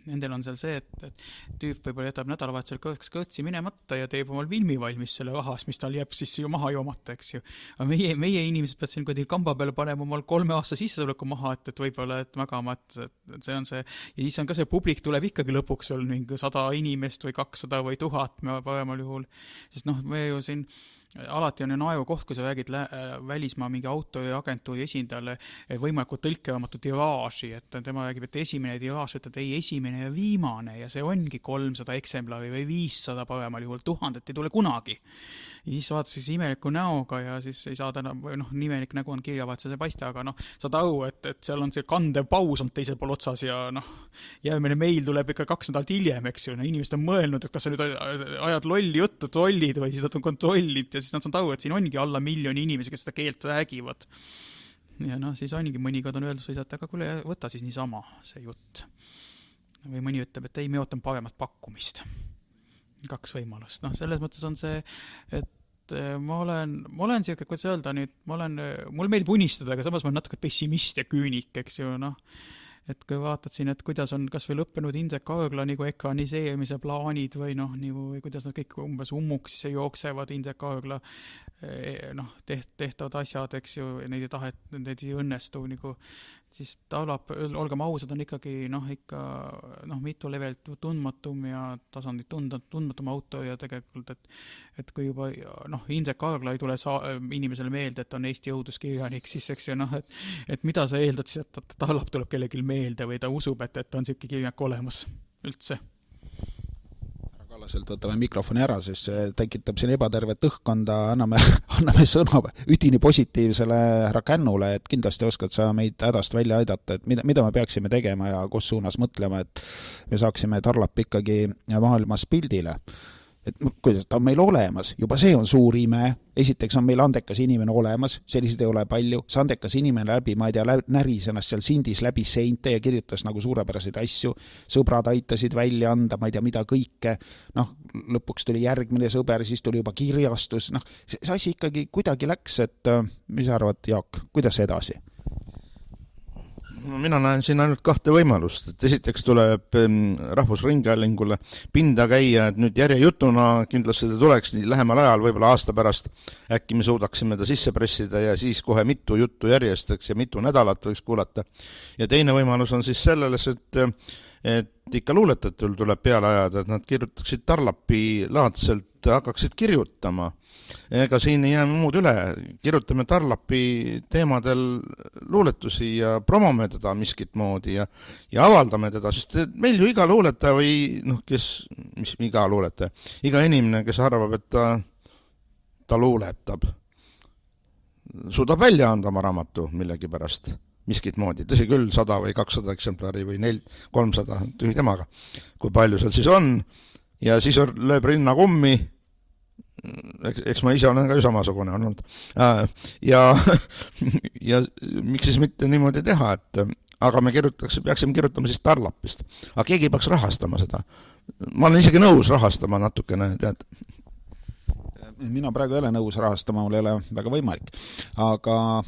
S4: Nendel on seal see, et tüüp võib-olla jätab nädalavahetusel kõtsi minemata ja teeb omal filmi valmis selle rahas, mis tal jääb siis ju maha joomata, eks ju. Aga meie inimesed peavad siin kuidagi kamba peale panema omal 3 aasta sissetuleku maha, et võib-olla magama, et see on see, ja siis on ka see publik tuleb ikkagi lõpuks sul mingi 100 inimest või 200 või 1000 paremal juhul, sest me ju siin alati on ju naevu koht, kui sa räägid välismaa mingi auto ja agentuuri esindajale võimalikult tõlkevamatu tiraaži, et tema räägib, et esimene tiraaž, et ei esimene ja viimane ja see ongi 300 eksemplari või 500 paremal juhul, 1000 ei tule kunagi. Ja siis vaadatakse siis imeliku näoga ja siis ei saada, nimelik nägu on kirjavahetuses ei paista, aga saad aru, et seal on see kandev paus on teisel pool otsas ja järgmine meil tuleb ikka 2 nädalat hiljem, eks ju, inimesed on mõelnud, et kas sa nüüd ajad lolli juttu, trollid või siis nad on kontrollid ja siis nad saavad aru, et siin ongi alla 1 miljoni inimesi, kes seda keelt räägivad. Ja siis ongi mõnikord on öeldud, aga kuule, võta siis niisama see jutt. Või mõni ütleb, et ei, me ootame paremat pakkumist. 2 võimalust. Selles mõttes on see, et ma olen siuke, kuidas öelda nüüd, mul meeldib unistada, aga samas ma olen natuke pessimist ja küünik, eks ju, et kui vaatad siin, et kuidas on kas või lõppenud Indrek Aegla nagu ekraniseerimise plaanid või või kuidas nad kõik umbes ummuksisse jooksevad Indrek Aegla tehtavad asjad, eks ju, neid ei õnnestu nagu, siis Taulap, olgem ausad, on ikkagi mitu levelt tundmatum ja tasandit tundmatum auto ja tegelikult, et kui juba Indrek Aegla ei tule inimesele meelde, et on Eesti õuduskirjanik, siis eks ju, et mida sa eeldad siis, et Taulap tuleb kellelgi meelde või ta usub, et on siuke kirjanik olemas üldse.
S1: Kallaselt võtame mikrofoni ära, siis see tekitab siin ebatervet õhkkonda, anname sõna üdini positiivsele härra Kännule, et kindlasti oskad sa meid hädast välja aidata, et mida me peaksime tegema ja kus suunas mõtlema, et me saaksime Tarlap ikkagi maailmas pildile. Et kuidas ta on meil olemas, juba see on suur ime, esiteks on meil andekas inimene olemas, sellised ei ole palju, see andekas inimene ma ei tea, näris ennast seal sindis läbi seinte ja kirjutas nagu suurepäraseid asju, sõbrad aitasid välja anda, ma ei tea, mida kõike, lõpuks tuli järgmine sõber, siis tuli juba kirjastus, see asi ikkagi kuidagi läks, et mis sa arvad, Jaak, kuidas edasi?
S2: Mina näen siin ainult 2 võimalust, et esiteks tuleb Rahvusringhäälingule pinda käia, et nüüd järjejutuna kindlasti ta tuleks nii lähemal ajal, võib-olla aasta pärast äkki me suudaksime ta sisse pressida ja siis kohe mitu juttu järjestaks ja mitu nädalat võiks kuulata. Ja teine võimalus on siis selles, et ikka luuletatul tuleb peale ajada, et nad kirjutaksid Tarlapi laadselt, hakkaksid kirjutama. Ega siin ei jää muud üle, kirjutame Tarlapi teemadel luuletusi ja promome teda miskit moodi ja avaldame teda, sest meil ju iga luuletaja või iga inimene, kes arvab, et ta luuletab, suudab välja anda oma raamatu millegi pärast miskit moodi, tõsi küll 100 või 200 eksemplari või 300 tühi temaga, kui palju seal siis on ja siis lööb rinna kummi, eks ma ise olen ka ju samasugune olnud ja miks siis mitte niimoodi teha, et aga me peaksime kirjutama siis Tarlapist, aga keegi peaks rahastama seda, ma olen isegi nõus rahastama natukene, tead.
S1: Mina praegu ei ole nõus rahastama, mul ei ole väga võimalik, aga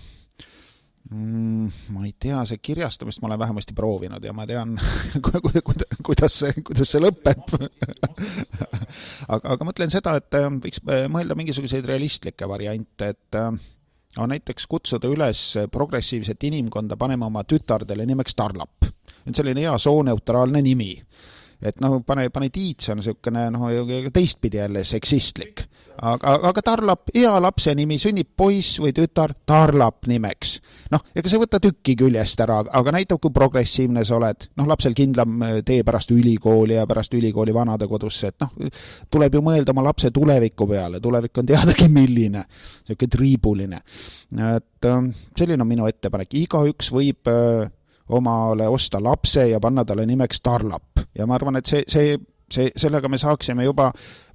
S1: ma ei tea, see kirjastamist ma olen vähemasti proovinud ja ma tean, kuidas see lõpeb. aga mõtlen seda, et võiks mõelda mingisuguseid realistlikke variante, et näiteks kutsuda üles progressiivset inimkonda panema oma tütardele nimeks Tarlap. See on selline hea sooneutraalne nimi. et noh, pane Tiits on niisugune teistpidi jälle seksistlik. Aga Tarlap, hea lapse nimi, sünnib poiss või tütar Tarlap nimeks. Ega see võtta tükki küljest ära, aga näitab, kui progressiivne sa oled. Lapsel kindlam tee pärast ülikooli ja pärast ülikooli vanadekodusse, et tuleb ju mõelda oma lapse tuleviku peale, tulevik on teadagi milline, niisugune triibuline. Et selline on minu ettepanek, igaüks võib omale osta lapse ja panna talle nimeks Tarlap. Ja ma arvan, et sellega me saaksime juba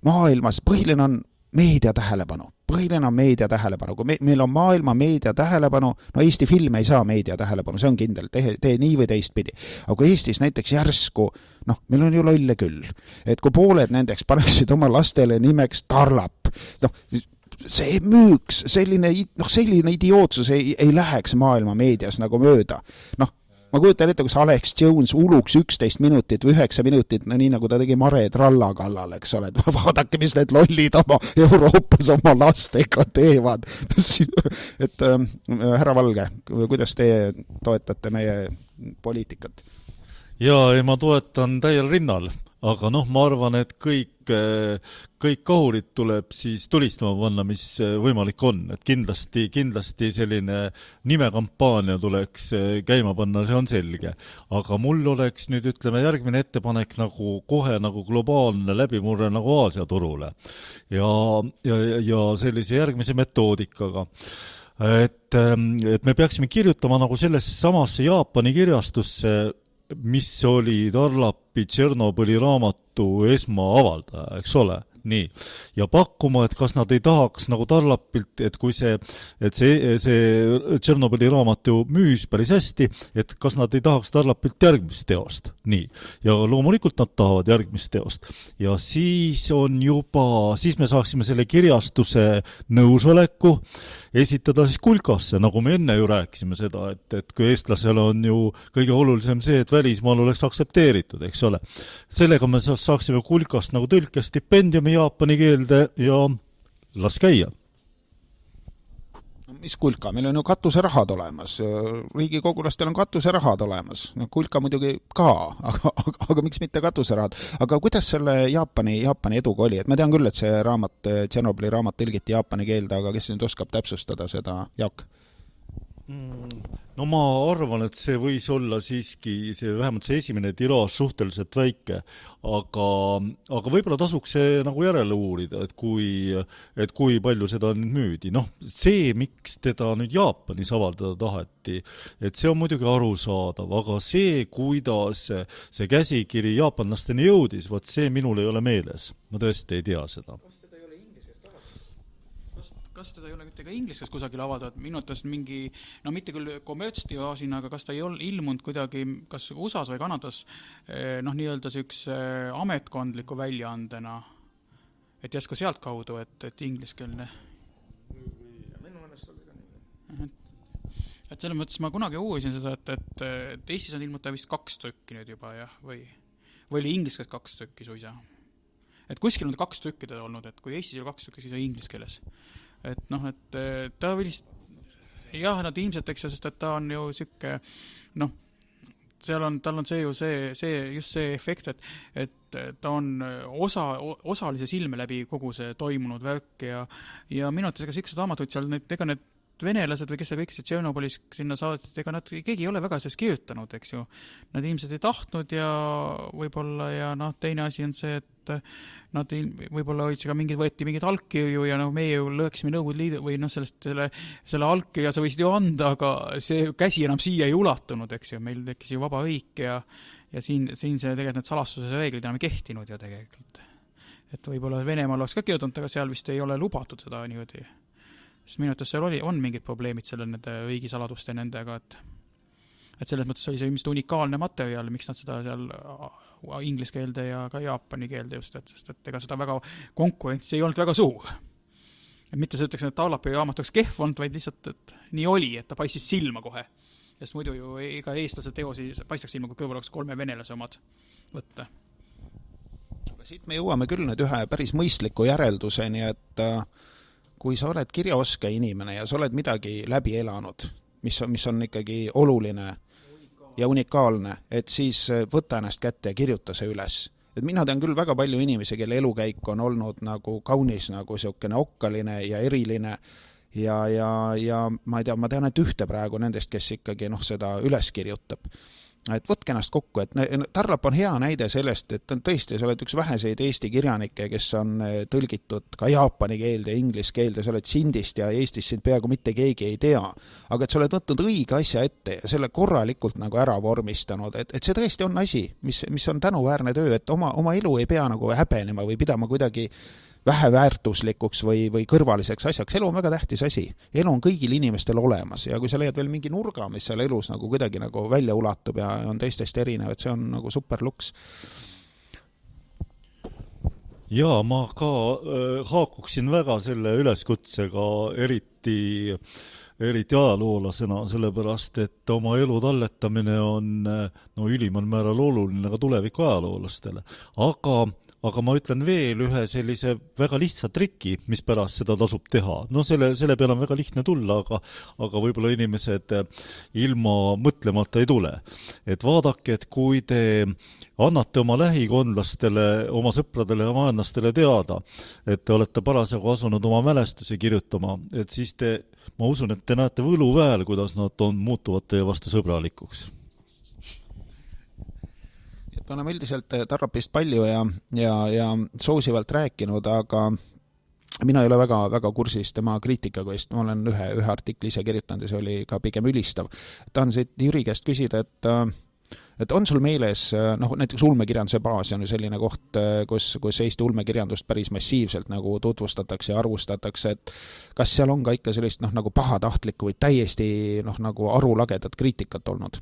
S1: maailmas, põhiline on meedia tähelepanu. Kui meil on maailma meedia tähelepanu, Eesti film ei saa meedia tähelepanu, see on kindel, tee nii või teistpidi. Aga kui Eestis näiteks järsku, meil on ju lolle küll, et kui pooled nendeks paneksid oma lastele nimeks Tarlap, see müüks, selline idiootsus ei läheks maailma meedias nagu mööda. Ma kujutan ette, kus Alex Jones uluks 11 minutit või 9 minutit, nii nagu ta tegi Mare Tralla kallal, eks ole, et vaadake, mis need lollid oma Euroopas oma lastega teevad. Et härra Valge, kuidas teie toetate meie poliitikat?
S3: Jaa, ma toetan täiel rinnal, aga ma arvan, et kõik kahurid tuleb siis tulistama panna, mis võimalik on. Et kindlasti selline nimekampaania tuleks käima panna, see on selge. Aga mul oleks nüüd, järgmine ettepanek kohe globaalne läbimurre Aasia turule. Ja sellise järgmise metoodikaga. Et me peaksime kirjutama sellesse samasse Jaapani kirjastusse, mis oli Tarlapi Tšernobõli raamatu esmaavaldaja, eks ole? Nii. Ja pakkuma, et kas nad ei tahaks Tarlapilt, et kui see Tšernobõli raamat ju müüs päris hästi, et kas nad ei tahaks Tarlapilt järgmist teost. Nii. Ja loomulikult nad tahavad järgmist teost. Ja siis me saaksime selle kirjastuse nõusoleku esitada siis kulkasse, nagu me enne ju rääkisime seda, et kui eestlasel on ju kõige olulisem see, et välismaal oleks aktsepteeritud, eks ole. Sellega me saaksime kulkast tõlke stipendiumi jaapani keelde ja las käia.
S1: Mis kulka? Meil on ju katuserahad olemas. Riigikogulastel on katuserahad olemas. Kulka muidugi ka, aga miks mitte katuserahad? Aga kuidas selle Jaapani eduga oli? Et ma tean küll, et see Tšernobõli raamat tõlgiti jaapani keelde, aga kes nüüd oskab täpsustada seda, Jaak?
S3: No ma arvan, et see võis olla siiski vähemalt see esimene tiraaž suhteliselt väike, aga võib-olla tasuks see järele uurida, et kui palju seda nüüd müüdi. See, miks teda nüüd Jaapanis avaldada taheti, et see on muidugi arusaadav, aga see, kuidas see käsikiri jaapanlasteni jõudis, see minul ei ole meeles. Ma tõesti ei tea seda.
S4: Kas teda ei ole ka ingliskeeles kusagil avaldatud, minutas mingi, mitte küll kommertstiražina, aga kas ta ei ole ilmunud kuidagi, kas USAs või Kanadas, nii-öelda sellise ametkondliku väljaandena, et järsku sealt kaudu, et ingliskeelne.
S2: Minu meelest oli ka nii.
S4: Et selles mõttes ma kunagi uurisin seda, et Eestis on ilmunud vist 2 tükki nüüd juba, jah, või oli ingliskeeles 2 tükki suisa. Et kuskil on 2 tükki teda olnud, et kui Eestis oli 2 tükki, siis on ingliskeeles. Et ta vist, jah, nad ilmselt, eks, sest et ta on ju siuke, tal on see ju just see efekt, et ta on osalise silme läbi kogu see toimunud värk ja minu arvates ega siuksed raamatud seal, ega need venelased või kes see kõik Tšernobõlis sinna saadeti, ega nad keegi ei ole väga sellest kirjutanud, eks ju. Nad ilmselt ei tahtnud ja võib-olla ja teine asi on see, et nad võib-olla võeti mingid allkirju ja meie ju lõõksime Nõukogude Liidu või selle allkirja sa võisid ju anda, aga see käsi enam siia ei ulatunud, eks ju. Meil tekkis ju vaba riik ja siin see tegelikult need salastuse reeglid enam ei kehtinud ju tegelikult. Et võib-olla Venemaal oleks ka kirjutanud, aga seal vist ei ole lubatud seda niimoodi. Sest minu arvates seal on mingid probleemid selle nende riigisaladuste nendega, et selles mõttes oli see ilmselt unikaalne materjal, miks nad seda seal inglise keelde ja ka jaapani keelde just, sest ega seda väga konkurents ei olnud väga suur. Et mitte see ütleks, et Tarlapi raamat oleks kehv olnud, vaid lihtsalt, et nii oli, et ta paistis silma kohe. Sest muidu ju ega eestlase teosi paistaks silma, kui kõrval oleks 3 venelase omad võtta.
S1: Siit me jõuame küll nüüd ühe päris mõistliku järelduseni, et kui sa oled kirjaoske inimene ja sa oled midagi läbi elanud, mis on ikkagi oluline ja unikaalne, et siis võta ennast kätte ja kirjuta see üles. Et mina tean küll väga palju inimesi, kelle elukäik on olnud nagu kaunis nagu siukene okkaline ja eriline ja ma ei tea, ma tean, et ühte praegu nendest, kes ikkagi seda üles kirjutab. Et võtke ennast kokku, et Tarlap on hea näide sellest, et tõesti, sa oled üks väheseid Eesti kirjanikke, kes on tõlgitud ka jaapani keelde ja inglise keelde, sa oled Sindist ja Eestis sind peaaegu mitte keegi ei tea, aga et sa oled võtnud õige asja ette ja selle korralikult nagu ära vormistanud, et see tõesti on asi, mis on tänuväärne töö, et oma elu ei pea nagu häbenema või pidama kuidagi väheväärtuslikuks või kõrvaliseks asjaks. Elu on väga tähtis asi. Elu on kõigil inimestel olemas ja kui sa leiad veel mingi nurga, mis seal elus nagu kuidagi nagu välja ulatub ja on teistest erinev, et see on nagu superluks.
S3: Ja ma ka haakuksin väga selle üleskutsega eriti ajaloolasena, sellepärast, et oma elu talletamine on ülimal määral oluline ka tuleviku ajaloolastele. Aga ma ütlen veel ühe sellise väga lihtsa triki, mis pärast seda tasub teha. Selle peale on väga lihtne tulla, aga võib-olla inimesed ilma mõtlemata ei tule. Et vaadake, et kui te annate oma lähikondlastele, oma sõpradele ja vaenlastele teada, et te olete parasjagu asunud oma mälestusi kirjutama, et siis ma usun, et te näete võluväel, kuidas nad muutuvad teie vastu sõbralikuks.
S1: Me oleme üldiselt Tarrapist palju ja soosivalt rääkinud, aga mina ei ole väga kursis tema kriitikaga, sest ma olen ühe artikli ise kirjutanud ja see oli ka pigem ülistav. Tahan siit Jüri käest küsida, et on sul meeles, näiteks ulmekirjanduse baas on ju selline koht, kus Eesti ulmekirjandust päris massiivselt nagu tutvustatakse ja arvustatakse, et kas seal on ka ikka sellist nagu pahatahtlikku või täiesti nagu arulagedat kriitikat olnud?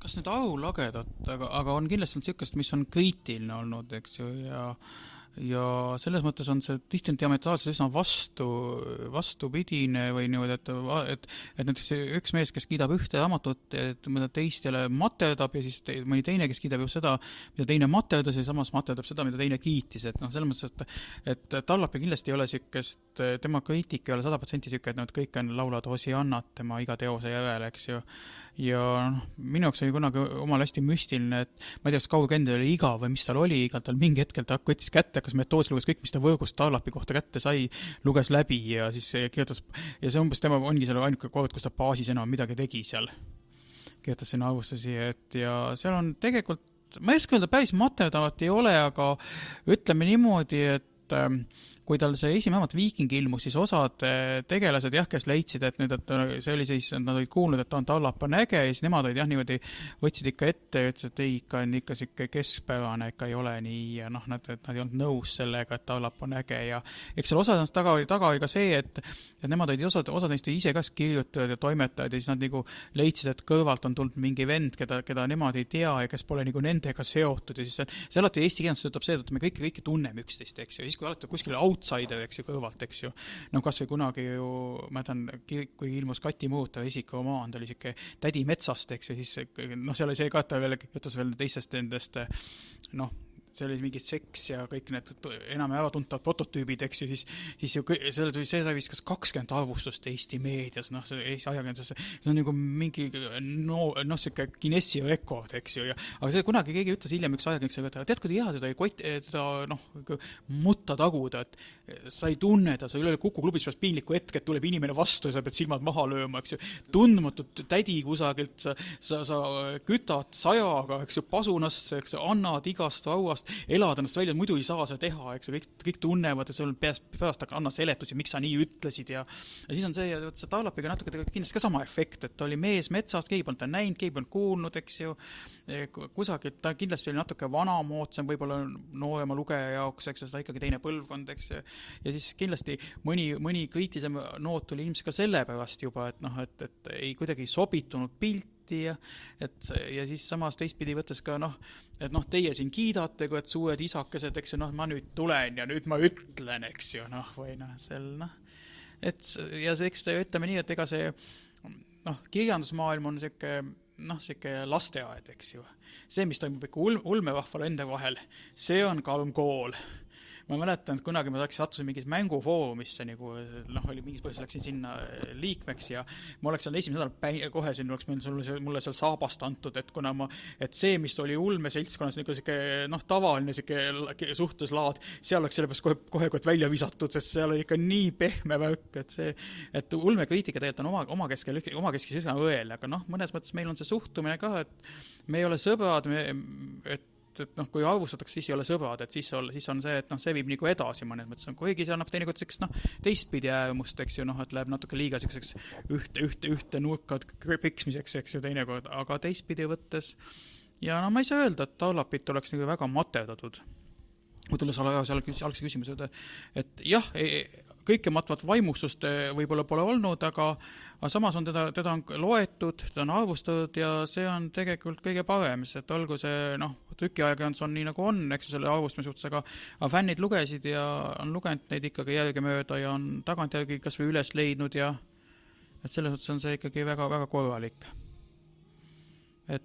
S4: Kas nüüd arulagedat, aga on kindlasti niisugust, mis on kriitiline olnud, eks ju, ja selles mõttes on see tihti diametraalselt üsna vastupidine või niimoodi, et näiteks üks mees, kes kiidab ühte raamatut, et mida teist jälle materdab ja siis mõni teine, kes kiidab just seda, mida teine materdas ja samas materdab seda, mida teine kiitis, et selles mõttes, et Tallapi kindlasti ei ole niisugust, tema kriitik ei ole 100% niisugune, et kõik on laulad Hosiannat tema iga teose järele, eks ju. Ja minu jaoks oli kunagi omal hästi müstiline, et ma ei tea, kas Kaur Kender oli igav või mis tal oli, iga tal mingi hetkel ta võttis kätte, kas Metoos luges kõik, mis ta võõgust Tallapi kohta kätte sai, luges läbi ja siis kirjutas, ja see umbes tema ongi selle ainuke kord, kus ta baasis enam midagi tegi seal. Kirjutas sinna arvustusi, ja seal on tegelikult, ma ei oska öelda, päris materdavat ei ole, aga ütleme niimoodi, et kui tal see esimene Viiking ilmus, siis osad tegelased kes leidsid, et see oli siis, nad olid kuulnud, et Tallap on äge, ja siis nemad olid niimoodi, võtsid ikka ette ja ütlesid, et ei, ikka siuke keskpärane, ikka ei ole nii, ja nad ei olnud nõus sellega, et Tallap on äge, ja eks seal osad taga oli ka see, et nemad olid osad neist ise kas kirjutajad ja toimetajad, ja siis nad nagu leidsid, et kõrvalt on tulnud mingi vend, keda nemad ei tea ja kes pole nagu nendega seotud, ja siis see alati Eesti kirjandus töötab see, et me kõike tunneme üksteist, eks ju, ja siis kui alati kuskil outsider, eks ju, kõrvalt, eks ju. Kas või kunagi ju, ma tean, kui ilmus Kati Muuta isikuromaan, ta oli siuke tädi metsast, eks ju, siis see oli see ka, et ta veel jutas veel teistest nendest, see oli mingi seks ja kõik need enam äratuntavat prototüübid, eks ju, siis ju see sai vist kas 20 arvustust Eesti meedias, see Eesti ajakirjanduses, see on nagu mingi siuke Guinessi rekord, eks ju, aga see kunagi keegi ütles hiljem üks ajakirjanduses, et tead, kui teda mutta taguda, et sa ei tunne ta, sa üle Kuku klubis pärast piinlikku hetke, et tuleb inimene vastu ja sa pead silmad maha lööma, eks ju, tundmatut tädi kusagilt, sa kütad sajaga, eks ju, pasunasse, eks ju, annad igast rauast, elad ennast välja, muidu ei saa seda teha, eks kõik tunnevad, et sul pärast anna seletusi, miks sa nii ütlesid ja siis on see Tallapiga natuke kindlasti ka sama efekt, et ta oli mees metsast, keegi polnud ta näinud, keegi polnud kuulnud, eks ju, kusagilt ta kindlasti oli natuke vanamoodsam, võib-olla noorema lugeja jaoks, eks ju, seda ikkagi teine põlvkond, eks ju, ja siis kindlasti mõni kriitilisem noot oli ilmselt ka selle pärast juba, et ei kuidagi sobitunud pilt ja siis samas teistpidi võttes ka et teie siin kiidate, kui et suured isakesed, eks ju, ma nüüd tulen ja nüüd ma ütlen, eks ju, või ja eks ütleme nii, et ega see kirjandusmaailm on siuke lasteaed, eks ju. See, mis toimub ikka ulmerahval enda vahel, see on karm kool. ma mäletan, et kunagi ma sattusin mingis mängufoorumisse, nagu, oli mingis põhjus, läksin sinna liikmeks ja ma oleks seal esimene nädal kohe siin oleks mulle seal saabast antud, et kuna et see, mis oli ulmeseltskonnas nagu tavaline suhtluslaad, seal oleks selle peast kohe välja visatud, sest seal oli ikka nii pehme värk, et ulmekriitika tegelikult on omakeskis üsna õel, aga mõnes mõttes meil on see suhtumine ka, et me ei ole sõbrad, et kui arvustatakse, siis ei ole sõbrad, et siis on see, et see viib nagu edasi mõnes mõttes, kuigi see annab teinekord teistpidi äärmust, eks ju, et läheb natuke liiga ühte nurka piksmiseks, eks ju, teinekord, aga teistpidi võttes ja ma ei saa öelda, et Tallapit oleks nagu väga materdatud. Tulles algse küsimuse juurde, et jah, kõike matvat vaimustust võib-olla pole olnud, aga samas on teda on loetud, teda on arvustatud ja see on tegelikult kõige parem, sest et olgu see, trükiajakirjandus on nii nagu on, eks ju, selle arvustamise suhtes, aga fännid lugesid ja on lugenud neid ikkagi järgemööda ja on tagantjärgi kas või üles leidnud ja et selles suhtes on see ikkagi väga, väga korralik. Et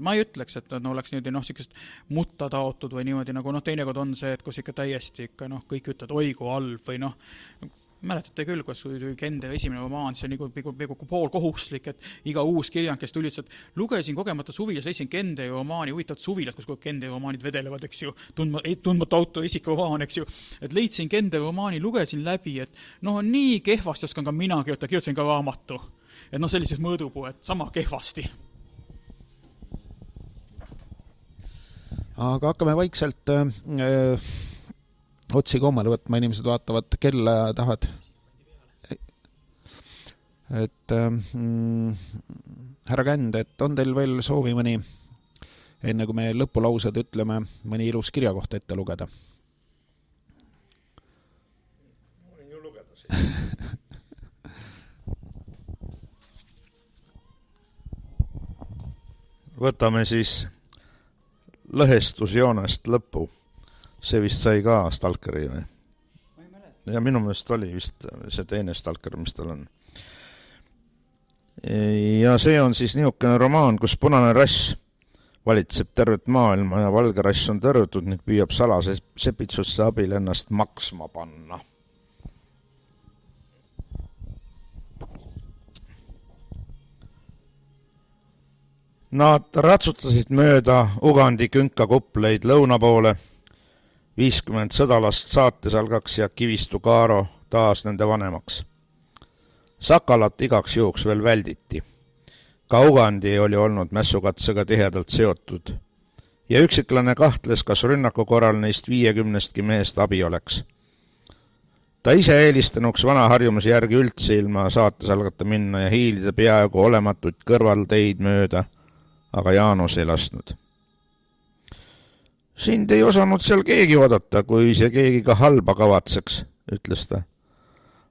S4: ma ei ütleks, et oleks niimoodi sikest mutta taotud või niimoodi nagu teinekord on see, et kus ikka täiesti ikka kõik ütlevad oigu halb või mäletate küll, kus Kender esimene romaan, see on nagu pool kohustuslik, et iga uus kirjand, kes tuli, et lugesin kogemata suvilas, leidsin Kenderi romaani, huvitavat suvilat, kus Kenderi romaanid vedelevad, eks ju, tundmatu autori isikromaan, eks ju, et leidsin Kenderi romaani, lugesin läbi, et nii kehvasti oskan ka mina kirjutasin ka raamatu, et sellises mõõdupuu, et sama kehvasti.
S1: Aga hakkame vaikselt otsi kommale võtma, inimesed vaatavad kella ja tahavad. Et härra Känd, et on teil veel soovi mõni, enne kui me lõpulaused ütleme, mõni ilus kirja kohta ette lugeda?
S2: Ma võin ju lugeda siin. Võtame siis lõhestusjoonest lõppu. See vist sai ka Stalkeri või? Ja minu meelest oli vist see teine Stalker, mis tal on. Ja see on siis niisugune romaan, kus punane rass valitseb tervet maailma ja valge rass on tõrjutud ning püüab salase sepitsusse abil ennast maksma panna. Nad ratsutasid mööda Ugandi künkakupleid lõuna poole, 50 sõdalast saates algaks ja Kivistu Kaaro taas nende vanemaks. Sakalat igaks juhuks veel välditi. Ka Ugandi oli olnud mässukatsega tihedalt seotud ja üksiklane kahtles, kas rünnaku korral neist 50 mehest abi oleks. Ta ise eelistanuks vana harjumuse järgi üldse ilma saates algata minna ja hiilida peaaegu olematuid kõrvalteid mööda, aga Jaanus ei lasknud. Sind ei osanud seal keegi oodata, kui see keegi ka halba kavatseks, ütles ta.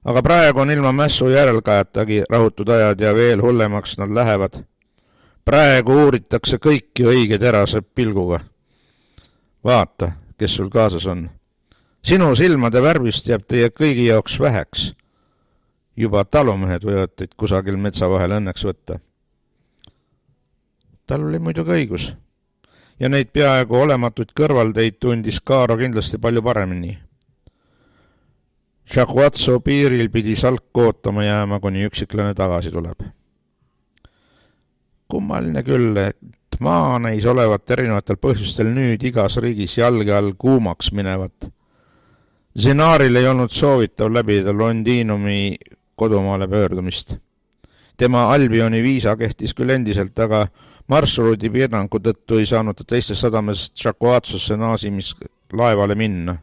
S2: Aga praegu on ilma mässu järelkajatagi rahutud ajad ja veel hullemaks nad lähevad. Praegu uuritakse kõiki õige terase pilguga. Vaata, kes sul kaasas on. Sinu silmade värvist jääb teie kõigi jaoks väheks. Juba talumehed võivad teid kusagil metsa vahel õnneks võtta. Tal oli muidugi õigus. Ja neid peaaegu olematuid kõrvalteid tundis Kaaro kindlasti palju paremini. Chacuatso piiril pidi salk ootama jääma, kuni üksiklane tagasi tuleb. Kummaline küll, et maa neis olevat erinevatel põhjustel nüüd igas riigis jalge all kuumaks minevat. Zenaaril ei olnud soovitav läbida Londinumi kodumaale pöördumist. Tema Albioni viisa kehtis küll endiselt, aga marsruudi piirangu tõttu ei saanud ta teistes sadamest Chacuatsosse naasimis laevale minna.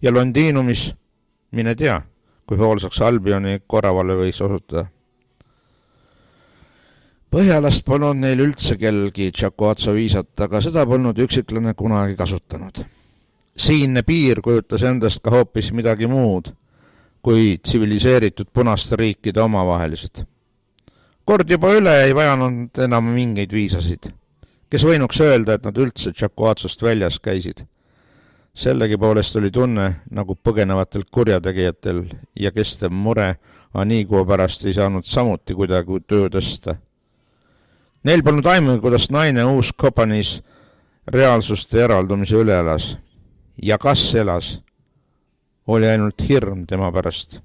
S2: Ja Londinumis, mine tea, kui hoolsaks Albioni korravale võis osutada. Põhjalast polnud neil üldse kellgi Chacuatso viisat, aga seda polnud üksiklane kunagi kasutanud. Siinne piir kujutas endast ka hoopis midagi muud kui tsiviliseeritud punaste riikide omavahelised. Kord juba üle ei vajanud enam mingeid viisasid, kes võinuks öelda, et nad üldse Chacuatsost väljas käisid. Sellegi poolest oli tunne nagu põgenevatel kurjategijatel ja kestev mure Anigua pärast ei saanud samuti kuidagi töö tõsta. Neil polnud aimu, kuidas naine uus Kopanis reaalsuste eraldumise üle elas. Ja kas elas, oli ainult hirm tema pärast.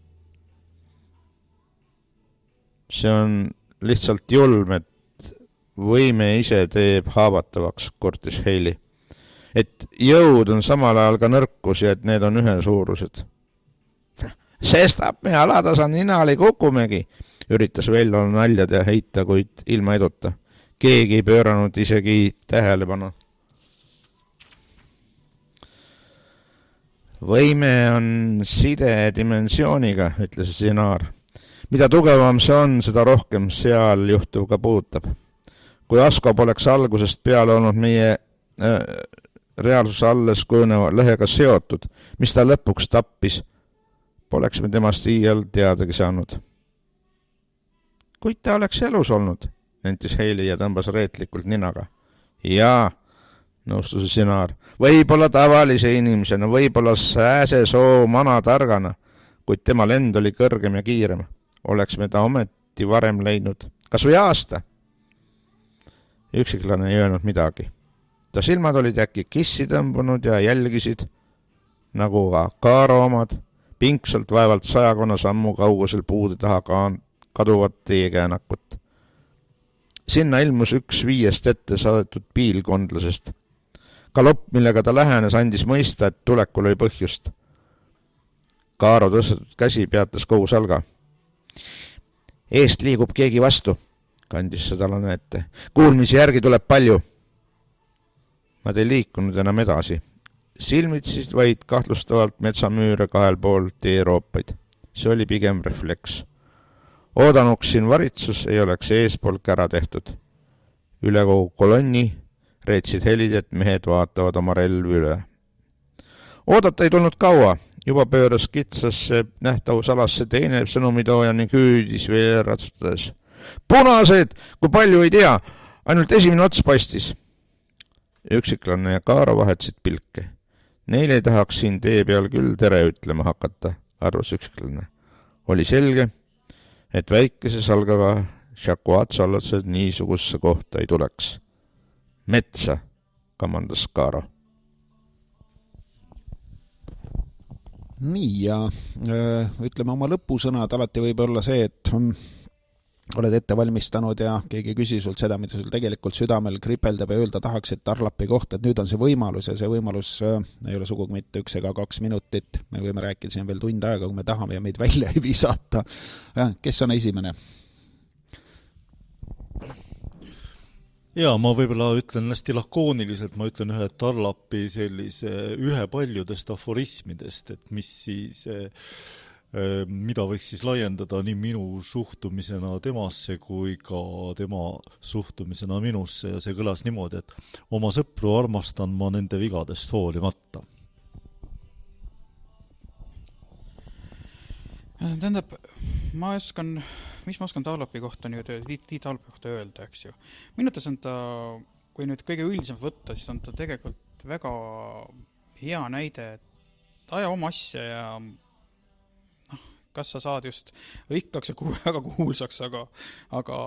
S2: See on lihtsalt julm, et võime ise teeb haavatavaks, kortis Heili. Et jõud on samal ajal ka nõrkus ja et need on ühesuurused. Sestap me alatasa ninali kukumegi, üritas Vello naljad ja heita, kuid ilma eduta. Keegi ei pööranud isegi tähelepanu. Võime on side dimensiooniga, ütles Sinar. Mida tugevam see on, seda rohkem seal juhtuv ka puudutab. Kui Asko poleks algusest peale olnud meie reaalsuse alles kujuneva lõhega seotud, mis ta lõpuks tappis, poleks me temast iial teadagi saanud. Kuid ta oleks elus olnud, nentis Heili ja tõmbas reetlikult ninaga. Jaa, nõustus Sinar. Võib-olla tavalise inimesena, võib-olla sääse soo manatargana, kuid tema lend oli kõrgem ja kiirem. Oleks me ta ometi varem leidnud. Kas või aasta? Üksiklane ei öelnud midagi. Ta silmad olid äkki kissi tõmbunud ja jälgisid, nagu ka Kaaro omad, pingsalt vaevalt 100 sammu kaugusel puude taha kaduvat teekäänakut. Sinna ilmus üks 5 ette saadetud piilkondlasest. Galopp, millega ta lähenes, andis mõista, et tulekul oli põhjust. Kaaro tõstetud käsi peatas kogu salga. Eest liigub keegi vastu, kandis seda lane ette. Kuulmisi järgi tuleb palju. Nad ei liikunud enam edasi. Silmitsid vaid kahtlustavalt metsamüüre 2 pool teeroopaid. See oli pigem refleks. Oodanuks siin varitsus ei oleks eespool kära tehtud. Üle kogu kolonni reetsid helid, et mehed vaatavad oma relvi üle. Oodata ei tulnud kaua. Juba pööras kitsasse nähtavusalasse teine sõnumitooja ning hüüdis veel ratsutades. Punased, kui palju ei tea, ainult esimene ots paistis. Üksiklane ja Kaaro vahetsid pilke. Neil ei tahaks siin tee peal küll tere ütlema hakata, arvas üksiklane. Oli selge, et väikese salgaga šakuatsalased niisugusse kohta ei tuleks. Metsa, kamandas Kaaro.
S1: Nii, ja ütleme oma lõpusõnad alati võib olla see, et oled ette valmistanud ja keegi küsi sult seda, mida sul tegelikult südamel kripeldab ja öelda tahaks, et Tarlapi kohta, et nüüd on see võimalus ja see võimalus ei ole sugugi mitte 1 ega 2 minutit. Me võime rääkida siin veel tund aega, kui me tahame ja meid välja ei visata. Kes on esimene?
S3: Jaa, ma võib-olla ütlen hästi lakooniliselt, ma ütlen ühe Tarlapi sellise ühe paljudest aforismidest, et mis siis, mida võiks siis laiendada nii minu suhtumisena temasse kui ka tema suhtumisena minusse ja see kõlas niimoodi, et oma sõpru armastan ma nende vigadest hoolimata.
S4: Tähendab, mis ma oskan Tarlapi kohta, Tiit Tarlapi kohta öelda, eks ju. Minutas on ta, kui nüüd kõige üldisemalt võtta, siis on ta tegelikult väga hea näide, et aja oma asja ja kas sa saad just rikkaks ja väga kuulsaks, aga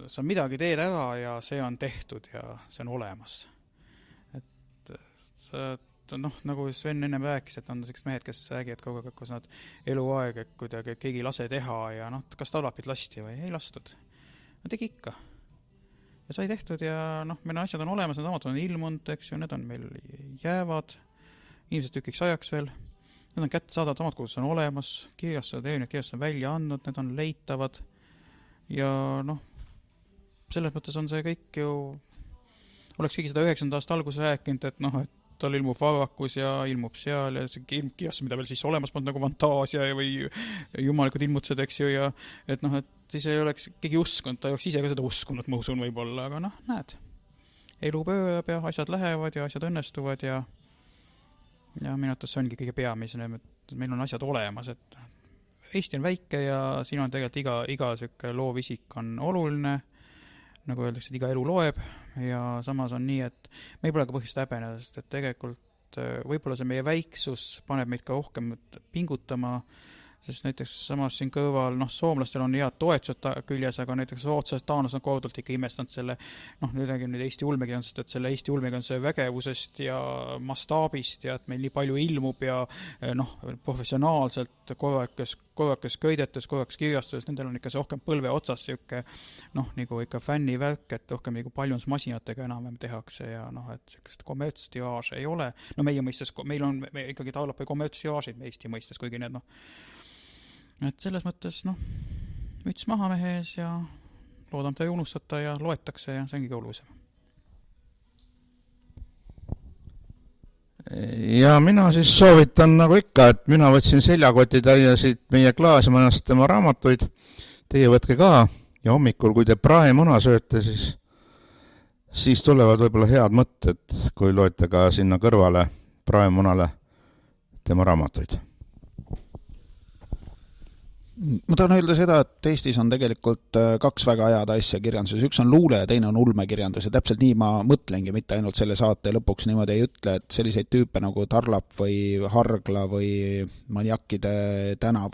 S4: sa midagi teed ära ja see on tehtud ja see on olemas. Et sa nagu Sven ennem rääkis, et on sellised mehed, kes räägivad kogu aeg, kus nad eluaeg, et kuidagi keegi ei lase teha ja kas Tarlapit lasti või ei lastud. No tegi ikka. Ja sai tehtud ja meil asjad on olemas, need omad on ilmunud, eks ju, need on meil jäävad, ilmselt tükiks ajaks veel. Need on kätte saadavad omad, kus on olemas, kirjastused on välja andnud, need on leitavad ja selles mõttes on see kõik ju, oleks keegi seda 9. aasta alguses rääkinud, et tal ilmub Varakus ja ilmub seal ja see kirjastus, mida veel siis olemas polnud nagu Fantaasia või jumalikud ilmutused, eks ju, ja et siis ei oleks keegi uskunud, ta ei oleks ise ka seda uskunud, ma usun võib-olla, aga näed, elu pöörab ja asjad lähevad ja asjad õnnestuvad ja minu arvates see ongi kõige peamisena, et meil on asjad olemas, et Eesti on väike ja siin on tegelikult iga selline loovisik on oluline, nagu öeldakse, et iga elu loeb ja samas on nii, et me ei pole ka põhjust häbeneda, sest et tegelikult võib-olla see meie väiksus paneb meid ka rohkem pingutama, sest näiteks samas siin kõrval, soomlastel on head toetused küljes, aga näiteks rootslased, taanlased on korduvalt ikka imestanud selle, nüüd Eesti ulmekirjandusest, et selle Eesti ulmekirjanduse vägevusest ja mastaabist ja et meil nii palju ilmub ja professionaalselt korrakes köidetes, korrakes kirjastuses, nendel on ikka see rohkem põlve otsas siuke, nagu ikka fännivärk, et rohkem nagu paljundusmasinatega enam tehakse ja et sellist kommertstiraaže ei ole. Meie mõistes, meil on ikkagi taolab või kommertstiraažid Eesti mõistes, kuigi need et selles mõttes, müts maha mehe ees ja loodame ta ei unustata ja loetakse ja see on kõige olulisem.
S2: Ja mina siis soovitan nagu ikka, et mina võtsin seljakoti täie siit meie klaasmannast tema raamatuid, teie võtke ka ja hommikul, kui te praemuna sööte, siis tulevad võib-olla head mõtted, kui loete ka sinna kõrvale praemunale tema raamatuid.
S1: Ma tahan öelda seda, et Eestis on tegelikult kaks väga head asja kirjanduses. Üks on luule ja teine on ulmekirjandus ja täpselt nii ma mõtlengi, mitte ainult selle saate lõpuks niimoodi ei ütle, et selliseid tüüpe nagu Tarlap või Hargla või Maniakide tänav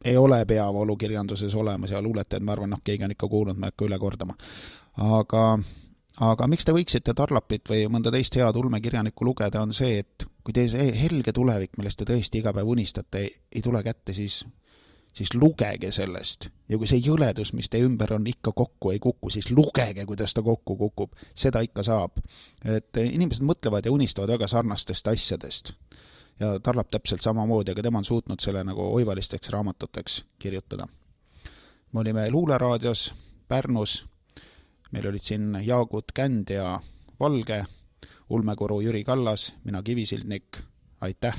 S1: ei ole peavoolukirjanduses olemas ja luuletajaid, ma arvan, keegi on ikka kuulnud, ma ei hakka üle kordama. Aga miks te võiksite Tarlapit või mõnda teist head ulmekirjanikku lugeda, on see, et kui teie see helge tulevik, millest te tõesti iga päev unistate, ei tule kätte, siis lugege sellest. Ja kui see jõledus, mis teie ümber on, ikka kokku ei kuku, siis lugege, kuidas ta kokku kukub. Seda ikka saab. Et inimesed mõtlevad ja unistavad väga sarnastest asjadest. Ja Tarlap täpselt samamoodi, aga tema on suutnud selle nagu oivalisteks raamatuteks kirjutada. Me olime Luuleraadios Pärnus. Meil olid siin Jaagut Känd ja Valge, ulmekuru Jüri Kallas, mina Kivisildnik. Aitäh!